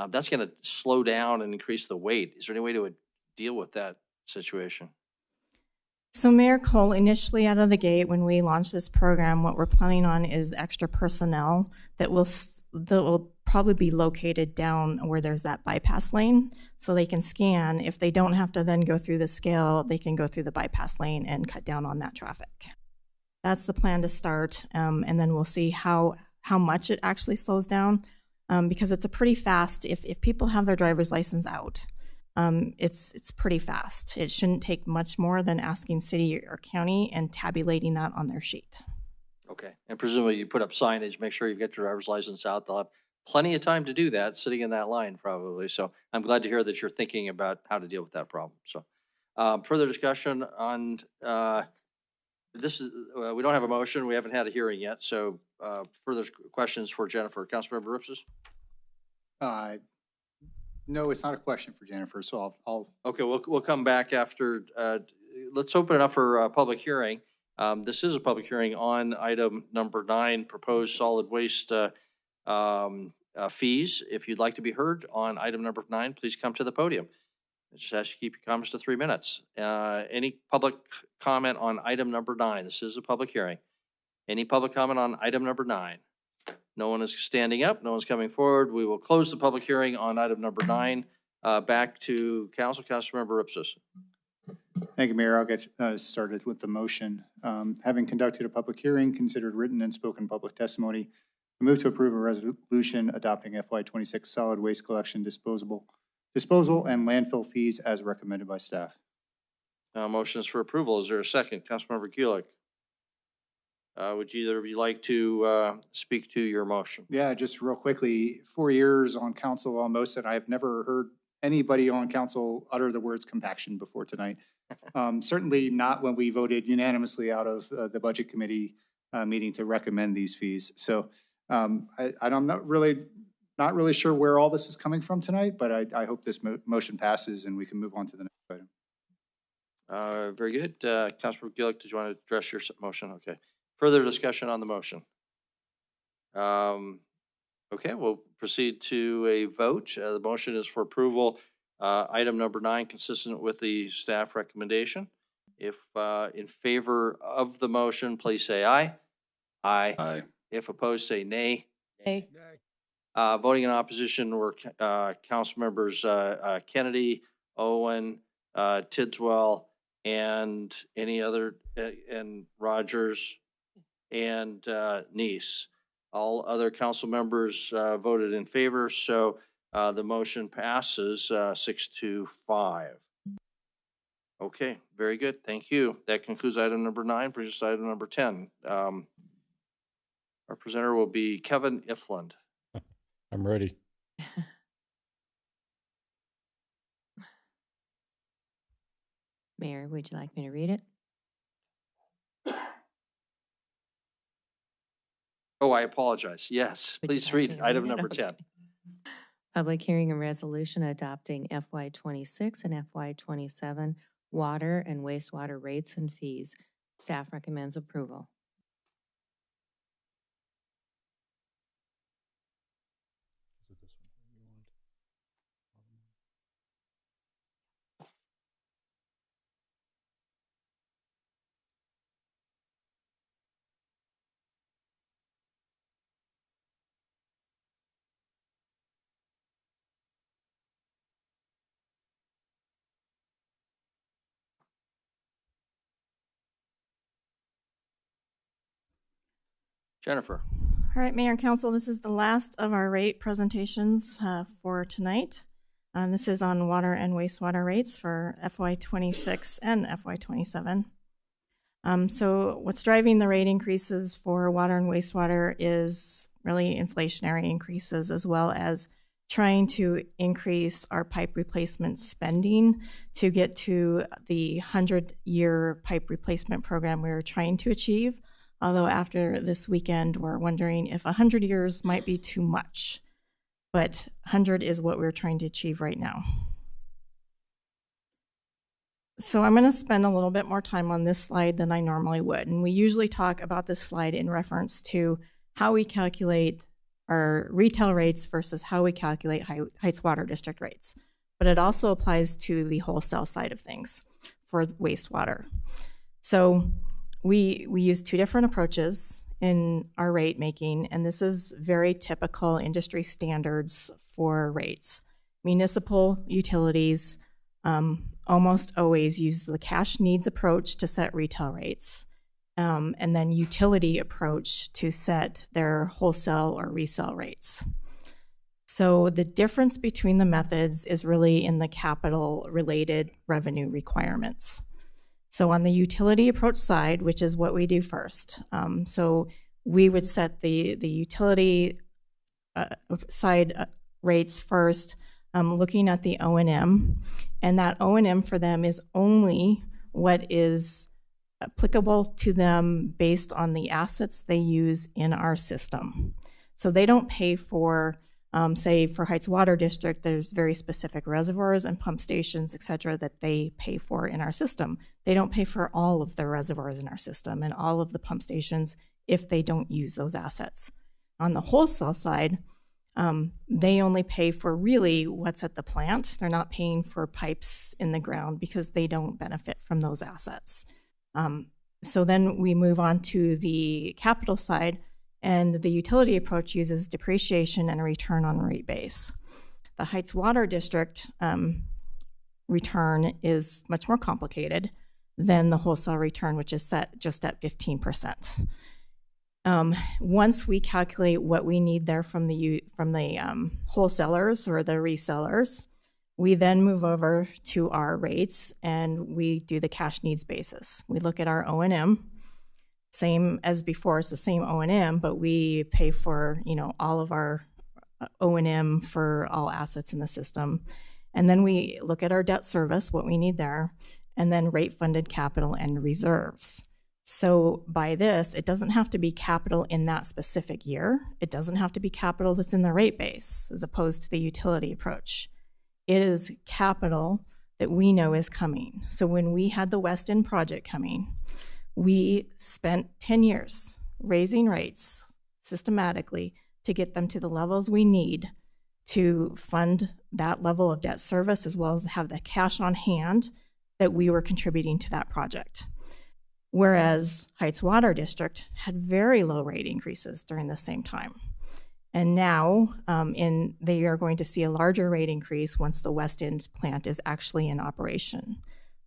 That's going to slow down and increase the wait. Is there any way to deal with that situation? So Mayor Cole, initially out of the gate, when we launched this program, what we're planning on is extra personnel that will probably be located down where there's that bypass lane, so they can scan. If they don't have to then go through the scale, they can go through the bypass lane and cut down on that traffic. That's the plan to start, and then we'll see how much it actually slows down, because it's a pretty fast. If people have their driver's license out, it's pretty fast. It shouldn't take much more than asking city or county and tabulating that on their sheet. Okay, and presumably you put up signage, make sure you've got your driver's license out. They'll have plenty of time to do that, sitting in that line probably. So I'm glad to hear that you're thinking about how to deal with that problem. So further discussion on this is, we don't have a motion. We haven't had a hearing yet. So further questions for Jennifer. Councilmember Ripsis? No, it's not a question for Jennifer, so I'll. Okay, we'll come back after. Let's open it up for a public hearing. This is a public hearing on item number 9, proposed solid waste fees. If you'd like to be heard on item number 9, please come to the podium. I just ask you to keep your comments to 3 minutes. Any public comment on item number 9? This is a public hearing. Any public comment on item number 9? No one is standing up. No one's coming forward. We will close the public hearing on item number 9. Back to council. Councilmember Ripsis. Thank you, Mayor. I'll get started with the motion. Having conducted a public hearing, considered written and spoken public testimony, I move to approve a resolution adopting FY26 solid waste collection, disposal, and landfill fees as recommended by staff. Motion is for approval. Is there a second? Councilmember Kulik. Would either of you like to speak to your motion? Yeah, just real quickly, 4 years on council almost, and I've never heard anybody on council utter the words compaction before tonight. Certainly not when we voted unanimously out of the budget committee meeting to recommend these fees. So I'm not really sure where all this is coming from tonight, but I hope this motion passes and we can move on to the next item. Very good. Councilmember Gillick, did you want to address your motion? Okay. Further discussion on the motion? Okay, we'll proceed to a vote. The motion is for approval. Item number 9, consistent with the staff recommendation. If in favor of the motion, please say aye. Aye. Aye. If opposed, say nay. Nay. Voting in opposition were council members Kennedy, Owen, Tidswell, and any other, and Rogers, and Neese. All other council members voted in favor, so the motion passes 6-5. Okay, very good. Thank you. That concludes item number 9. Brings us to item number 10. Our presenter will be Kevin Ifland. I'm ready. Mayor, would you like me to read it? Oh, I apologize. Yes, Would you please like read me to item read it? number Okay. 10. Public hearing and resolution adopting FY26 and FY27 water and wastewater rates and fees. Staff recommends approval. Jennifer. All right, Mayor and Council, this is the last of our rate presentations for tonight. This is on water and wastewater rates for FY26 and FY27. So what's driving the rate increases for water and wastewater is really inflationary increases, as well as trying to increase our pipe replacement spending to get to the 100-year pipe replacement program we were trying to achieve. Although after this weekend, we're wondering if 100 years might be too much. But 100 is what we're trying to achieve right now. So I'm going to spend a little bit more time on this slide than I normally would. And we usually talk about this slide in reference to how we calculate our retail rates versus how we calculate Heights Water District rates. But it also applies to the wholesale side of things for wastewater. So we use two different approaches in our rate making, and this is very typical industry standards for rates. Municipal utilities almost always use the cash needs approach to set retail rates, and then utility approach to set their wholesale or resale rates. So the difference between the methods is really in the capital-related revenue requirements. So on the utility approach side, which is what we do first, so we would set the utility side rates first, looking at the O&M, and that O&M for them is only what is applicable to them based on the assets they use in our system. So they don't pay for, say for Heights Water District, there's very specific reservoirs and pump stations, et cetera, that they pay for in our system. They don't pay for all of the reservoirs in our system and all of the pump stations if they don't use those assets. On the wholesale side, they only pay for really what's at the plant. They're not paying for pipes in the ground because they don't benefit from those assets. So then we move on to the capital side, and the utility approach uses depreciation and a return on rate base. The Heights Water District return is much more complicated than the wholesale return, which is set just at 15%. Once we calculate what we need there from the wholesalers or the resellers, we then move over to our rates and we do the cash needs basis. We look at our O&M, same as before, it's the same O&M, but we pay for all of our O&M for all assets in the system. And then we look at our debt service, what we need there, and then rate funded capital and reserves. So by this, it doesn't have to be capital in that specific year. It doesn't have to be capital that's in the rate base as opposed to the utility approach. It is capital that we know is coming. So when we had the West End project coming, we spent 10 years raising rates systematically to get them to the levels we need to fund that level of debt service, as well as have the cash on hand that we were contributing to that project. Whereas Heights Water District had very low rate increases during the same time. And now they are going to see a larger rate increase once the West End plant is actually in operation.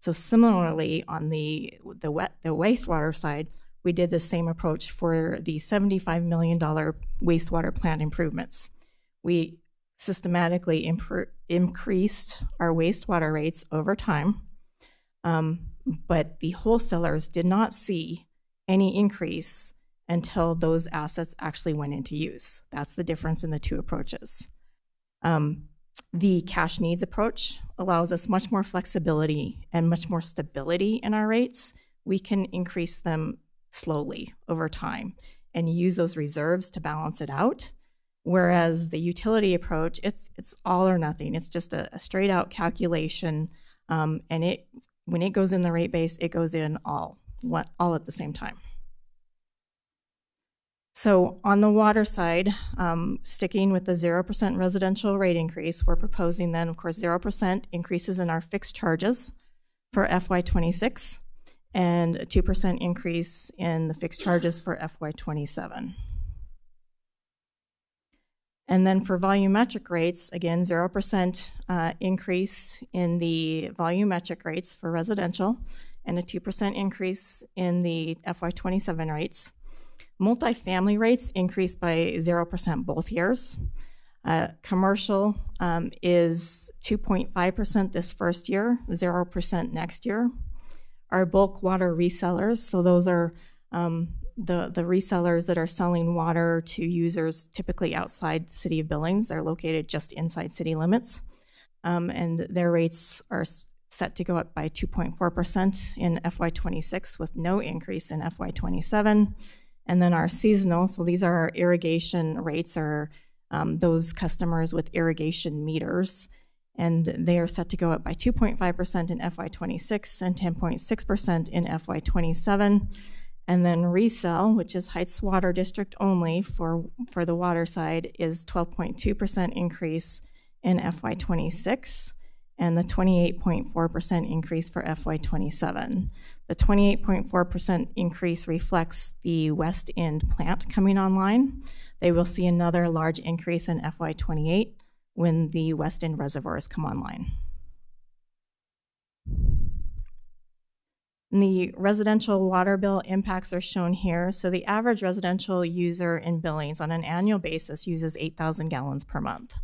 So similarly, on the wastewater side, we did the same approach for the $75 million wastewater plant improvements. We systematically increased our wastewater rates over time, but the wholesalers did not see any increase until those assets actually went into use. That's the difference in the two approaches. The cash needs approach allows us much more flexibility and much more stability in our rates. We can increase them slowly over time and use those reserves to balance it out. Whereas the utility approach, it's all or nothing. It's just a straight out calculation, and when it goes in the rate base, it goes in all at the same time. So on the water side, sticking with the 0% residential rate increase, we're proposing then, of course, 0% increases in our fixed charges for FY26 and a 2% increase in the fixed charges for FY27. And then for volumetric rates, again, 0% increase in the volumetric rates for residential and a 2% increase in the FY27 rates. Multifamily rates increase by 0% both years. Commercial is 2.5% this first year, 0% next year. Our bulk water resellers, so those are the resellers that are selling water to users typically outside the city of Billings. They're located just inside city limits. And their rates are set to go up by 2.4% in FY26 with no increase in FY27. And then our seasonal, so these are our irrigation rates, are those customers with irrigation meters. And they are set to go up by 2.5% in FY26 and 10.6% in FY27. And then resell, which is Heights Water District only for the water side, is 12.2% increase in FY26 and the 28.4% increase for FY27. The 28.4% increase reflects the West End plant coming online. They will see another large increase in FY28 when the West End reservoirs come online. And the residential water bill impacts are shown here. So the average residential user in Billings on an annual basis uses 8,000 gallons per month.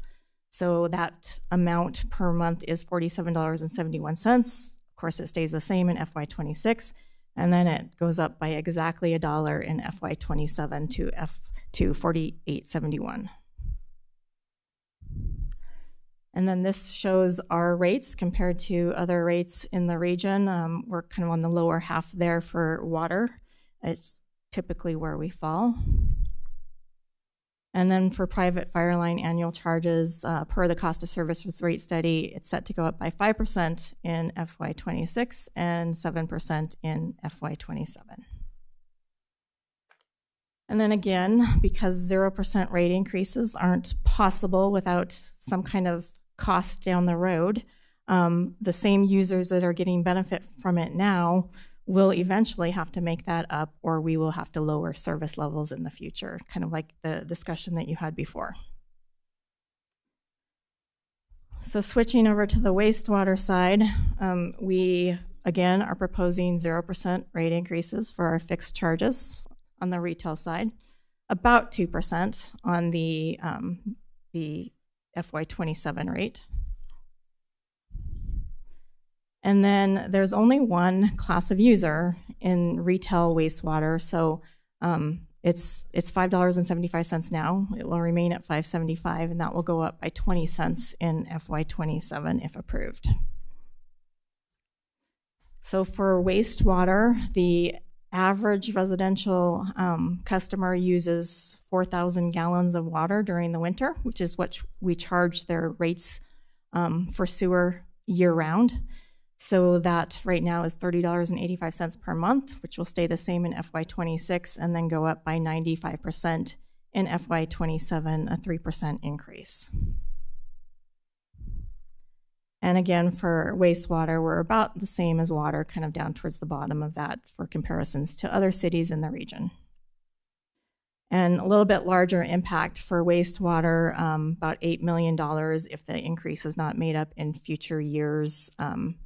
So that amount per month is $47.71. Of course, it stays the same in FY26, and then it goes up by exactly $1 in FY27 to $48.71. And then this shows our rates compared to other rates in the region. We're kind of on the lower half there for water. It's typically where we fall. And then for private fire line annual charges, per the cost of services rate study, it's set to go up by 5% in FY26 and 7% in FY27. And then again, because 0% rate increases aren't possible without some kind of cost down the road, the same users that are getting benefit from it now will eventually have to make that up, or we will have to lower service levels in the future, kind of like the discussion that you had before. So switching over to the wastewater side, we again are proposing 0% rate increases for our fixed charges on the retail side, about 2% on the FY27 rate. And then there's only one class of user in retail wastewater, so it's $5.75 now. It will remain at $5.75, and that will go up by 20 cents in FY27 if approved. So for wastewater, the average residential customer uses 4,000 gallons of water during the winter, which is what we charge their rates for sewer year-round. So that right now is $30.85 per month, which will stay the same in FY26 and then go up by 95% in FY27, a 3% increase. And again, for wastewater, we're about the same as water, kind of down towards the bottom of that for comparisons to other cities in the region. And a little bit larger impact for wastewater, about $8 million if the increase is not made up in future years.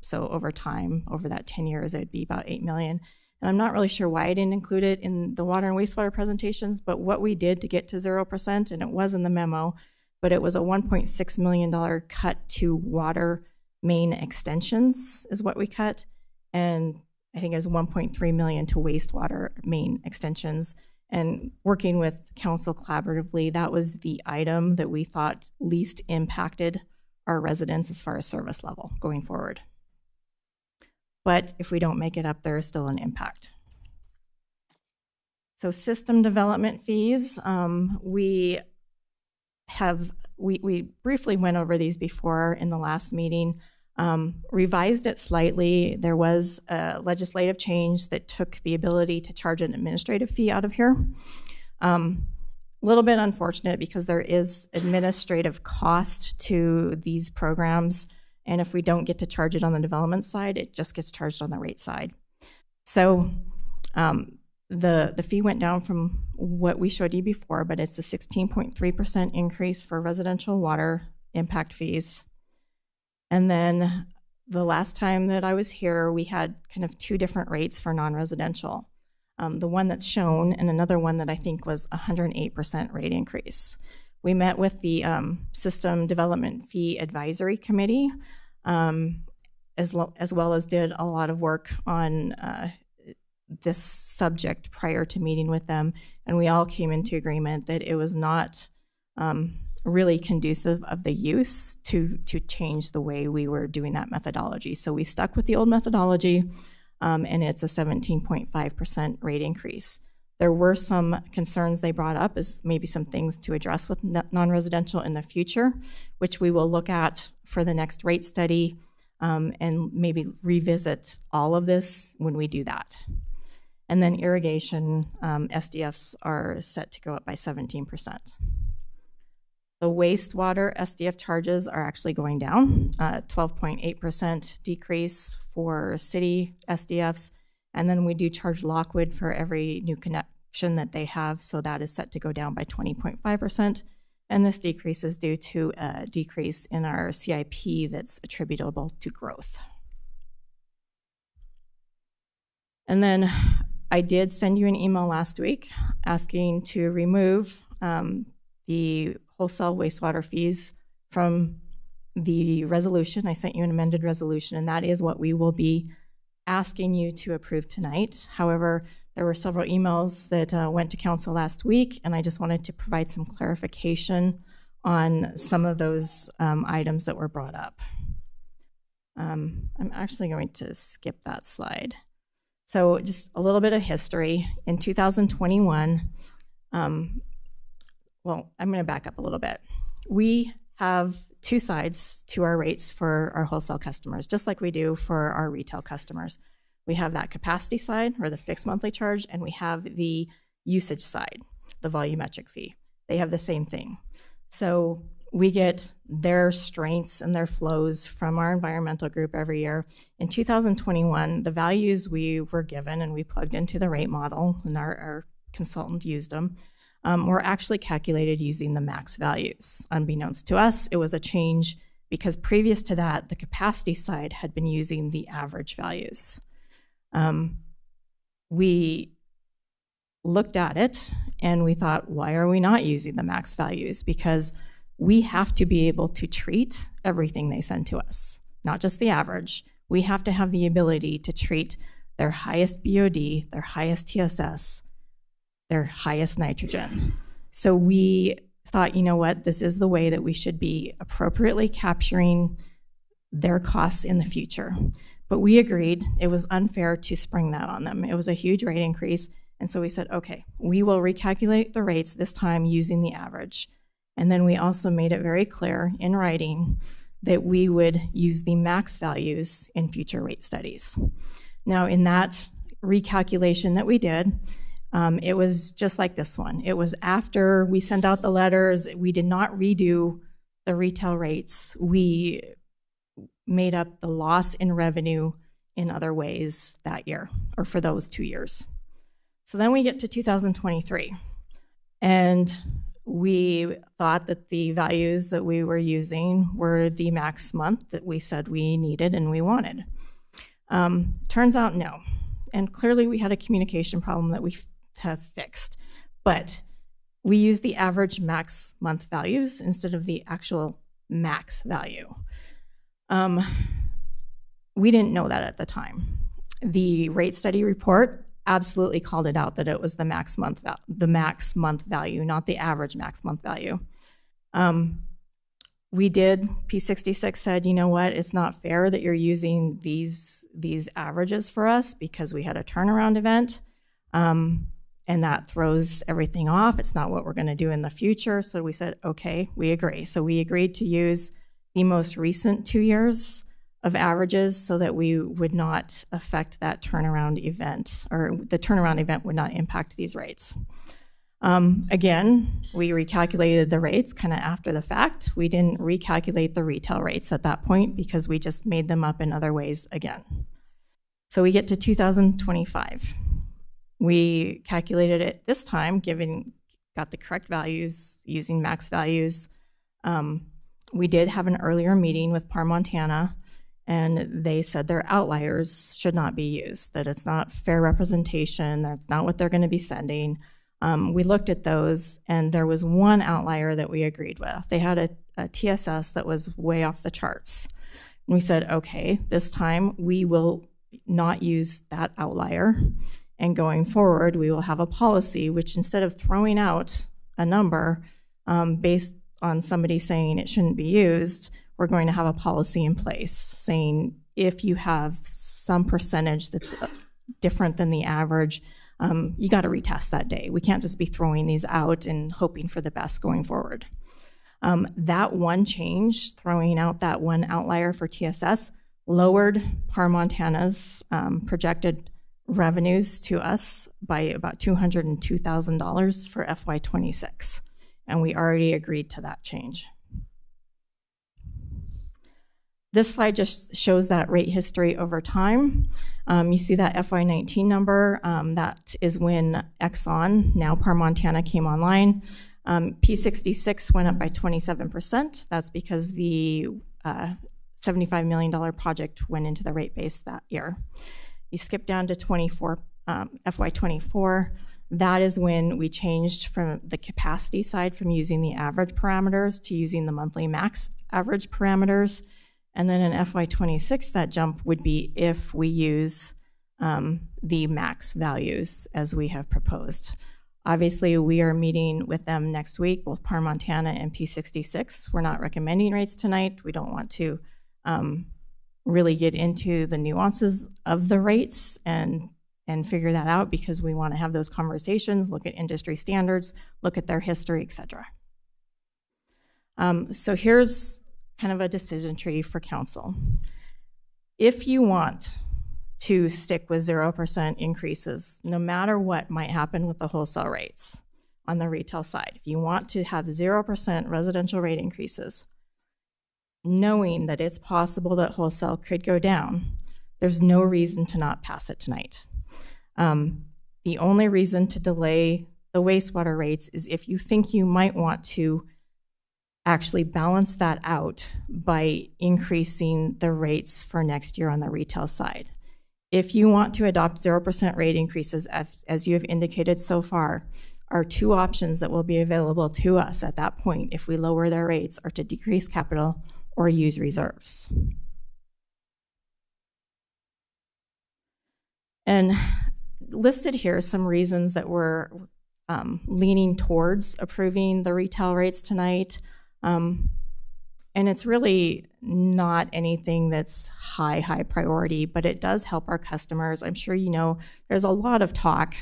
So over time, over that 10 years, it would be about $8 million. And I'm not really sure why I didn't include it in the water and wastewater presentations, but what we did to get to 0%, and it was in the memo, but it was a $1.6 million cut to water main extensions is what we cut. And I think it was $1.3 million to wastewater main extensions. And working with council collaboratively, that was the item that we thought least impacted our residents as far as service level going forward. But if we don't make it up, there is still an impact. So system development fees, we we briefly went over these before in the last meeting, revised it slightly. There was a legislative change that took the ability to charge an administrative fee out of here. A little bit unfortunate because there is administrative cost to these programs, and if we don't get to charge it on the development side, it just gets charged on the rate side. So the fee went down from what we showed you before, but it's a 16.3% increase for residential water impact fees. And then the last time that I was here, we had kind of two different rates for non-residential. The one that's shown and another one that I think was 108% rate increase. We met with the System Development Fee Advisory Committee, as well as did a lot of work on this subject prior to meeting with them, and we all came into agreement that it was not really conducive of the use to change the way we were doing that methodology. So we stuck with the old methodology, and it's a 17.5% rate increase. There were some concerns they brought up as maybe some things to address with non-residential in the future, which we will look at for the next rate study, and maybe revisit all of this when we do that. And then irrigation, SDFs are set to go up by 17%. The wastewater SDF charges are actually going down, 12.8% decrease for city SDFs. And then we do charge Lockwood for every new connection that they have, so that is set to go down by 20.5%. And this decrease is due to a decrease in our CIP that's attributable to growth. And then I did send you an email last week asking to remove the wholesale wastewater fees from the resolution. I sent you an amended resolution, and that is what we will be asking you to approve tonight. However, there were several emails that went to council last week, and I just wanted to provide some clarification on some of those items that were brought up. I'm actually going to skip that slide. So just a little bit of history. In 2021, well, I'm going to back up a little bit. We have two sides to our rates for our wholesale customers, just like we do for our retail customers. We have that capacity side, or the fixed monthly charge, and we have the usage side, the volumetric fee. They have the same thing. So we get their strengths and their flows from our environmental group every year. In 2021, the values we were given and we plugged into the rate model, and our consultant used them, were actually calculated using the max values. Unbeknownst to us, it was a change because previous to that, the capacity side had been using the average values. We looked at it and we thought, why are we not using the max values? Because we have to be able to treat everything they send to us, not just the average. We have to have the ability to treat their highest BOD, their highest TSS, their highest nitrogen. So we thought, you know what, this is the way that we should be appropriately capturing their costs in the future. But we agreed it was unfair to spring that on them. It was a huge rate increase. And so we said, okay, we will recalculate the rates this time using the average. And then we also made it very clear in writing that we would use the max values in future rate studies. Now, in that recalculation that we did, it was just like this one. It was after we sent out the letters. We did not redo the retail rates. We made up the loss in revenue in other ways that year, or for those 2 years. So then we get to 2023, and we thought that the values that we were using were the max month that we said we needed and we wanted. Turns out no, and clearly we had a communication problem that we have fixed, but we used the average max month values instead of the actual max value. We didn't know that at the time. The rate study report absolutely called it out that it was the max month value, not the average max month value. We did, P66 said, you know what, it's not fair that you're using these averages for us because we had a turnaround event. And and that throws everything off. It's not what we're going to do in the future. So we said, okay, we agree. So we agreed to use the most recent 2 years of averages so that we would not affect that turnaround event, or the turnaround event would not impact these rates. Again, we recalculated the rates kind of after the fact. We didn't recalculate the retail rates at that point because we just made them up in other ways again. So we get to 2025. We calculated it this time, got the correct values using max values. We did have an earlier meeting with Par Montana, and they said their outliers should not be used, that it's not fair representation, that's not what they're going to be sending. We looked at those, and there was one outlier that we agreed with. They had a TSS that was way off the charts. And we said, okay, this time we will not use that outlier. And going forward, we will have a policy which, instead of throwing out a number based on somebody saying it shouldn't be used, we're going to have a policy in place saying if you have some percentage that's different than the average, you got to retest that day. We can't just be throwing these out and hoping for the best going forward. That one change, throwing out that one outlier for TSS, lowered Par Montana's projected revenues to us by about $202,000 for FY26, and we already agreed to that change. This slide just shows that rate history over time. You see that FY19 number, that is when Exxon, now Par Montana, came online. P66 went up by 27%. That's because the $75 million project went into the rate base that year. You skip down to FY24. That is when we changed from the capacity side from using the average parameters to using the monthly max average parameters. And then in FY26, that jump would be if we use the max values as we have proposed. Obviously, we are meeting with them next week, both Par Montana and P66. We're not recommending rates tonight. We don't want to really get into the nuances of the rates and figure that out, because we want to have those conversations, look at industry standards, look at their history, et cetera. So here's kind of a decision tree for council. If you want to stick with 0% increases, no matter what might happen with the wholesale rates on the retail side, if you want to have 0% residential rate increases, knowing that it's possible that wholesale could go down, there's no reason to not pass it tonight. The only reason to delay the wastewater rates is if you think you might want to actually balance that out by increasing the rates for next year on the retail side. If you want to adopt 0% rate increases, as you have indicated so far, our two options that will be available to us at that point if we lower their rates are to decrease capital or use reserves. And listed here are some reasons that we're leaning towards approving the retail rates tonight. And it's really not anything that's high priority, but it does help our customers. I'm sure you know there's a lot of talk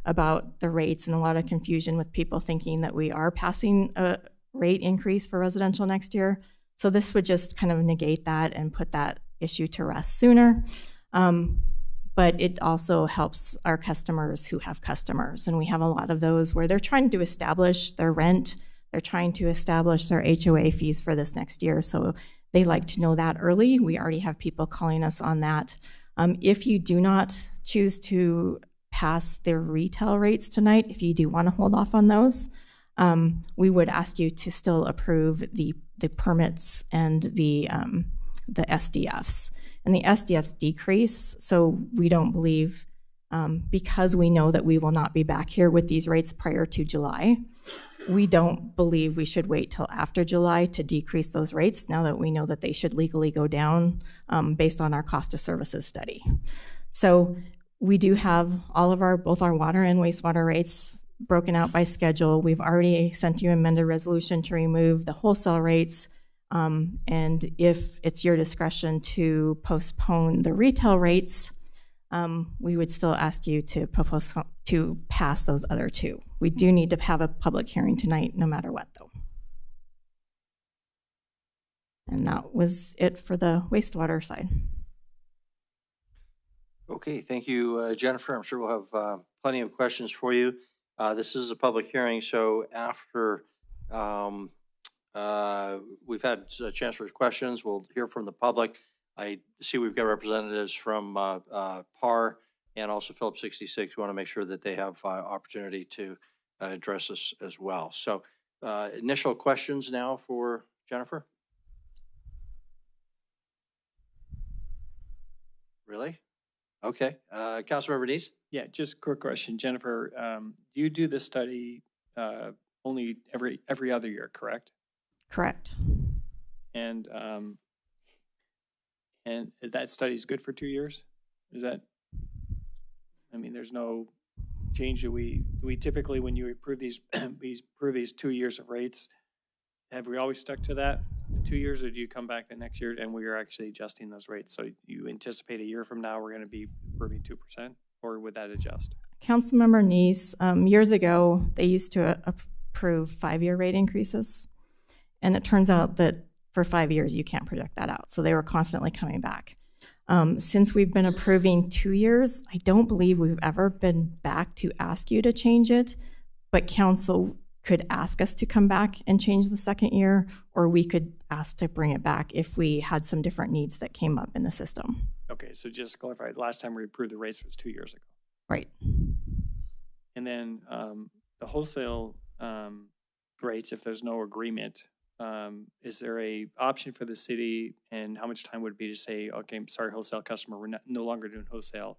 about the rates and a lot of confusion with people thinking that we are passing a rate increase for residential next year. So this would just kind of negate that and put that issue to rest sooner. But it also helps our customers who have customers. And we have a lot of those where they're trying to establish their rent, they're trying to establish their HOA fees for this next year. So they like to know that early. We already have people calling us on that. If you do not choose to pass their retail rates tonight, if you do want to hold off on those, we would ask you to still approve the permits and the SDFs. And the SDFs decrease, so we don't believe, because we know that we will not be back here with these rates prior to July, we don't believe we should wait till after July to decrease those rates now that we know that they should legally go down based on our cost of services study. So we do have all of both our water and wastewater rates broken out by schedule. We've already sent you an amended resolution to remove the wholesale rates. And if it's your discretion to postpone the retail rates, we would still ask you to propose to pass those other two. We do need to have a public hearing tonight, no matter what, though. And that was it for the wastewater side. Okay, thank you, Jennifer. I'm sure we'll have plenty of questions for you. This is a public hearing, so after we've had a chance for questions, we'll hear from the public. I see we've got representatives from PAR and also Phillips 66. We want to make sure that they have opportunity to address this as well. So initial questions now for Jennifer. Really? Okay. Councilmember Dees? Yeah, just a quick question. Jennifer, do you do this study only every other year, correct? Correct. And is that study's good for 2 years? Is that, I mean, there's no change that we typically, when you approve these, we approve these 2 years of rates, have we always stuck to that, the 2 years, or do you come back the next year and we are actually adjusting those rates? So you anticipate a year from now, we're going to be approving 2%, or would that adjust? Councilmember Neese, years ago, they used to approve 5-year rate increases. And it turns out that for 5 years, you can't project that out. So they were constantly coming back. Since we've been approving 2 years, I don't believe we've ever been back to ask you to change it, but council could ask us to come back and change the second year, or we could ask to bring it back if we had some different needs that came up in the system. Okay, so just to clarify, the last time we approved the rates was 2 years ago. Right. And then the wholesale rates, if there's no agreement, is there a option for the city, and how much time would it be to say, okay, sorry, wholesale customer, we're no longer doing wholesale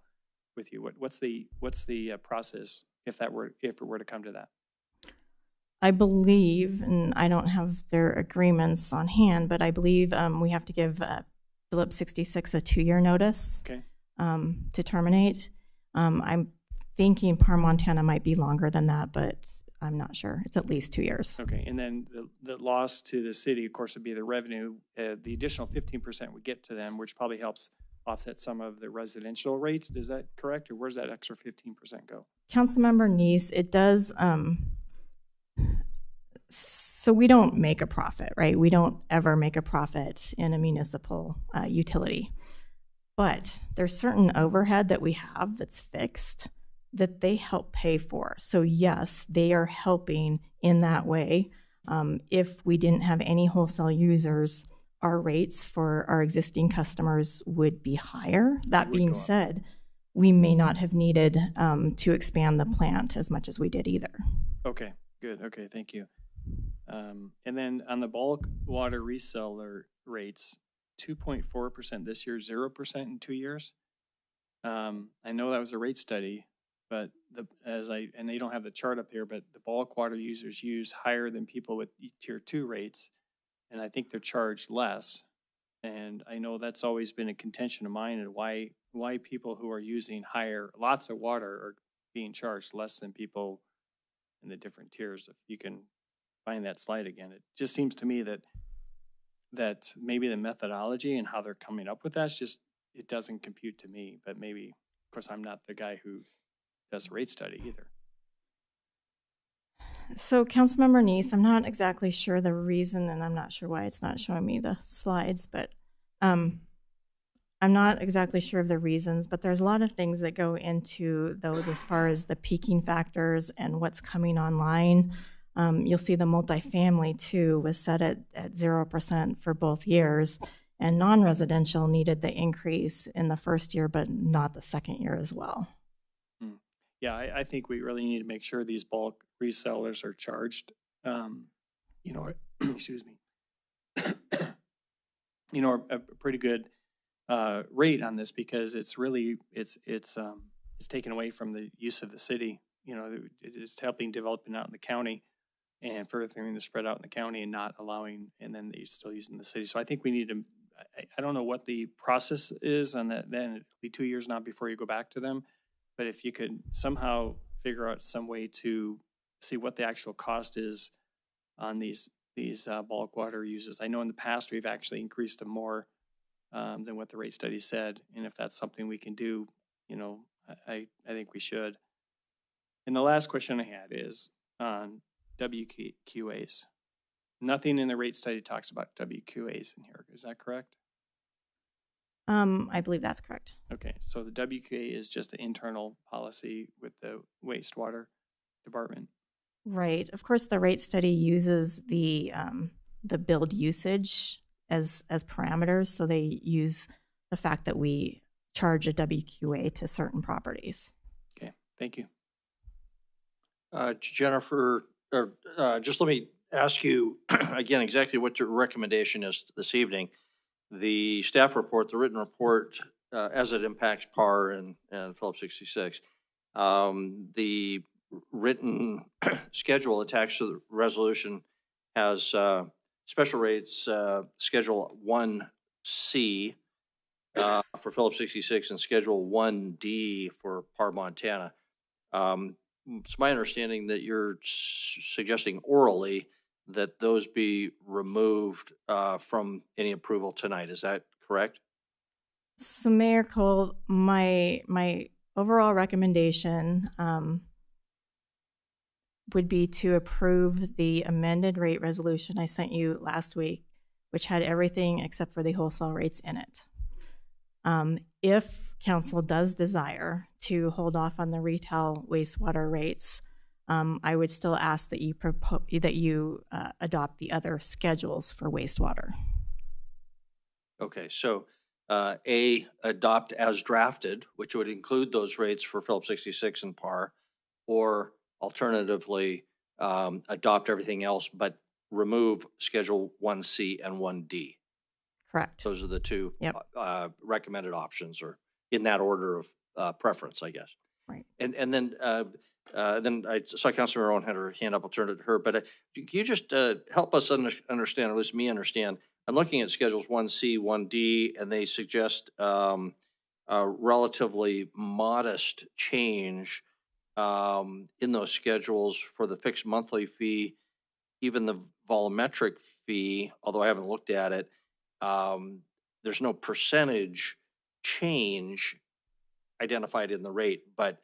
with you? What's the process if it were to come to that? I believe, and I don't have their agreements on hand, but I believe we have to give Phillips 66 a 2-year notice to terminate. I'm thinking Par Montana might be longer than that, but I'm not sure. It's at least 2 years. Okay, and then the loss to the city, of course, would be the revenue. The additional 15% would get to them, which probably helps offset some of the residential rates. Is that correct, or where's that extra 15% go? Councilmember Neese, it does. So we don't make a profit, right? We don't ever make a profit in a municipal utility. But there's certain overhead that we have that's fixed that they help pay for. So yes, they are helping in that way. If we didn't have any wholesale users, our rates for our existing customers would be higher. That being said, we may not have needed to expand the plant as much as we did either. Okay, good. Okay, thank you. And then on the bulk water reseller rates, 2.4% this year, 0% in 2 years. I know that was a rate study, but and they don't have the chart up here, but the bulk water users use higher than people with tier 2 rates, and I think they're charged less. And I know that's always been a contention of mine, and why people who are using lots of water are being charged less than people in the different tiers. If you can find that slide again, it just seems to me that maybe the methodology and how they're coming up with that's just, it doesn't compute to me. But maybe, of course, I'm not the guy who does a rate study either. So Councilmember Neese, I'm not exactly sure the reason, and I'm not sure why it's not showing me the slides, but I'm not exactly sure of the reasons, but there's a lot of things that go into those as far as the peaking factors and what's coming online. You'll see the multifamily too was set at 0% for both years, and non-residential needed the increase in the first year, but not the second year as well. Yeah, I think we really need to make sure these bulk resellers are charged, excuse me, a pretty good rate on this, because it's really, it's taken away from the use of the city. It's helping developing out in the county and furthering the spread out in the county and not allowing, and then they're still using the city. So I think we need to, I don't know what the process is on that, then it'll be 2 years now before you go back to them. But if you could somehow figure out some way to see what the actual cost is on these bulk water users. I know in the past we've actually increased them more than what the rate study said. And if that's something we can do, you know, I think we should. And the last question I had is on WQAs. Nothing in the rate study talks about WQAs in here. Is that correct? I believe that's correct. Okay, so the WQA is just an internal policy with the wastewater department. Right. Of course, the rate study uses the billed usage as parameters. So they use the fact that we charge a WQA to certain properties. Okay, thank you. Jennifer, just let me ask you again exactly what your recommendation is this evening. The staff report, the written report, as it impacts PAR and Phillips 66, the written schedule attached to the resolution has special rates, Schedule 1C for Phillips 66 and Schedule 1D for PAR Montana. It's my understanding that you're suggesting orally that those be removed from any approval tonight. Is that correct? So Mayor Cole, my overall recommendation would be to approve the amended rate resolution I sent you last week, which had everything except for the wholesale rates in it. If council does desire to hold off on the retail wastewater rates, I would still ask that you adopt the other schedules for wastewater. Okay, so A, adopt as drafted, which would include those rates for Phillips 66 and PAR, or alternatively, adopt everything else but remove Schedule 1C and 1D. Correct. Those are the two Yep. recommended options, or in that order of preference, I guess. Right. And then I saw Councilmember Owen had her hand up. I'll turn it to her. But can you just help us understand, or at least me understand? I'm looking at Schedules 1C, 1D, and they suggest a relatively modest change in those schedules for the fixed monthly fee, even the volumetric fee, although I haven't looked at it. There's no percentage change identified in the rate, but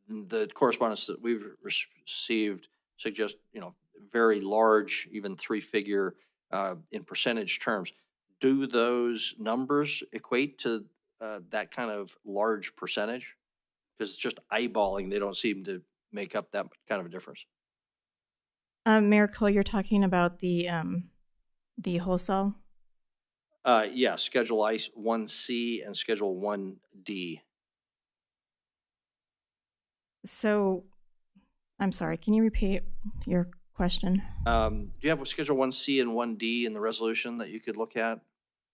the correspondence that we've received suggests, very large, even 3-figure in percentage terms. Do those numbers equate to that kind of large percentage? Because just eyeballing, they don't seem to make up that kind of a difference. Mayor Cole, you're talking about the wholesale? Yeah, Schedule 1C and Schedule 1D. So, I'm sorry, can you repeat your question? Do you have Schedule 1C and 1D in the resolution that you could look at?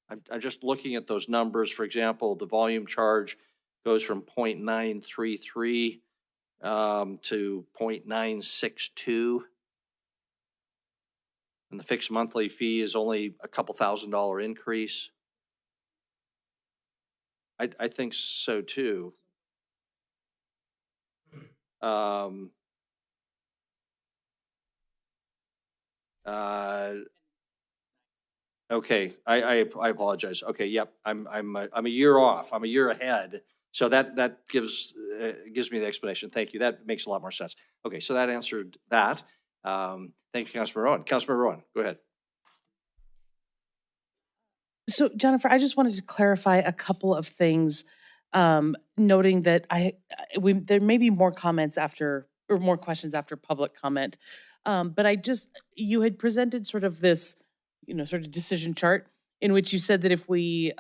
I'm just looking at those numbers. For example, the volume charge goes from 0.933 to 0.962. And the fixed monthly fee is only a couple $1,000 increase. I think so too. Okay, I apologize. Okay, yep, I'm a year off. I'm a year ahead. So that gives me the explanation. Thank you. That makes a lot more sense. Okay, so that answered that. Thank you, Councilmember Owen. Councilmember Owen, go ahead. So Jennifer, I just wanted to clarify a couple of things, noting that there may be more comments after, or more questions after public comment. But you had presented sort of this, sort of decision chart in which you said that if we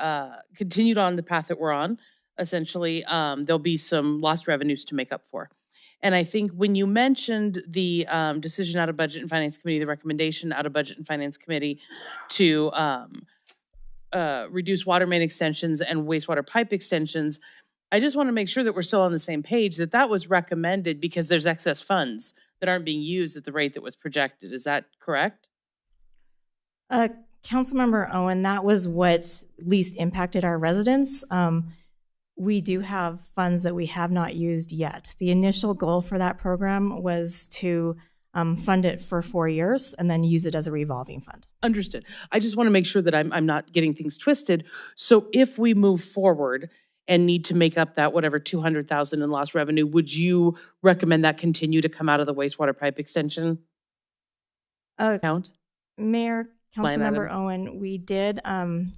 continued on the path that we're on, essentially, there'll be some lost revenues to make up for. And I think when you mentioned the decision out of Budget and Finance Committee, the recommendation out of Budget and Finance Committee to reduce water main extensions and wastewater pipe extensions, I just want to make sure that we're still on the same page, that was recommended because there's excess funds that aren't being used at the rate that was projected. Is that correct? Councilmember Owen, that was what least impacted our residents. We do have funds that we have not used yet. The initial goal for that program was to fund it for 4 years and then use it as a revolving fund. Understood. I just want to make sure that I'm not getting things twisted. So if we move forward and need to make up that whatever 200,000 in lost revenue, would you recommend that continue to come out of the wastewater pipe extension account? Mayor, Line Councilmember item. Owen, we did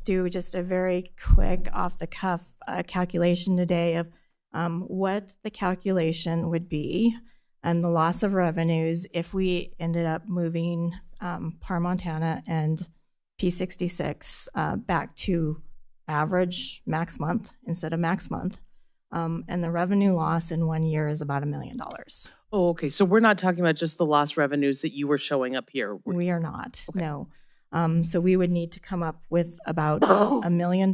do just a very quick off-the-cuff calculation today of what the calculation would be and the loss of revenues if we ended up moving Par Montana and P66 back to average max month instead of max month. And the revenue loss in 1 year is about $1 million. Oh, okay. So we're not talking about just the lost revenues that you were showing up here. We are not, Okay. no. So we would need to come up with about $1 million.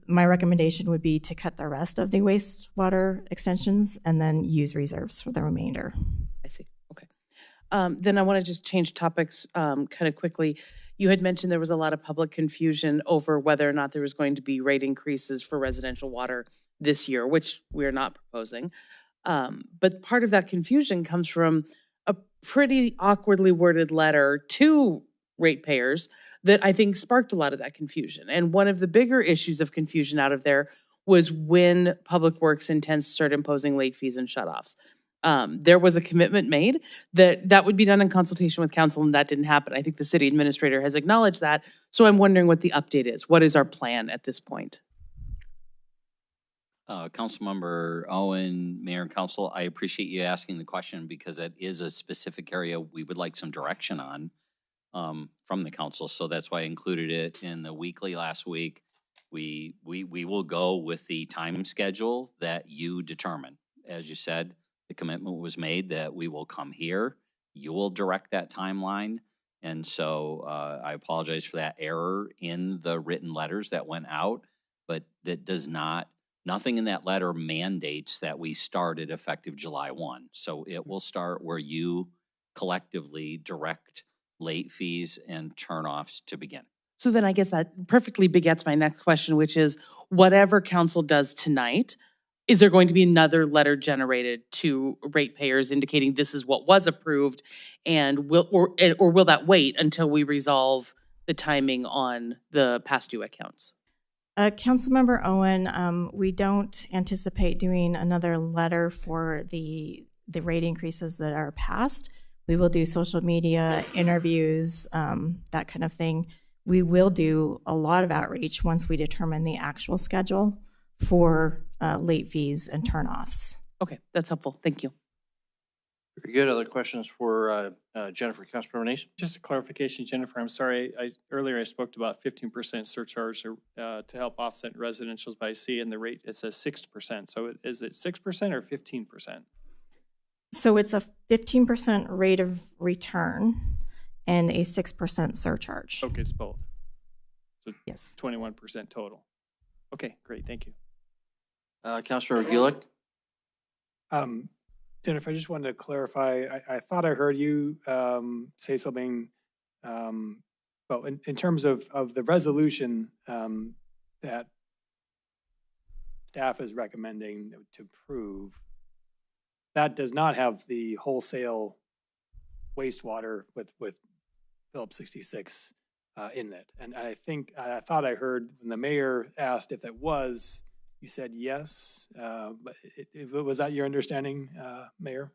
My recommendation would be to cut the rest of the wastewater extensions and then use reserves for the remainder. I see. Okay. Then I want to just change topics kind of quickly. You had mentioned there was a lot of public confusion over whether or not there was going to be rate increases for residential water this year, which we are not proposing. But part of that confusion comes from a pretty awkwardly worded letter to ratepayers that I think sparked a lot of that confusion. And one of the bigger issues of confusion out of there was when Public Works intends to start imposing late fees and shutoffs. There was a commitment made that would be done in consultation with council, and that didn't happen. I think the city administrator has acknowledged that. So I'm wondering what the update is. What is our plan at this point? Councilmember Owen, Mayor and Council, I appreciate you asking the question because it is a specific area we would like some direction on from the council. So that's why I included it in the weekly last week. We will go with the time schedule that you determine. As you said, the commitment was made that we will come here. You will direct that timeline. And so I apologize for that error in the written letters that went out, but that does not. Nothing in that letter mandates that we start it effective July 1. So it will start where you collectively direct late fees and turnoffs to begin. So then I guess that perfectly begets my next question, which is whatever council does tonight, is there going to be another letter generated to ratepayers indicating this is what was approved, and will that wait until we resolve the timing on the past due accounts? Councilmember Owen, we don't anticipate doing another letter for the rate increases that are passed. We will do social media, interviews, that kind of thing. We will do a lot of outreach once we determine the actual schedule for late fees and turnoffs. Okay, that's helpful. Thank you. Very good. Other questions for Jennifer, Councilmember Nace? Just a clarification, Jennifer, I'm sorry, earlier I spoke about 15% surcharge to help offset residentials, but I see in the rate it says 6%. So is it 6% or 15%? So it's a 15% rate of return and a 6% surcharge. Okay, it's both. So yes, 21% total. Okay, great, thank you. Councilmember Gulick? Jennifer, I just wanted to clarify. I thought I heard you say something, well, in terms of the resolution that staff is recommending to approve, that does not have the wholesale wastewater with Phillips 66 in it. And I thought I heard when the mayor asked if it was, you said yes, but was that your understanding, Mayor?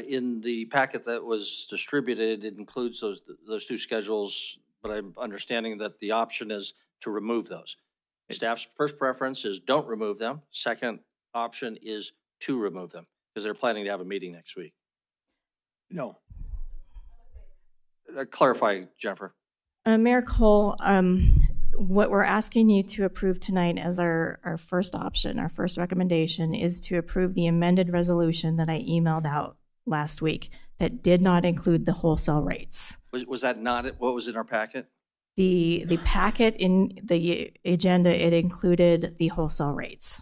In the packet that was distributed, it includes those two schedules, but I'm understanding that the option is to remove those. Staff's first preference is don't remove them. Second option is to remove them because they're planning to have a meeting next week. No. Clarify, Jennifer. Mayor Cole, what we're asking you to approve tonight as our first option, our first recommendation, is to approve the amended resolution that I emailed out last week that did not include the wholesale rates. Was that not what was in our packet? The packet in the agenda, it included the wholesale rates.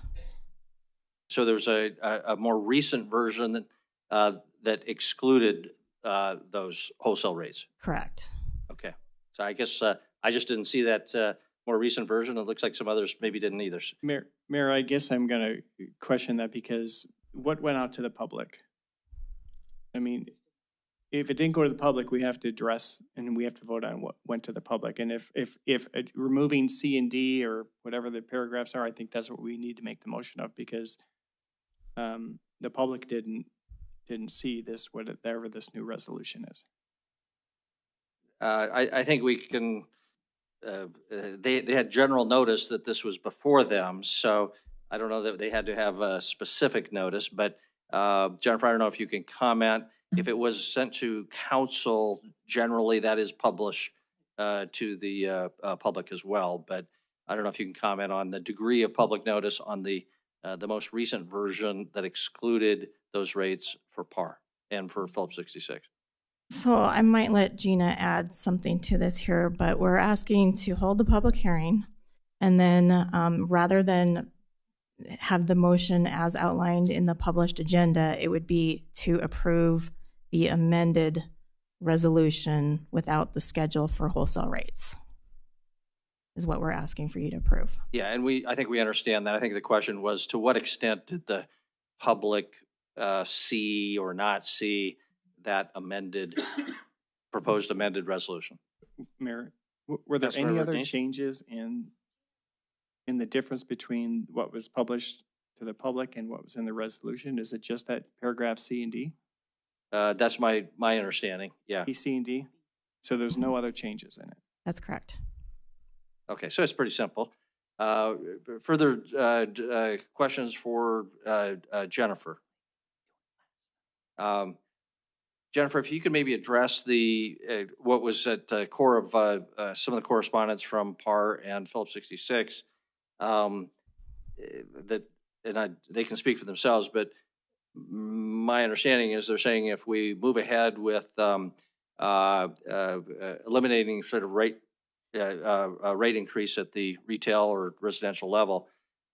So there was a more recent version that excluded those wholesale rates. Correct. Okay. So I guess I just didn't see that more recent version. It looks like some others maybe didn't either. Mayor, I guess I'm going to question that because what went out to the public? I mean, if it didn't go to the public, we have to address and we have to vote on what went to the public. And if removing C and D or whatever the paragraphs are, I think that's what we need to make the motion of, because the public didn't see this, whatever this new resolution is. I think we can, they had general notice that this was before them, so I don't know that they had to have a specific notice, but Jennifer, I don't know if you can comment. If it was sent to council, generally that is published to the public as well, but I don't know if you can comment on the degree of public notice on the most recent version that excluded those rates for PAR and for Phillips 66. So I might let Gina add something to this here, but we're asking to hold the public hearing, and then rather than have the motion as outlined in the published agenda, it would be to approve the amended resolution without the schedule for wholesale rates, is what we're asking for you to approve. Yeah, and I think we understand that. I think the question was, to what extent did the public see or not see that proposed amended resolution? Mayor, were there any Councilmember other Dean? changes in the difference between what was published to the public and what was in the resolution? Is it just that paragraph C and D? That's my understanding, yeah. B, C, and D? So there's no other changes in it? That's correct. Okay, so it's pretty simple. Further questions for Jennifer? Jennifer, if you could maybe address what was at the core of some of the correspondence from PAR and Phillips 66, they can speak for themselves, but my understanding is they're saying if we move ahead with eliminating sort of rate increase at the retail or residential level,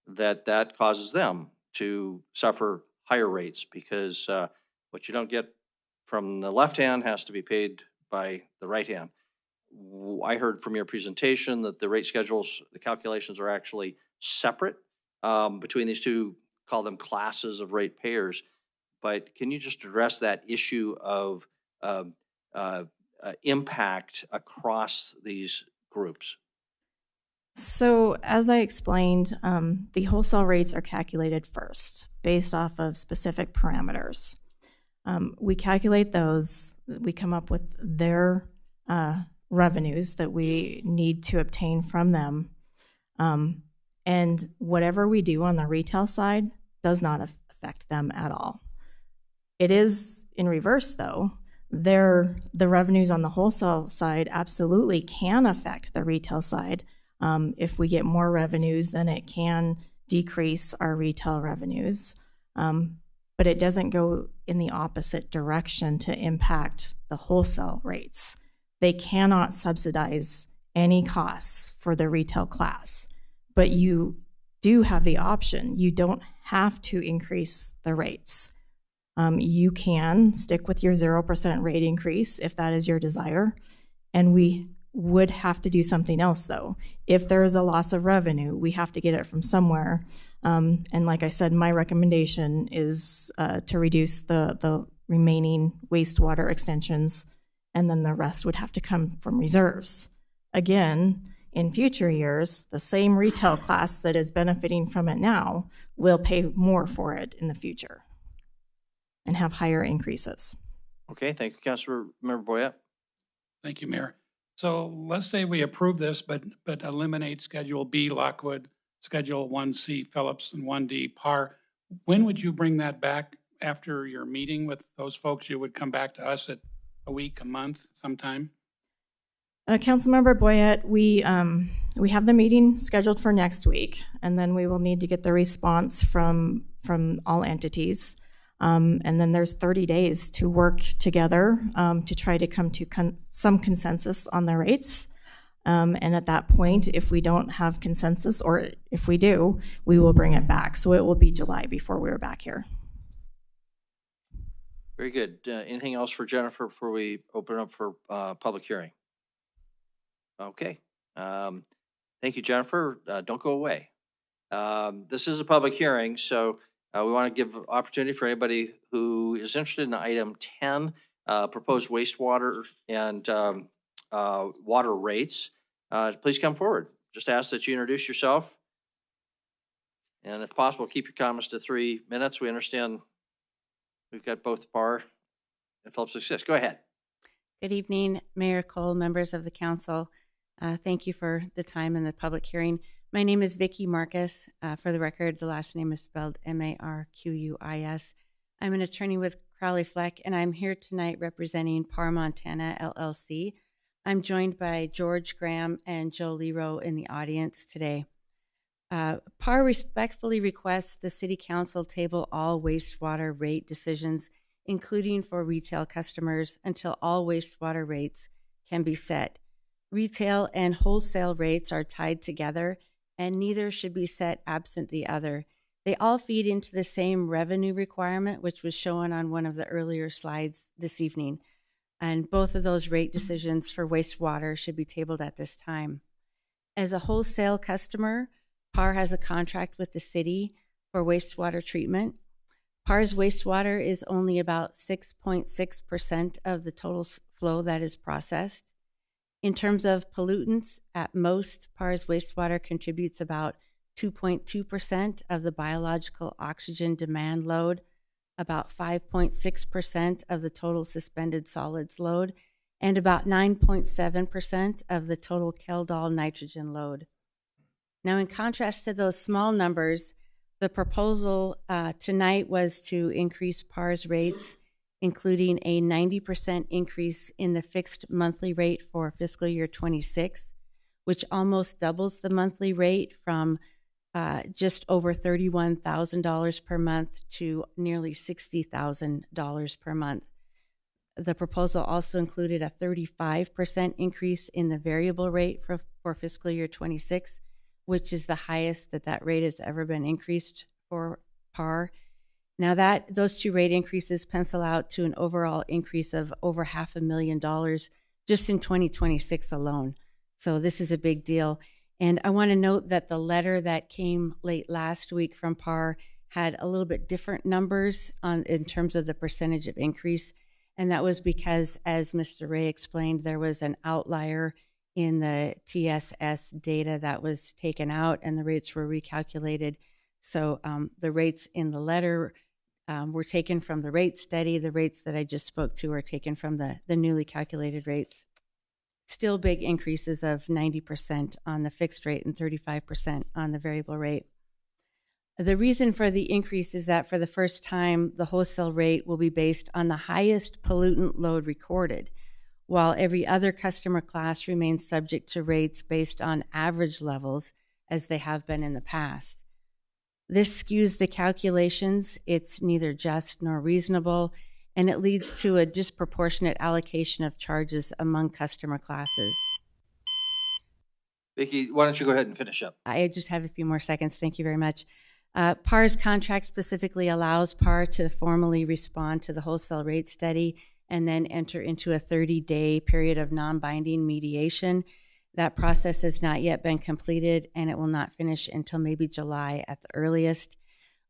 that causes them to suffer higher rates, because what you don't get from the left hand has to be paid by the right hand. I heard from your presentation that the rate schedules, the calculations are actually separate between these two, call them classes of rate payers. But can you just address that issue of impact across these groups? So as I explained, the wholesale rates are calculated first based off of specific parameters. We calculate those, we come up with their revenues that we need to obtain from them. And whatever we do on the retail side does not affect them at all. It is in reverse, though. The revenues on the wholesale side absolutely can affect the retail side. If we get more revenues, then it can decrease our retail revenues. But it doesn't go in the opposite direction to impact the wholesale rates. They cannot subsidize any costs for the retail class, but you do have the option. You don't have to increase the rates. You can stick with your 0% rate increase if that is your desire, and we would have to do something else, though. If there is a loss of revenue, we have to get it from somewhere. And like I said, my recommendation is to reduce the remaining wastewater extensions, and then the rest would have to come from reserves. Again, in future years, the same retail class that is benefiting from it now will pay more for it in the future and have higher increases. Okay, thank you, Councilmember Boyette. Thank you, Mayor. So let's say we approve this, but eliminate Schedule B, Lockwood, Schedule 1C, Phillips, and 1D, PAR. When would you bring that back? After your meeting with those folks, you would come back to us at a week, a month, sometime? Councilmember Boyette, we have the meeting scheduled for next week, and then we will need to get the response from all entities. And then there's 30 days to work together to try to come to some consensus on the rates. And at that point, if we don't have consensus, or if we do, we will bring it back. So it will be July before we're back here. Very good. Anything else for Jennifer before we open up for public hearing? Okay. Thank you, Jennifer. Don't go away. This is a public hearing, so we want to give opportunity for anybody who is interested in item 10. proposed wastewater and water rates, please come forward. Just ask that you introduce yourself. And if possible, keep your comments to 3 minutes. We understand we've got both PAR and Phillips 66. Go ahead. Good evening, Mayor Cole, members of the council. Thank you for the time and the public hearing. My name is Vicki Marcus. For the record, the last name is spelled Marquis. I'm an attorney with Crowley Fleck, and I'm here tonight representing PAR Montana LLC. I'm joined by George Graham and Joe Lero in the audience today. PAR respectfully requests the City Council table all wastewater rate decisions, including for retail customers, until all wastewater rates can be set. Retail and wholesale rates are tied together, and neither should be set absent the other. They all feed into the same revenue requirement, which was shown on one of the earlier slides this evening. And both of those rate decisions for wastewater should be tabled at this time. As a wholesale customer, PAR has a contract with the city for wastewater treatment. PAR's wastewater is only about 6.6% of the total flow that is processed. In terms of pollutants, at most, PAR's wastewater contributes about 2.2% of the biological oxygen demand load, about 5.6% of the total suspended solids load, and about 9.7% of the total Keldol nitrogen load. Now, in contrast to those small numbers, the proposal tonight was to increase PAR's rates, including a 90% increase in the fixed monthly rate for fiscal year 26, which almost doubles the monthly rate from just over $31,000 per month to nearly $60,000 per month. The proposal also included a 35% increase in the variable rate for fiscal year 26, which is the highest that rate has ever been increased for PAR. Now those two rate increases pencil out to an overall increase of over $500,000 just in 2026 alone. So this is a big deal. And I want to note that the letter that came late last week from PAR had a little bit different numbers in terms of the percentage of increase. And that was because, as Mr. Ray explained, there was an outlier in the TSS data that was taken out and the rates were recalculated. So the rates in the letter were taken from the rate study. The rates that I just spoke to are taken from the newly calculated rates. Still big increases of 90% on the fixed rate and 35% on the variable rate. The reason for the increase is that for the first time, the wholesale rate will be based on the highest pollutant load recorded, while every other customer class remains subject to rates based on average levels as they have been in the past. This skews the calculations. It's neither just nor reasonable, and it leads to a disproportionate allocation of charges among customer classes. Vicki, why don't you go ahead and finish up? I just have a few more seconds. Thank you very much. PAR's contract specifically allows PAR to formally respond to the wholesale rate study and then enter into a 30-day period of non-binding mediation. That process has not yet been completed, and it will not finish until maybe July at the earliest.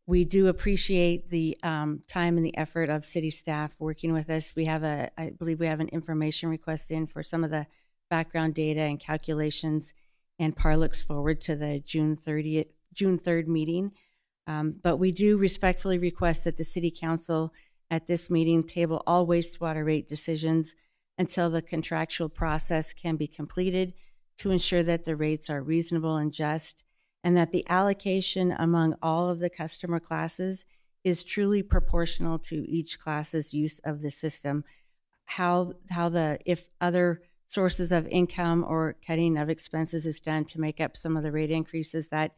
We do appreciate the time and the effort of city staff working with us. I believe we have an information request in for some of the background data and calculations, and PAR looks forward to the June 3rd meeting. But we do respectfully request that the City Council at this meeting table all wastewater rate decisions until the contractual process can be completed to ensure that the rates are reasonable and just, and that the allocation among all of the customer classes is truly proportional to each class's use of the system. If other sources of income or cutting of expenses is done to make up some of the rate increases, that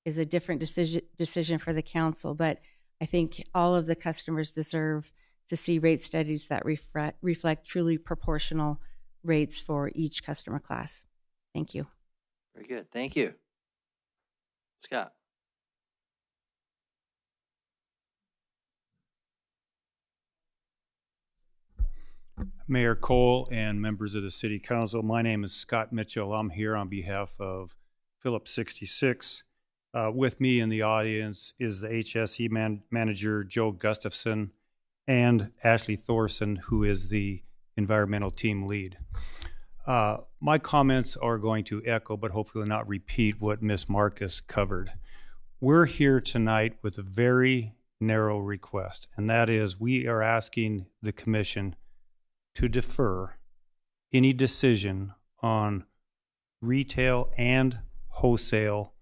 is a different decision for the council. But I think all of the customers deserve to see rate studies that reflect truly proportional rates for each customer class. Thank you. Very good. Thank you. Scott. Mayor Cole and members of the City Council, my name is Scott Mitchell. I'm here on behalf of Phillips 66. With me in the audience is the HSE manager, Joe Gustafson, and Ashley Thorson, who is the environmental team lead. My comments are going to echo, but hopefully not repeat, what Ms. Marcus covered. We're here tonight with a very narrow request, and that is we are asking the commission to defer any decision on retail and wholesale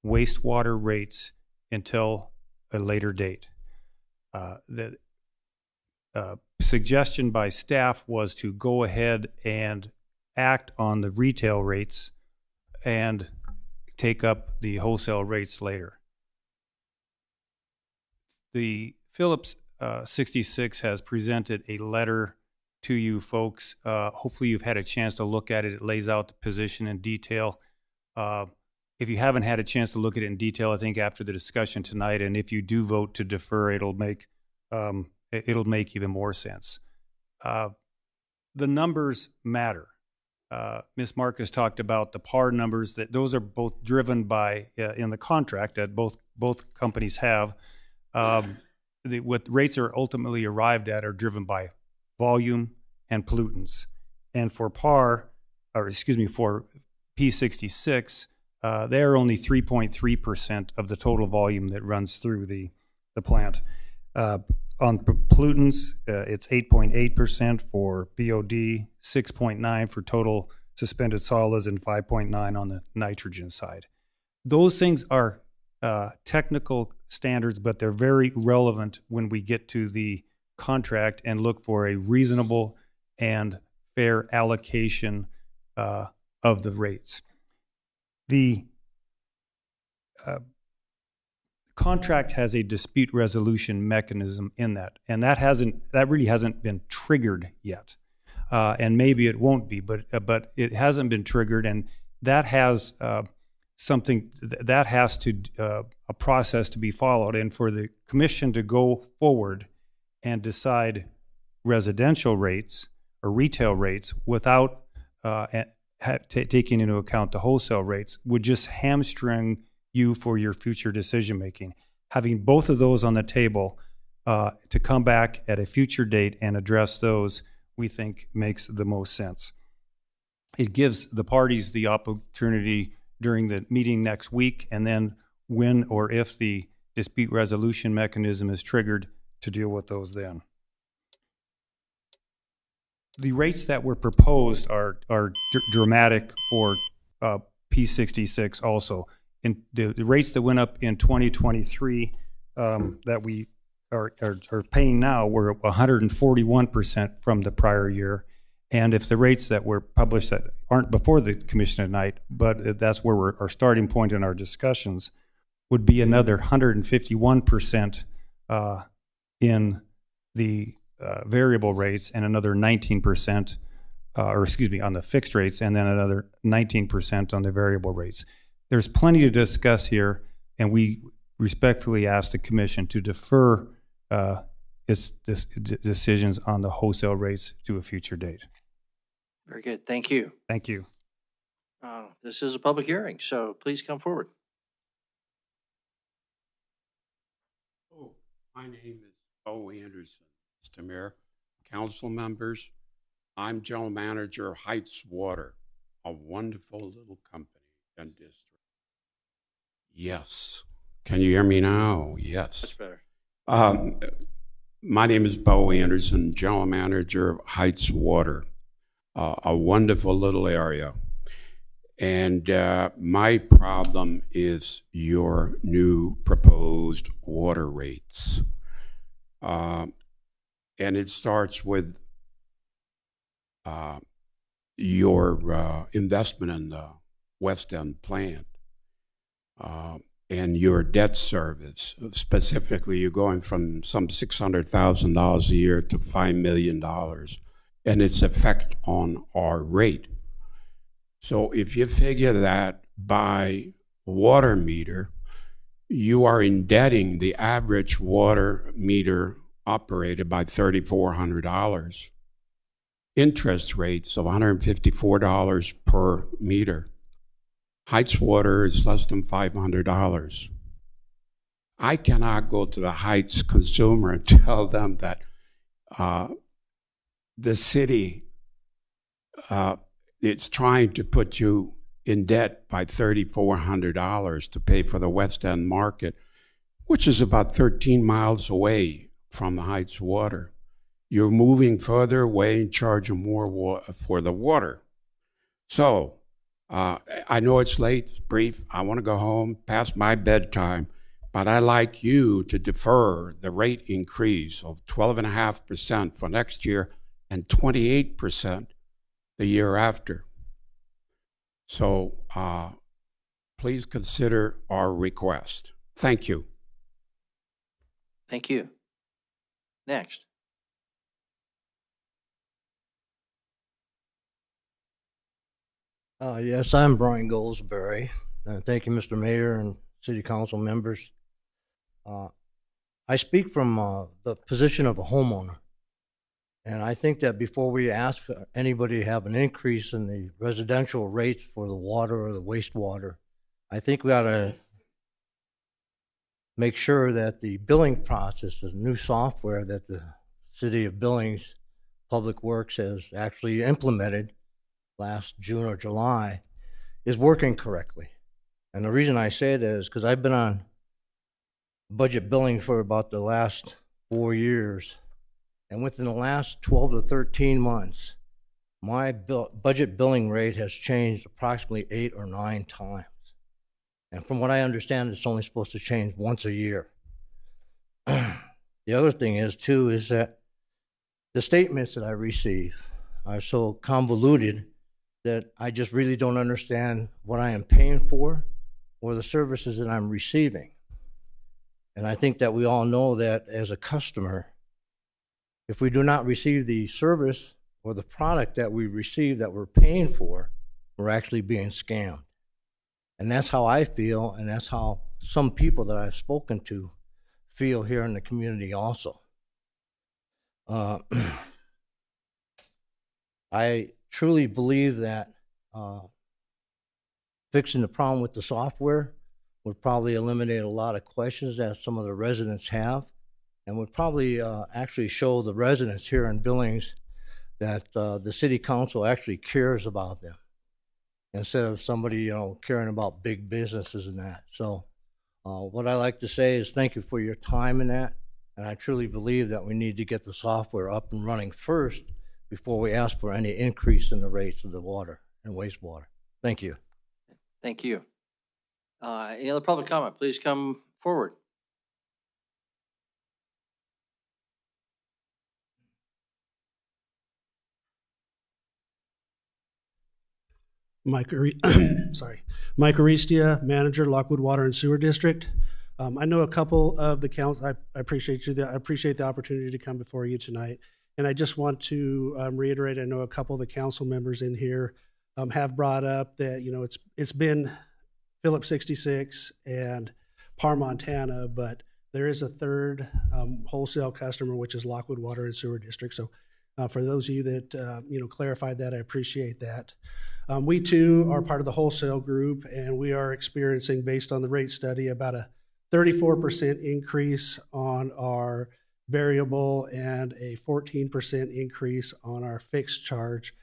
wastewater rates until a later date. The suggestion by staff was to go ahead and act on the retail rates and take up the wholesale rates later. The Phillips 66 has presented a letter to you folks. Hopefully you've had a chance to look at it. It lays out the position in detail. If you haven't had a chance to look at it in detail, I think after the discussion tonight, and if you do vote to defer, it'll make even more sense. The numbers matter. Ms. Marcus talked about the PAR numbers, that those are both driven by, in the contract that both companies have. What rates are ultimately arrived at are driven by volume and pollutants. And for PAR, or excuse me, for P66, they are only 3.3% of the total volume that runs through the plant. On pollutants, it's 8.8% for BOD, 6.9% for total suspended solids, and 5.9% on the nitrogen side. Those things are technical standards, but they're very relevant when we get to the contract and look for a reasonable and fair allocation of the rates. The contract has a dispute resolution mechanism in that, and that really hasn't been triggered yet, and maybe it won't be, but it hasn't been triggered, and that has something that has to a process to be followed, and for the commission to go forward and decide residential rates or retail rates without taking into account the wholesale rates would just hamstring you for your future decision making. Having both of those on the table to come back at a future date and address those, we think makes the most sense. It gives the parties the opportunity during the meeting next week, and then when or if the dispute resolution mechanism is triggered, to deal with those then. The rates that were proposed are dramatic for P66 also. In the rates that went up in 2023 that we are paying now were 141% from the prior year. And if the rates that were published that aren't before the commission tonight, but that's where our starting point in our discussions, would be another 151% in the variable rates, and another 19%, on the fixed rates, and then another 19% on the variable rates. There's plenty to discuss here, and we respectfully ask the commission to defer its decisions on the wholesale rates to a future date. Very good. Thank you. Thank you. This is a public hearing, so please come forward. My name is Bo Anderson, Mr. Mayor, council members. I'm general manager of Heights Water, a wonderful little company and district. Yes. Can you hear me now? Yes. Much better. My name is Bo Anderson, general manager of Heights Water, a wonderful little area. And my problem is your new proposed water rates. And it starts with your investment in the West End plant and your debt service. Specifically, you're going from some $600,000 a year to $5 million, and its effect on our rate. So if you figure that by water meter, you are indebting the average water meter operated by $3,400. Interest rates of $154 per meter. Heights Water is less than $500. I cannot go to the Heights consumer and tell them that the city, it's trying to put you in debt by $3,400 to pay for the West End market, which is about 13 miles away from the Heights water. You're moving further away and charging more for the water. So, I know it's late, it's brief. I want to go home, past my bedtime, but I'd like you to defer the rate increase of 12.5% for next year and 28% the year after. So, please consider our request. Thank you. Thank you. Next. Yes, I'm Brian Goldsberry. Thank you, Mr. Mayor and City Council members. I speak from the position of a homeowner. And I think that before we ask anybody to have an increase in the residential rates for the water or the wastewater, I think we ought to make sure that the billing process, the new software that the City of Billings Public Works has actually implemented last June or July, is working correctly. And the reason I say that is because I've been on budget billing for about the last 4 years. And within the last 12 to 13 months, my budget billing rate has changed approximately 8 or 9 times. And from what I understand, it's only supposed to change once a year. The other thing is, too, is that the statements that I receive are so convoluted that I just really don't understand what I am paying for or the services that I'm receiving. And I think that we all know that as a customer, if we do not receive the service or the product that we receive that we're paying for, we're actually being scammed. And that's how I feel, and that's how some people that I've spoken to feel here in the community also. I truly believe that fixing the problem with the software would probably eliminate a lot of questions that some of the residents have, and would probably actually show the residents here in Billings that the city council actually cares about them, instead of somebody, caring about big businesses and that. So what I like to say is thank you for your time in that, and I truly believe that we need to get the software up and running first before we ask for any increase in the rates of the water and wastewater. Thank you. Thank you. Any other public comment? Please come forward. Mike Aristia, manager, Lockwood Water and Sewer District. I know a couple of the council. I appreciate you. I appreciate the opportunity to come before you tonight. And I just want to reiterate. I know a couple of the council members in here have brought up that it's been Phillips 66 and Par Montana, but there is a third wholesale customer, which is Lockwood Water and Sewer District. So for those of you that clarified that, I appreciate that. We too are part of the wholesale group, and we are experiencing, based on the rate study, about a 34% increase on our variable and a 14% increase on our fixed charge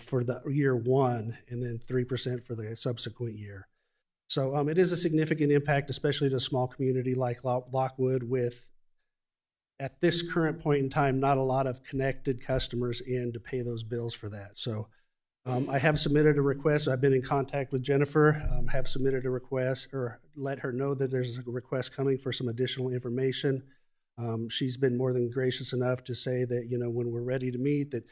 for the year one, and then 3% for the subsequent year. So it is a significant impact, especially to a small community like Lockwood, with, at this current point in time, not a lot of connected customers in to pay those bills for that. So I have submitted a request. I've been in contact with Jennifer, have submitted a request, or let her know that there's a request coming for some additional information. She's been more than gracious enough to say that, when we're ready to meet, that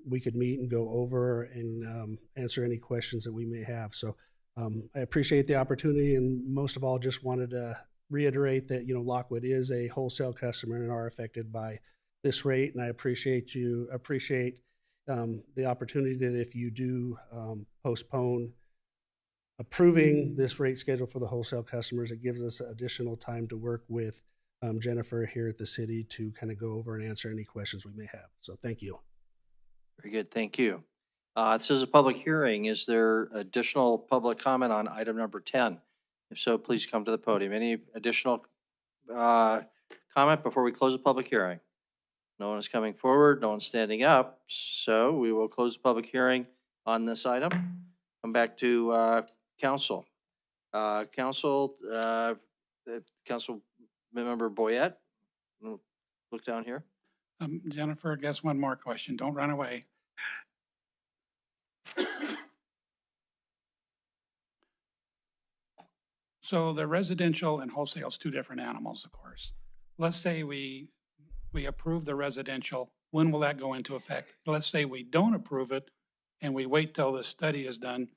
we could meet and go over and answer any questions that we may have. So I appreciate the opportunity, and most of all, just wanted to reiterate that, Lockwood is a wholesale customer and are affected by this rate. And I appreciate the opportunity that if you do postpone approving this rate schedule for the wholesale customers, it gives us additional time to work with Jennifer here at the city to kind of go over and answer any questions we may have. So thank you. Very good. Thank you. This is a public hearing. Is there additional public comment on item number 10? If so, please come to the podium. Any additional comment before we close the public hearing? No one is coming forward, no one's standing up, so we will close the public hearing on this item. Come back to council. Council member Boyette, look down here. Jennifer, I guess one more question. Don't run away. So the residential and wholesale is two different animals, of course. Let's say we approve the residential. When will that go into effect? Let's say we don't approve it and we wait till the study is done.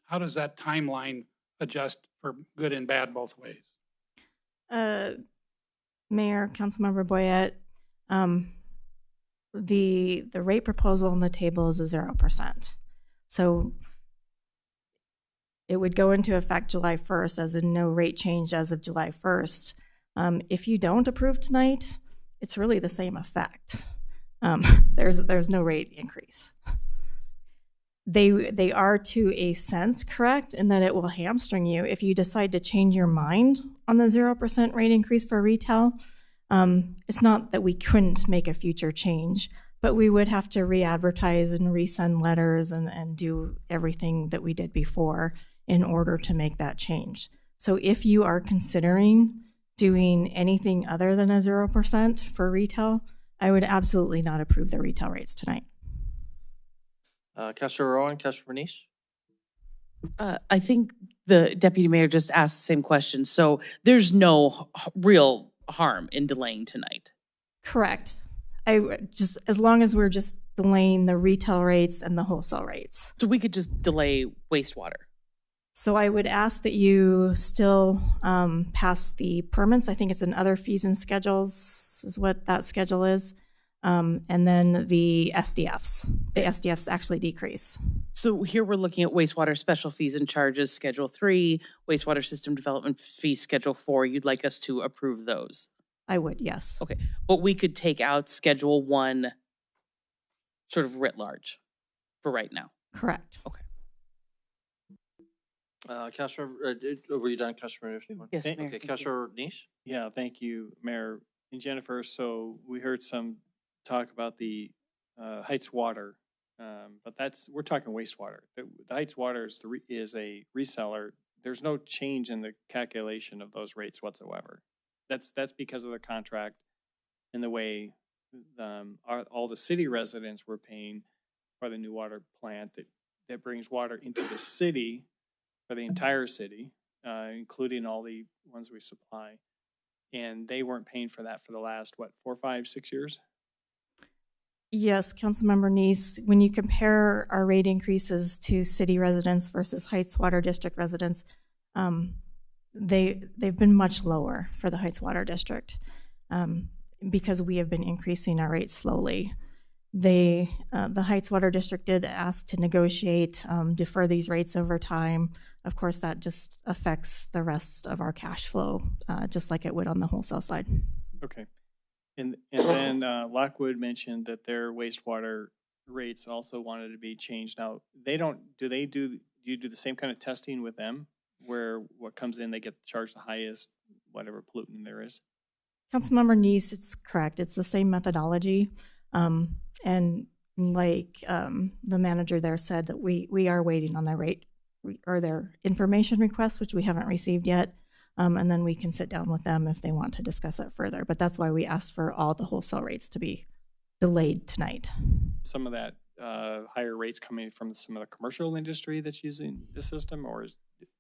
How does that timeline adjust for good and bad both ways? Mayor, Councilmember Boyette, the rate proposal on the table is a 0%. So it would go into effect July 1st, as in no rate change as of July 1st. If you don't approve tonight, it's really the same effect. There's no rate increase. They are to a sense correct in that it will hamstring you if you decide to change your mind on the 0% rate increase for retail. It's not that we couldn't make a future change, but we would have to re-advertise and resend letters and do everything that we did before in order to make that change. So if you are considering doing anything other than a 0% for retail, I would absolutely not approve the retail rates tonight. Councilor Rowan, Councilor Bernice? I think the deputy mayor just asked the same question. So there's no real harm in delaying tonight. Correct. As long as we're just delaying the retail rates and the wholesale rates. So we could just delay wastewater. So I would ask that you still pass the permits. I think it's in other fees and schedules is what that schedule is. And then the SDFs. The SDFs actually decrease. So here we're looking at wastewater special fees and charges, Schedule 3, wastewater system development fee, Schedule 4. You'd like us to approve those? I would, yes. Okay, but we could take out Schedule 1 sort of writ large for right now? Correct. Okay. Councilor, were you done, Councilor? Yes, Mayor. Okay, Councilor Nice? Yeah, thank you, Mayor and Jennifer. So we heard some talk about the Heights Water, but we're talking wastewater. The Heights Water is a reseller. There's no change in the calculation of those rates whatsoever. That's because of the contract and the way all the city residents were paying for the new water plant that brings water into the city for the entire city, including all the ones we supply. And they weren't paying for that for the last, 4, 5, 6 years? Yes, Councilmember Nice, when you compare our rate increases to city residents versus Heights Water District residents, they've been much lower for the Heights Water District because we have been increasing our rates slowly. The Heights Water District did ask to negotiate, defer these rates over time. Of course, that just affects the rest of our cash flow, just like it would on the wholesale side. Okay. And then Lockwood mentioned that their wastewater rates also wanted to be changed. Now, do you do the same kind of testing with them where what comes in, they get charged the highest, whatever pollutant there is? Councilmember Nice, it's correct. It's the same methodology. And like the manager there said, that we are waiting on their rate or their information request, which we haven't received yet. And then we can sit down with them if they want to discuss it further. But that's why we asked for all the wholesale rates to be delayed tonight. Some of that higher rates coming from some of the commercial industry that's using the system, or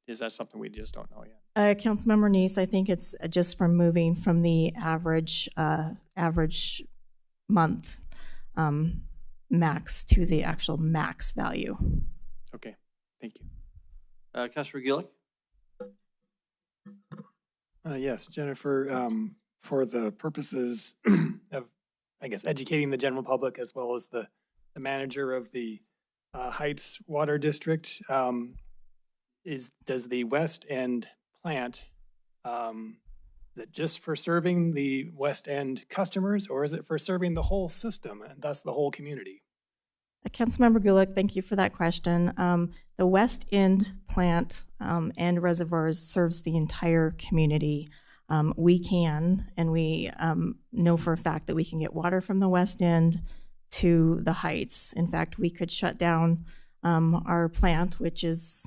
is that something we just don't know yet? Councilmember Nice, I think it's just from moving from the average month max to the actual max value. Okay, thank you. Councilor Gillick? Yes, Jennifer, for the purposes of, I guess, educating the general public as well as the manager of the Heights Water District, does the West End plant, is it just for serving the West End customers, or is it for serving the whole system and thus the whole community? Councilmember Gulick, thank you for that question. The West End plant and reservoirs serves the entire community. we can, and we know for a fact that we can get water from the west end to the heights. In fact, we could shut down our plant, which is,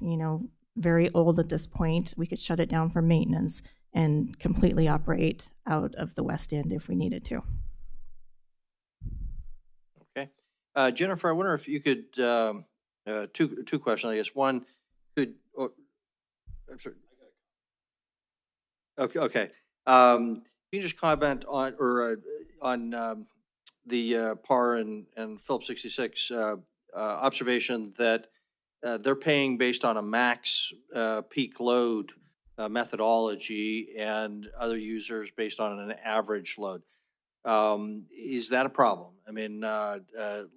very old at this point. We could shut it down for maintenance and completely operate out of the west end if we needed to. Okay. Jennifer, I wonder if you could, two questions, I guess. One, I'm sorry. Okay. Can you just comment on, the PAR and Phillips 66 observation that they're paying based on a max peak load methodology and other users based on an average load? Is that a problem? I mean,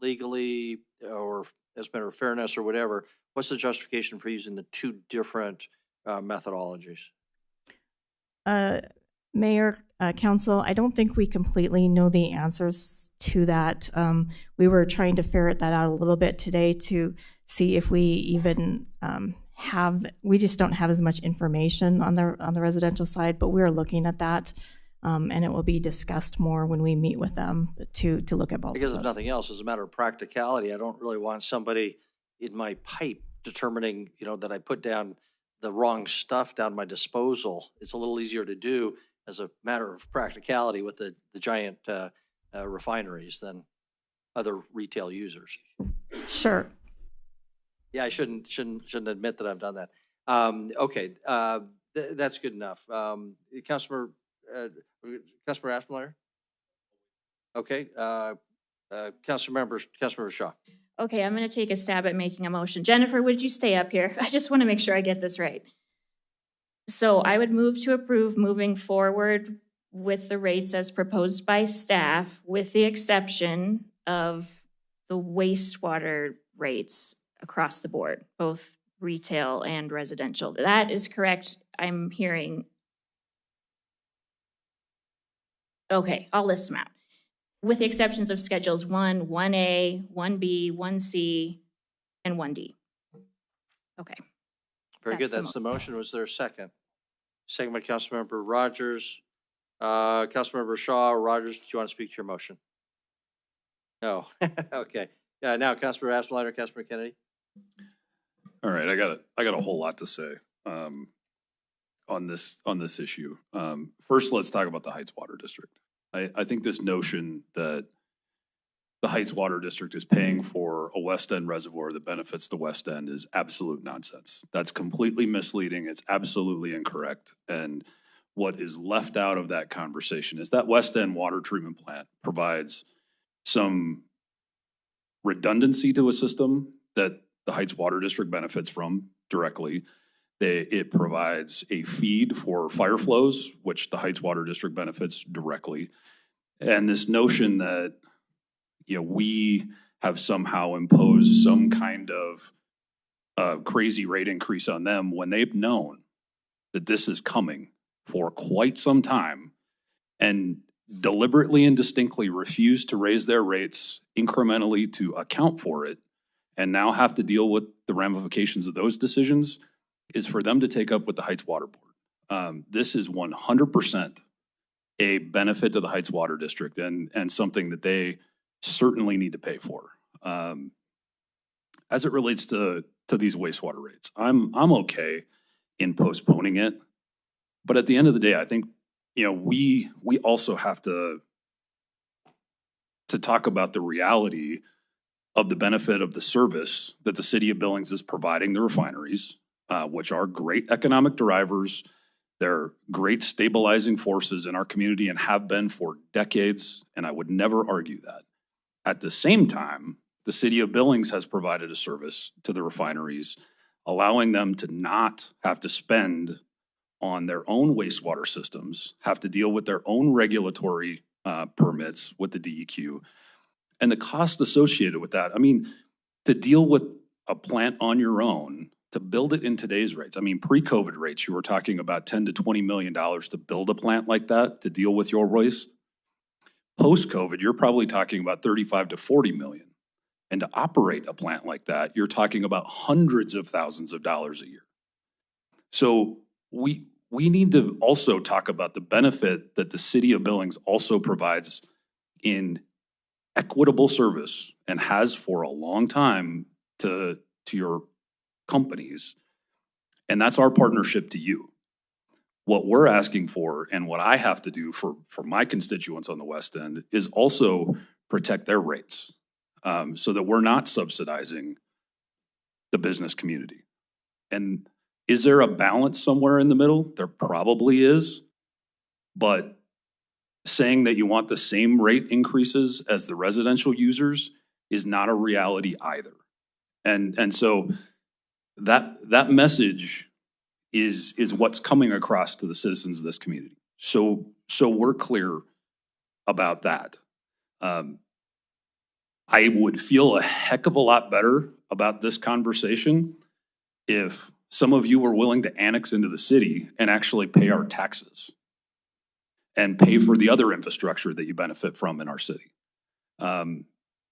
legally or as a matter of fairness or whatever, what's the justification for using the two different methodologies? Mayor, Council, I don't think we completely know the answers to that. We were trying to ferret that out a little bit today to see if we even we just don't have as much information on the residential side, but we're looking at that. And it will be discussed more when we meet with them to look at both Because of if those. nothing else, as a matter of practicality, I don't really want somebody in my pipe determining, that I put down the wrong stuff down my disposal. It's a little easier to do as a matter of practicality with the giant refineries than other retail users. Sure. Yeah, I shouldn't admit that I've done that. Okay, that's good enough. Councilor Aspenlayer? Okay, Councilmember Shaw. Okay, I'm going to take a stab at making a motion. Jennifer, would you stay up here? I just want to make sure I get this right. So I would move to approve moving forward with the rates as proposed by staff, with the exception of the wastewater rates across the board, both retail and residential. That is correct. I'm hearing. Okay, I'll list them out. With the exceptions of schedules 1, 1A, 1B, 1C, and 1D. Okay. Very good. That's the motion. Was there a second? Second by Councilmember Rogers. Councilmember Shaw or Rogers, do you want to speak to your motion? No. Okay. Now Councilmember Aspenlander, Councilmember Kennedy. All right, I got a whole lot to say on this issue. First, let's talk about the Heights Water District. I think this notion that the Heights Water District is paying for a West End reservoir that benefits the West End is absolute nonsense. That's completely misleading. It's absolutely incorrect. And what is left out of that conversation is that West End water treatment plant provides some redundancy to a system that the Heights Water District benefits from directly. It provides a feed for fire flows, which the Heights Water District benefits directly. And this notion that, we have somehow imposed some kind of crazy rate increase on them when they've known that this is coming for quite some time and deliberately and distinctly refuse to raise their rates incrementally to account for it, and now have to deal with the ramifications of those decisions, is for them to take up with the Heights Water Board. This is 100% a benefit to the Heights Water District and something that they certainly need to pay for. As it relates to these wastewater rates, I'm okay in postponing it, but at the end of the day, I think we also have to talk about the reality of the benefit of the service that the city of Billings is providing the refineries, which are great economic drivers. They're great stabilizing forces in our community and have been for decades, and I would never argue that. At the same time, the city of Billings has provided a service to the refineries, allowing them to not have to spend on their own wastewater systems, have to deal with their own regulatory permits with the DEQ, and the cost associated with that. I mean, to deal with a plant on your own, to build it in today's rates, pre-COVID rates, you were talking about $10 to $20 million to build a plant like that, to deal with your waste. Post-COVID, you're probably talking about 35 to 40 million. And to operate a plant like that, you're talking about hundreds of thousands of dollars a year. So we we need to also talk about the benefit that the city of Billings also provides in equitable service and has for a long time to your companies. And that's our partnership to you. What we're asking for and what I have to do for my constituents on the West End is also protect their rates, so that we're not subsidizing the business community. And is there a balance somewhere in the middle? There probably is. But saying that you want the same rate increases as the residential users is not a reality either. And so that message is what's coming across to the citizens of this community. So we're clear about that. I would feel a heck of a lot better about this conversation if some of you were willing to annex into the city and actually pay our taxes and pay for the other infrastructure that you benefit from in our city.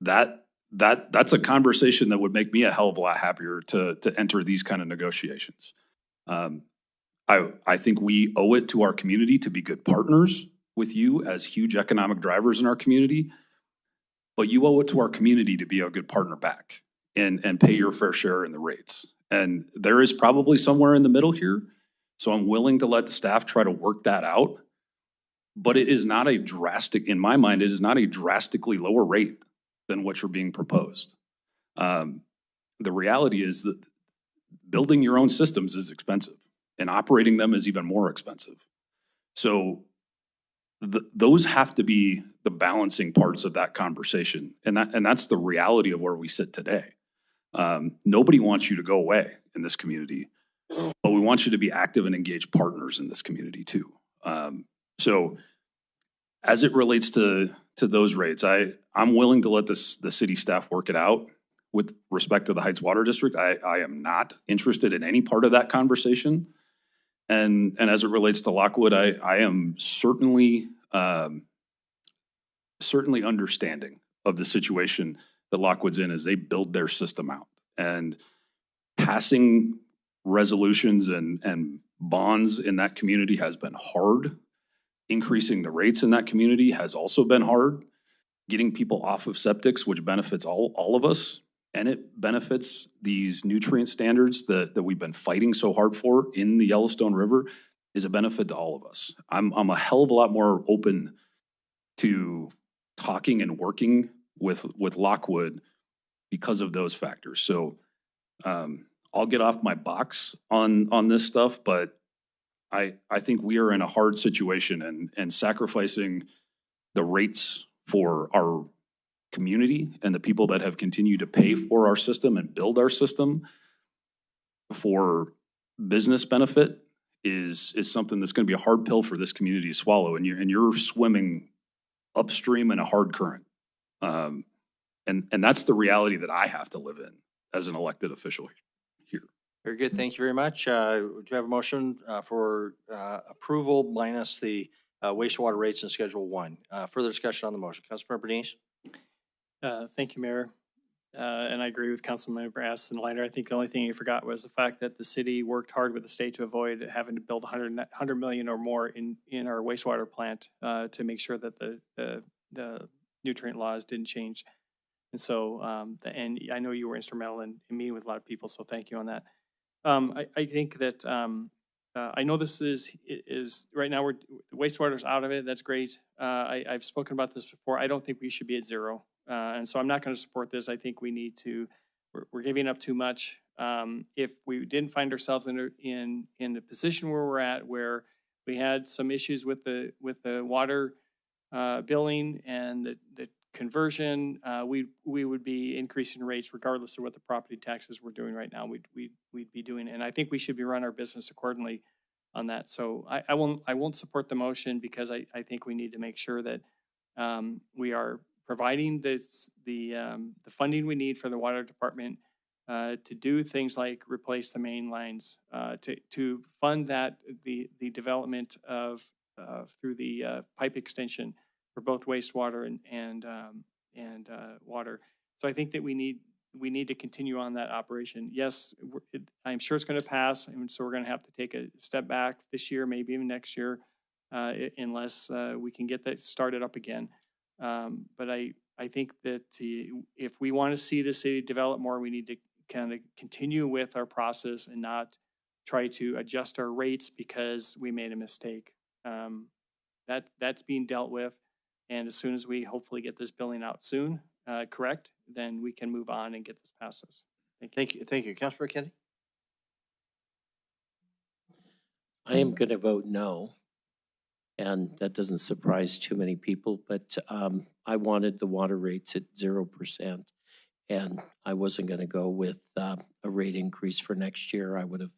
That's a conversation that would make me a hell of a lot happier to enter these kind of negotiations. I think we owe it to our community to be good partners with you as huge economic drivers in our community, but you owe it to our community to be a good partner back and pay your fair share in the rates. And there is probably somewhere in the middle here, so I'm willing to let the staff try to work that out. But it is not a drastic, in my mind, it is not a drastically lower rate than what you're being proposed. The reality is that building your own systems is expensive and operating them is even more expensive. So those have to be the balancing parts of that conversation. And that's the reality of where we sit today. Nobody wants you to go away in this community, but we want you to be active and engaged partners in this community too. So as it relates to those rates, I'm willing to let the city staff work it out with respect to the Heights Water District. I am not interested in any part of that conversation. And as it relates to Lockwood, I am certainly understanding of the situation that Lockwood's in as they build their system out. And passing resolutions and bonds in that community has been hard. Increasing the rates in that community has also been hard. Getting people off of septics, which benefits all of us, and it benefits these nutrient standards that we've been fighting so hard for in the Yellowstone River, is a benefit to all of us. I'm a hell of a lot more open to talking and working with Lockwood because of those factors. So I'll get off my box on this stuff, but I think we are in a hard situation, and sacrificing the rates for our community and the people that have continued to pay for our system and build our system for business benefit is something that's going to be a hard pill for this community to swallow. And you're swimming upstream in a hard current. And that's the reality that I have to live in as an elected official here. Very good. Thank you very much. Do you have a motion for approval minus the wastewater rates in Schedule 1? Further discussion on the motion. Councilmember Denise? Thank you, Mayor. And I agree with Councilmember Aston Leiter. I think the only thing you forgot was the fact that the city worked hard with the state to avoid having to build 100 million or more in our wastewater plant to make sure that the nutrient laws didn't change. And so, and I know you were instrumental in meeting with a lot of people, so thank you on that. I think that I know this is right now the wastewater's out of it. That's great. I've spoken about this before. I don't think we should be at zero. And so I'm not going to support this. I think we need to, we're giving up too much. If we didn't find ourselves in a position where we're at, where we had some issues with the water billing and the conversion, we would be increasing rates regardless of what the property taxes we're doing right now. We'd be doing it. And I think we should be run our business accordingly on that. So I won't support the motion because I think we need to make sure that we are providing the funding we need for the water department to do things like replace the main lines, to fund that the development of through the pipe extension for both wastewater and water. So I think that we need we need to continue on that operation. Yes, I'm sure it's going to pass, and so we're going to have to take a step back this year, maybe even next year, unless we can get that started up again. But I think that if we want to see the city develop more, we need to kind of continue with our process and not try to adjust our rates because we made a mistake. That's being dealt with, and as soon as we hopefully get this billing out soon, correct, then we can move on and get this passes. Thank you. Thank you. Councilmember Kennedy? I am going to vote no. And that doesn't surprise too many people, but I wanted the water rates at 0%. And I wasn't going to go with a rate increase for next year. I would have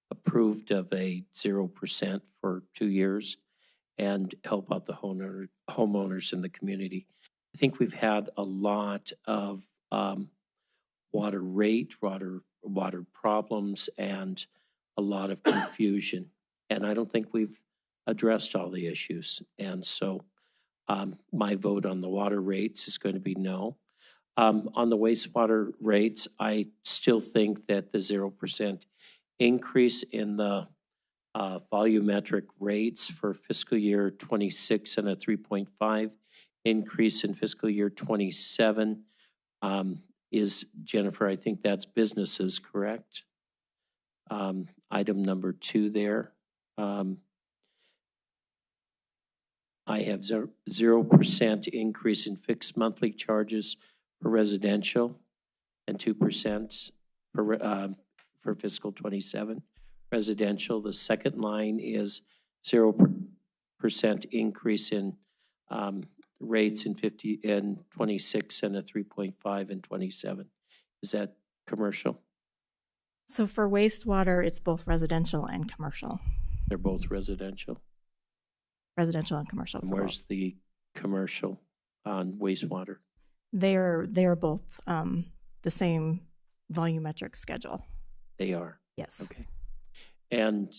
approved of a 0% for 2 years and help out the homeowners in the community. I think we've had a lot of water problems and a lot of confusion. And I don't think we've addressed all the issues. And so my vote on the water rates is going to be no. On the wastewater rates, I still think that the 0% increase in the volumetric rates for fiscal year 26 and a 3.5 increase in fiscal year 27 is, Jennifer, I think that's businesses, correct? Item number 2 there. I have 0% increase in fixed monthly charges for residential and 2% for fiscal 27 residential. The second line is 0% increase in rates in 26 and a 3.5 in 27. Is that commercial? So for wastewater, it's both residential and commercial. They're both residential. Residential and commercial. And where's the commercial on wastewater? They are both the same volumetric schedule. They are? Yes. Okay. And,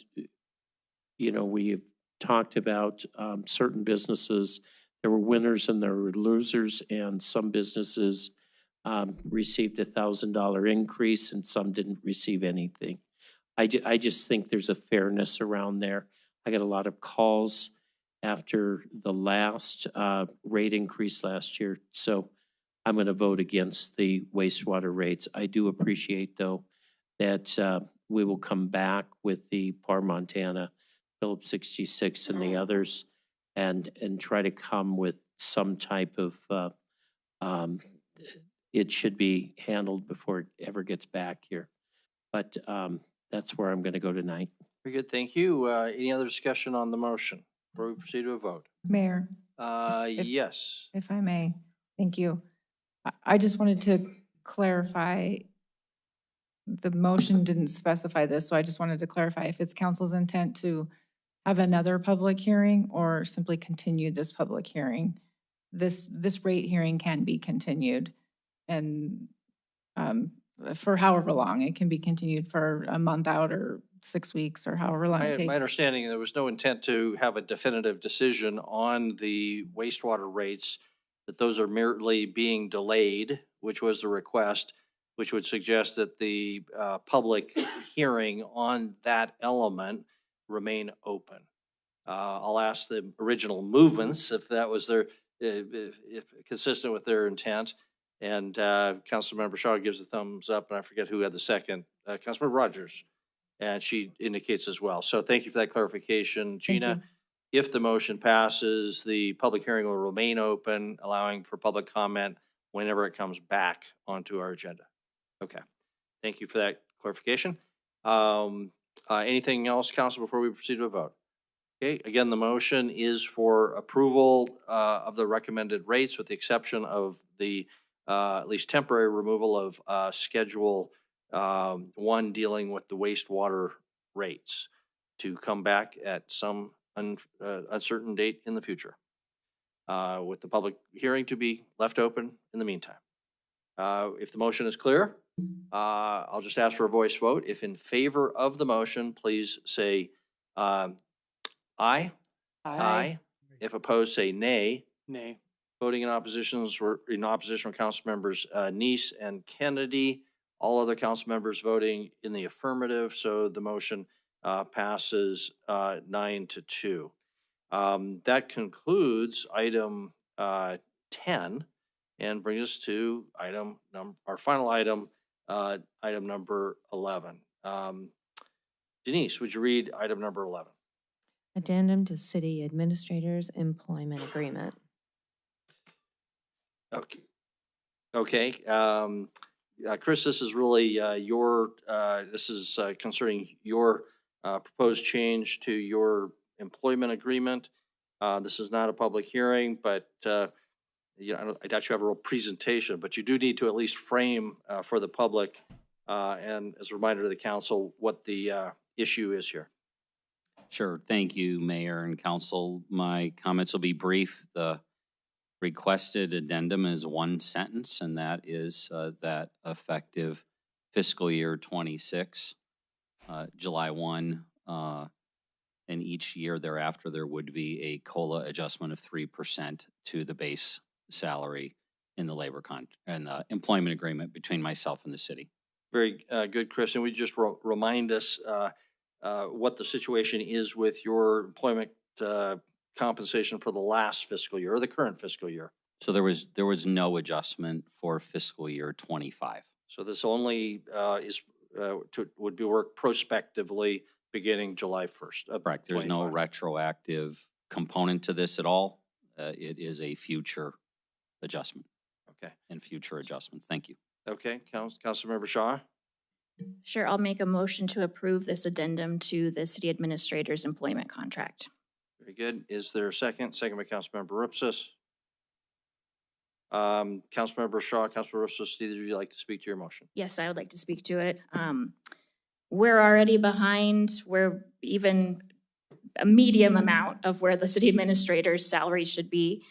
you know, we've talked about certain businesses. There were winners and there were losers, and some businesses received $1,000 increase and some didn't receive anything. I just think there's a fairness around there. I got a lot of calls after the last rate increase last year. So I'm going to vote against the wastewater rates. I do appreciate, though, that we will come back with the Par Montana, Phillips 66, and the others and try to come with some type of, it should be handled before it ever gets back here. But that's where I'm going to go tonight. Very good. Thank you. Any other discussion on the motion before we proceed to a vote? Mayor, Yes. if I may, thank you. I just wanted to clarify, the motion didn't specify this, so I just wanted to clarify if it's council's intent to have another public hearing or simply continue this public hearing. This rate hearing can be continued, and for however long. It can be continued for a month out or 6 weeks or however long it takes. My understanding, there was no intent to have a definitive decision on the wastewater rates, that those are merely being delayed, which was the request, which would suggest that the public hearing on that element remain open. I'll ask the original movements if that was their, if consistent with their intent. And Councilmember Shaw gives a thumbs up, and I forget who had the second. Councilmember Rogers, and she indicates as well. So thank you for that clarification, Gina. If the motion passes, the public hearing will remain open, allowing for public comment whenever it comes back onto our agenda. Okay, thank you for that clarification. Anything else, Council, before we proceed to a vote? Okay, again, the motion is for approval of the recommended rates with the exception of the at least temporary removal of Schedule 1 dealing with the wastewater rates to come back at some uncertain date in the future, with the public hearing to be left open in the meantime. If the motion is clear, I'll just ask for a voice vote. If in favor of the motion, please say aye. Aye. If opposed, say nay. Nay. Voting in oppositions were in opposition were council members Neese and Kennedy. All other council members voting in the affirmative, so the motion passes 9-2. That concludes item 10 and brings us to our final item, item number 11. Denise, would you read item number 11? Addendum to City Administrator's Employment Agreement. Okay. Okay. Chris, this is really this is concerning your proposed change to your employment agreement. This is not a public hearing, but I doubt you have a real presentation, but you do need to at least frame for the public and as a reminder to the council what the issue is here. Sure. Thank you, Mayor and Council. My comments will be brief. The requested addendum is one sentence, and that is that effective fiscal year 26, July 1, and each year thereafter, there would be a COLA adjustment of 3% to the base salary in the and the employment agreement between myself and the city. Very good, Chris. And we just remind us what the situation is with your employment compensation for the last fiscal year or the current fiscal year. So there was no adjustment for fiscal year 25. So this only would be worked prospectively beginning July 1st. Correct. There's no retroactive component to this at all. It is a future adjustment. Okay. And future adjustments. Thank you. Okay. Councilmember Shaw. Sure, I'll make a motion to approve this addendum to the city administrator's employment contract. Very good. Is there a second? Second by Councilmember Ripsis. Councilmember Shaw, Councilmember Ripsis, either of you like to speak to your motion? Yes, I would like to speak to it. We're already behind. We're even a medium amount of where the city administrator's salary should be.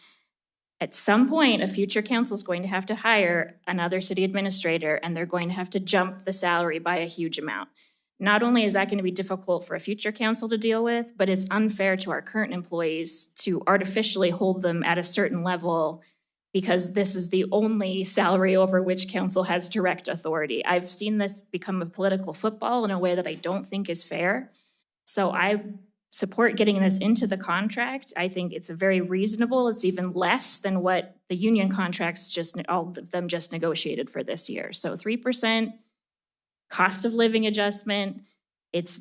At some point, a future council is going to have to hire another city administrator, and they're going to have to jump the salary by a huge amount. Not only is that going to be difficult for a future council to deal with, but it's unfair to our current employees to artificially hold them at a certain level because this is the only salary over which council has direct authority. I've seen this become a political football in a way that I don't think is fair. So I support getting this into the contract. I think it's very reasonable. It's even less than what the union contracts all of them just negotiated for this year. So 3% cost of living adjustment.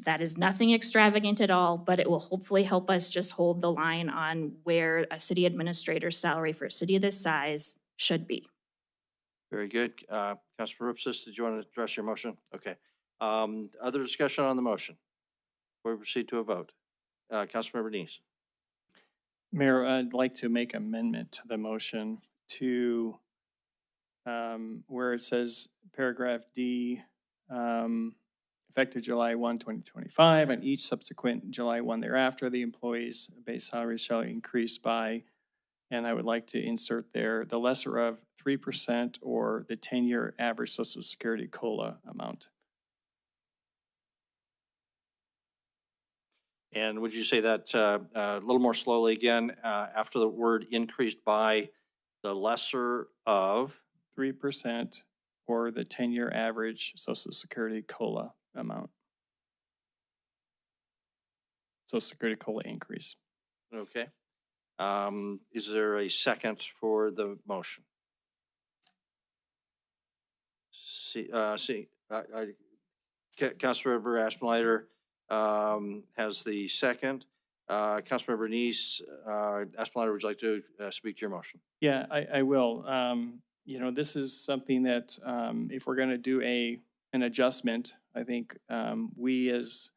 That is nothing extravagant at all, but it will hopefully help us just hold the line on where a city administrator's salary for a city of this size should be. Very good. Councilor Ripsis, did you want to address your motion? Okay. Other discussion on the motion before we proceed to a vote? Councilmember Neese. Mayor, I'd like to make amendment to the motion to where it says paragraph D, effective July 1, 2025, and each subsequent July 1 thereafter, the employee's base salary shall increase by, and I would like to insert there, the lesser of 3% or the 10-year average Social Security COLA amount. And would you say that a little more slowly again, after the word increased by the lesser of? 3% or the 10-year average Social Security COLA amount. Social Security COLA increase. Okay. Is there a second for the motion? Councilmember Aspenleiter has the second. Councilmember Neese, Aspenleiter, would you like to speak to your motion? Yeah, I will. This is something that if we're going to do an adjustment, I think we as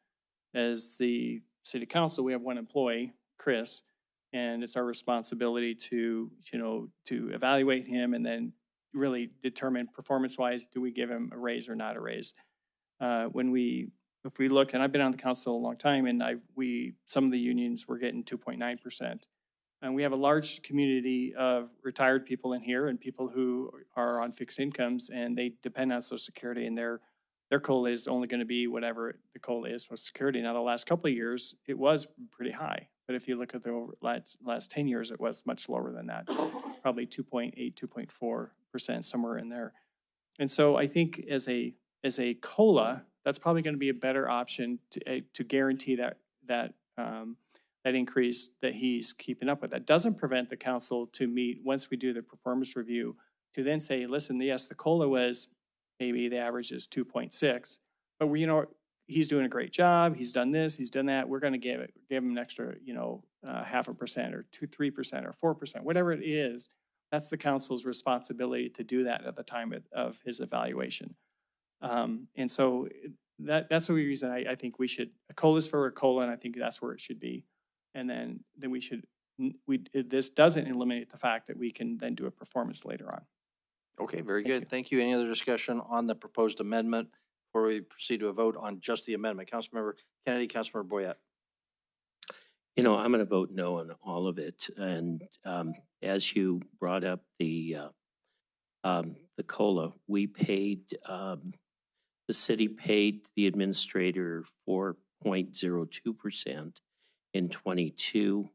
the city council, we have one employee, Chris, and it's our responsibility to evaluate him and then really determine performance-wise, do we give him a raise or not a raise? If we look, and I've been on the council a long time, and some of the unions were getting 2.9%. And we have a large community of retired people in here and people who are on fixed incomes and they depend on Social Security, and their COLA is only going to be whatever the COLA is for Social Security. Now, the last couple of years, it was pretty high, but if you look at the last 10 years, it was much lower than that, probably 2.8, 2.4%, somewhere in there. And so I think as a COLA, that's probably going to be a better option to guarantee that increase that he's keeping up with. That doesn't prevent the council to meet once we do the performance review to then say, listen, yes, the COLA was maybe the average is 2.6, but he's doing a great job. He's done this, he's done that. We're going to give him an extra, 0.5% or 3% or 4%, whatever it is. That's the council's responsibility to do that at the time of his evaluation. And so that's the reason I think we should, a COLA is for a COLA, and I think that's where it should be. And then we should, this doesn't eliminate the fact that we can then do a performance later on. Okay, very good. Thank you. Any other discussion on the proposed amendment before we proceed to a vote on just the amendment? Councilmember Kennedy, Councilmember Boyette. I'm going to vote no on all of it. And as you brought up the COLA, we paid, the city paid the administrator 4.02% in 22,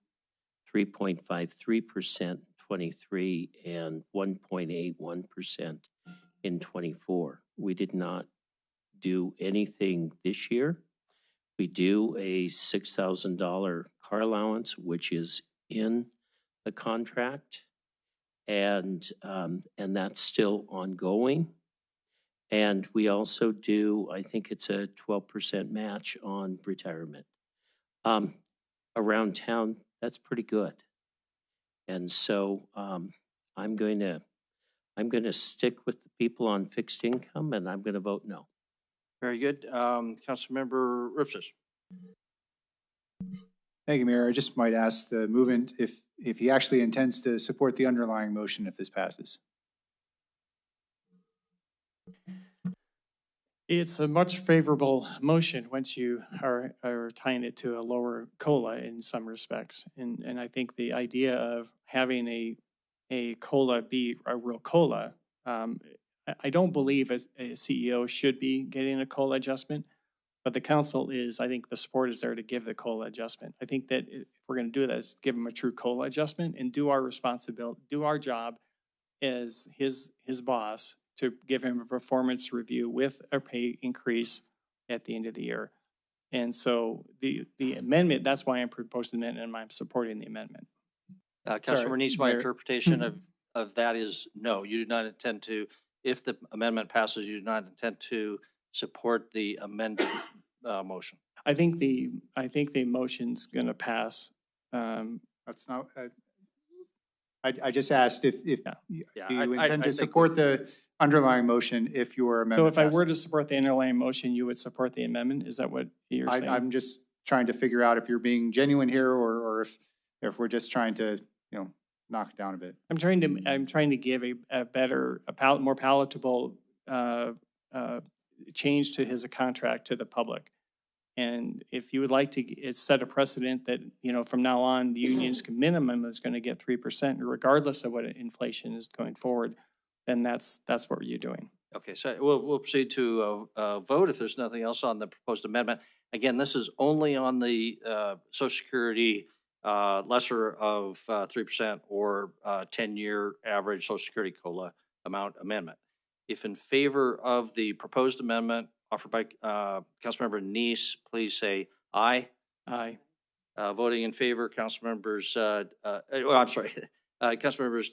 3.53% in 23, and 1.81% in 24. We did not do anything this year. We do a $6,000 car allowance, which is in the contract, and that's still ongoing. And we also do, I think it's a 12% match on retirement. Around town, that's pretty good. And so I'm going to stick with the people on fixed income, and I'm going to vote no. Very good. Councilmember Ripsis. Thank you, Mayor. I just might ask the movement if he actually intends to support the underlying motion if this passes. It's a much favorable motion once you are tying it to a lower COLA in some respects. And I think the idea of having a COLA be a real COLA, I don't believe a CEO should be getting a COLA adjustment, but the council is, I think the support is there to give the COLA adjustment. I think that if we're going to do that, is give him a true COLA adjustment and do our responsibility, do our job as his boss to give him a performance review with a pay increase at the end of the year. And so the amendment, that's why I'm proposing the amendment and I'm supporting the amendment. Councilmember Neese, my interpretation of that is no, you do not intend to, if the amendment passes, you do not intend to support the amended motion. I think the motion's going to pass. That's not, I just asked if you intend to I support the underlying motion if your amendment So if passes. I were to support the underlying motion, you would support the amendment? Is that what you're saying? I'm just trying to figure out if you're being genuine here or if we're just trying to, knock it down a bit. I'm trying to give a better, more palatable change to his contract to the public. And if you would like to set a precedent that, from now on, the union's minimum is going to get 3%, regardless of what inflation is going forward, then that's what you're doing. Okay, so we'll proceed to a vote if there's nothing else on the proposed amendment. Again, this is only on the Social Security lesser of 3% or 10-year average Social Security COLA amount amendment. If in favor of the proposed amendment offered by Councilmember Neese, please say aye. Aye. Voting in favor, Councilmembers, Councilmembers,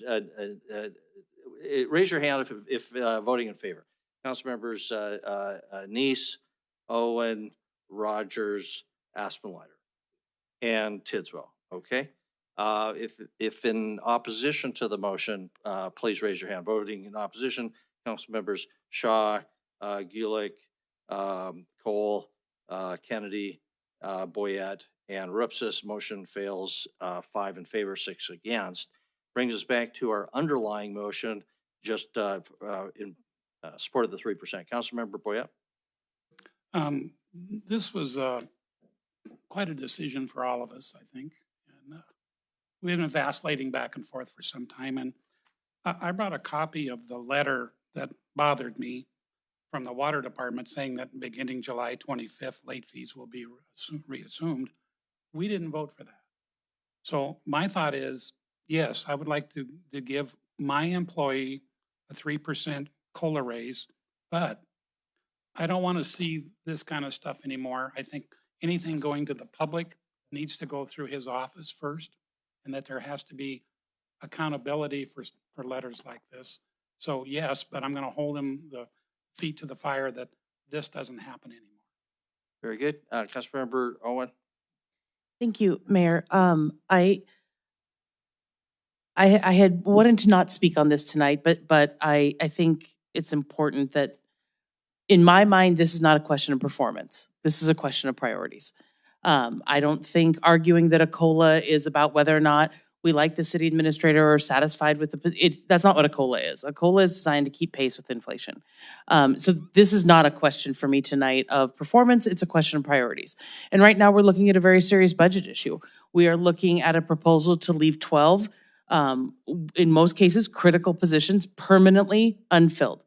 raise your hand if voting in favor. Councilmembers Neese, Owen, Rogers, Aspenlider, and Tidswell. Okay. If in opposition to the motion, please raise your hand. Voting in opposition, Councilmembers Shaw, Gulick, Cole, Kennedy, Boyette, and Ripsis. Motion fails 5 in favor, 6 against. Brings us back to our underlying motion, just in support of the 3%. Councilmember Boyette. This was quite a decision for all of us, I think. And we've been vacillating back and forth for some time. And I brought a copy of the letter that bothered me from the water department saying that beginning July 25th, late fees will be reassumed. We didn't vote for that. So my thought is, yes, I would like to give my employee a 3% COLA raise, but I don't want to see this kind of stuff anymore. I think anything going to the public needs to go through his office first, and that there has to be accountability for letters like this. So yes, but I'm going to hold him the feet to the fire that this doesn't happen anymore. Very good. Councilmember Owen? Thank you, Mayor. I had wanted to not speak on this tonight, but I think it's important that, in my mind, this is not a question of performance. This is a question of priorities. I don't think arguing that a COLA is about whether or not we like the city administrator or are satisfied with that's not what a COLA is. A COLA is designed to keep pace with inflation. So this is not a question for me tonight of performance. It's a question of priorities. And right now we're looking at a very serious budget issue. We are looking at a proposal to leave 12, in most cases, critical positions permanently unfilled.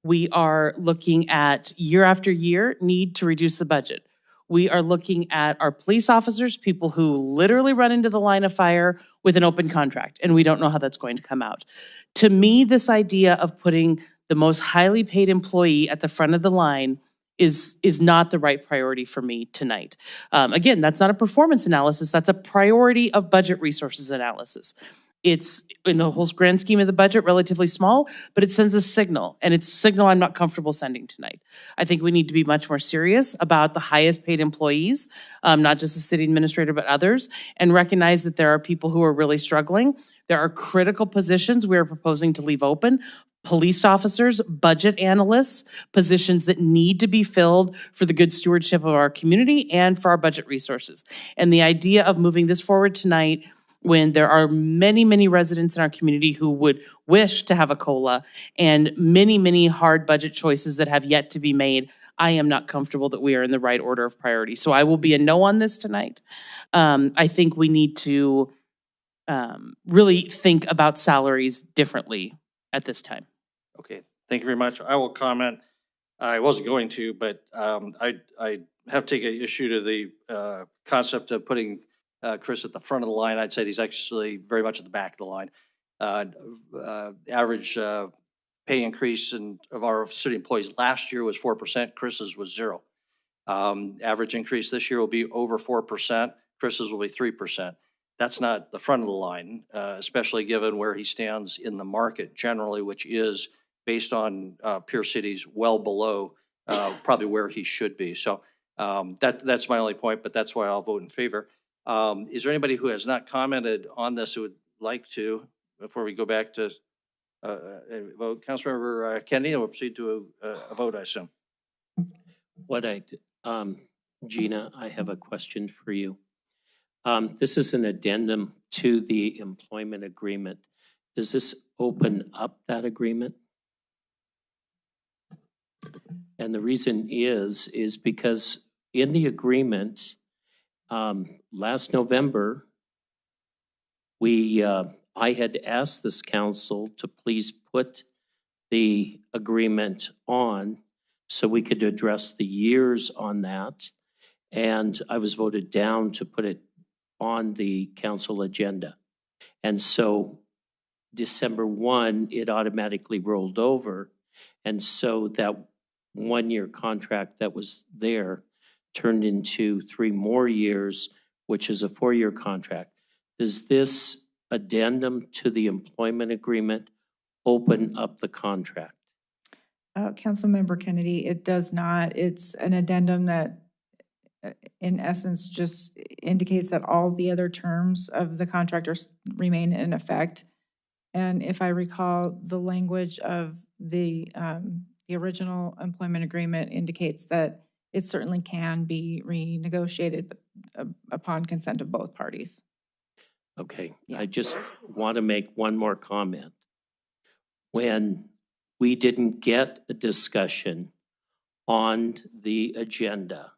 We are looking at year after year need to reduce the budget. We are looking at our police officers, people who literally run into the line of fire with an open contract, and we don't know how that's going to come out. To me, this idea of putting the most highly paid employee at the front of the line is not the right priority for me tonight. Again, that's not a performance analysis. That's a priority of budget resources analysis. It's, in the whole grand scheme of the budget, relatively small, but it sends a signal, and it's a signal I'm not comfortable sending tonight. I think we need to be much more serious about the highest paid employees, not just the city administrator, but others, and recognize that there are people who are really struggling. There are critical positions we are proposing to leave open. Police officers, budget analysts, positions that need to be filled for the good stewardship of our community and for our budget resources. And the idea of moving this forward tonight, when there are many, many residents in our community who would wish to have a COLA and many, many hard budget choices that have yet to be made, I am not comfortable that we are in the right order of priority. So I will be a no on this tonight. I think we need to really think about salaries differently at this time. Okay, thank you very much. I will comment. I wasn't going to, but I have to take issue to the concept of putting Chris at the front of the line. I'd say he's actually very much at the back of the line. Average pay increase of our city employees last year was 4%. Chris's was 0. Average increase this year will be over 4%. Chris's will be 3%. That's not the front of the line, especially given where he stands in the market generally, which is based on peer cities well below probably where he should be. So that's my only point, but that's why I'll vote in favor. Is there anybody who has not commented on this who would like to, before we go back to vote? Councilmember Kennedy, and we'll proceed to a vote, I assume. Gina, I have a question for you. This is an addendum to the employment agreement. Does this open up that agreement? And the reason is because in the agreement, last November, I had asked this council to please put the agreement on so we could address the years on that. And I was voted down to put it on the council agenda. And so December 1, it automatically rolled over. And so that 1-year contract that was there turned into 3 more years, which is a 4-year contract. Does this addendum to the employment agreement open up the contract? Councilmember Kennedy, it does not. It's an addendum that in essence just indicates that all the other terms of the contract remain in effect. And if I recall, the language of the original employment agreement indicates that it certainly can be renegotiated upon consent of both parties. Okay, I just want to make one more comment. When we didn't get a discussion on the agenda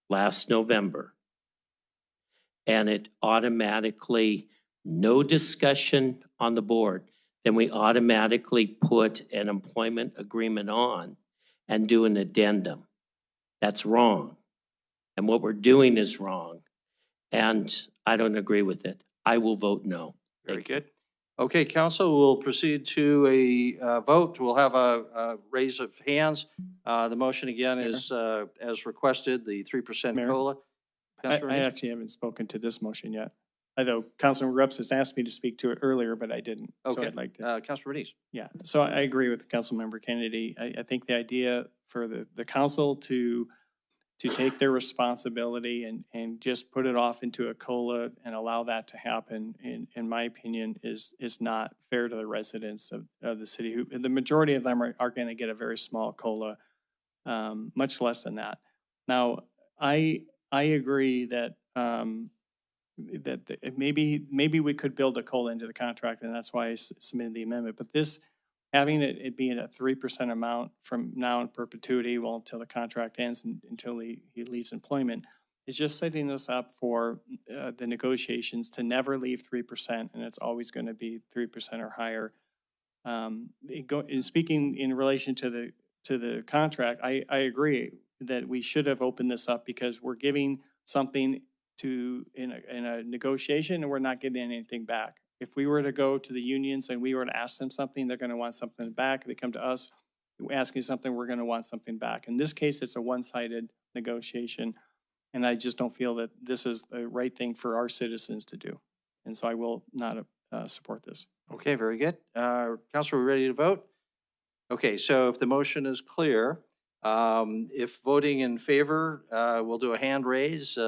last November, and it automatically, no discussion on the board, then we automatically put an employment agreement on and do an addendum. That's wrong. And what we're doing is wrong. And I don't agree with it. I will vote no. Very Thank you. good. Okay, council, we'll proceed to a vote. We'll have a raise of hands. The motion again is as requested, the 3% Mayor? COLA. Councilor I Reese? actually haven't spoken to this motion yet. Although Councilman Reps has asked me to speak to it earlier, but I didn't. So Okay, I'd like to. Councilor Reese? Yeah, so I agree with Councilmember Kennedy. I think the idea for the council to take their responsibility and just put it off into a COLA and allow that to happen, in my opinion, is not fair to the residents of the city, who, the majority of them are going to get a very small COLA, much less than that. Now, I agree that, maybe we could build a COLA into the contract, and that's why I submitted the amendment. But this, having it being a 3% amount from now in perpetuity, well, until the contract ends and until he leaves employment, is just setting us up for the negotiations to never leave 3%, and it's always going to be 3% or higher. Speaking in relation to the contract, I agree that we should have opened this up, because we're giving something in a negotiation and we're not getting anything back. If we were to go to the unions and we were to ask them something, they're going to want something back. If they come to us asking something, we're going to want something back. In this case, it's a one-sided negotiation, and I just don't feel that this is the right thing for our citizens to do. And so I will not support this. Okay, very good. Councilor, we ready to vote? Okay, so if the motion is clear, if voting in favor, we'll do a hand raise.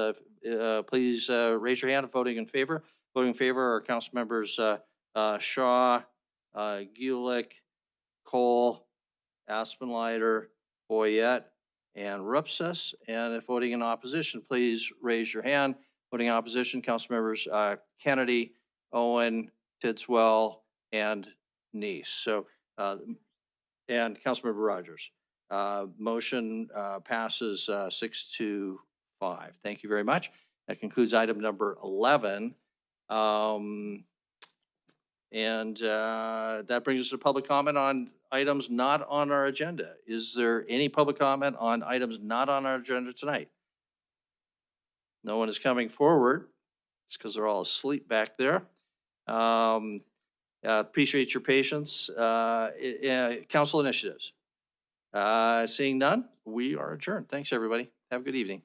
Please raise your hand if voting in favor. Voting in favor are council members Shaw, Gulick, Cole, Aspenlider, Boyette, and Rupsus. And if voting in opposition, please raise your hand. Voting in opposition, council members Kennedy, Owen, Tidswell, and Neese. So, and Councilmember Rogers. Motion passes 6-5. Thank you very much. That concludes item number 11. And that brings us to public comment on items not on our agenda. Is there any public comment on items not on our agenda tonight? No one is coming forward. It's because they're all asleep back there. Appreciate your patience. Council initiatives. Seeing none, we are adjourned. Thanks, everybody. Have a good evening.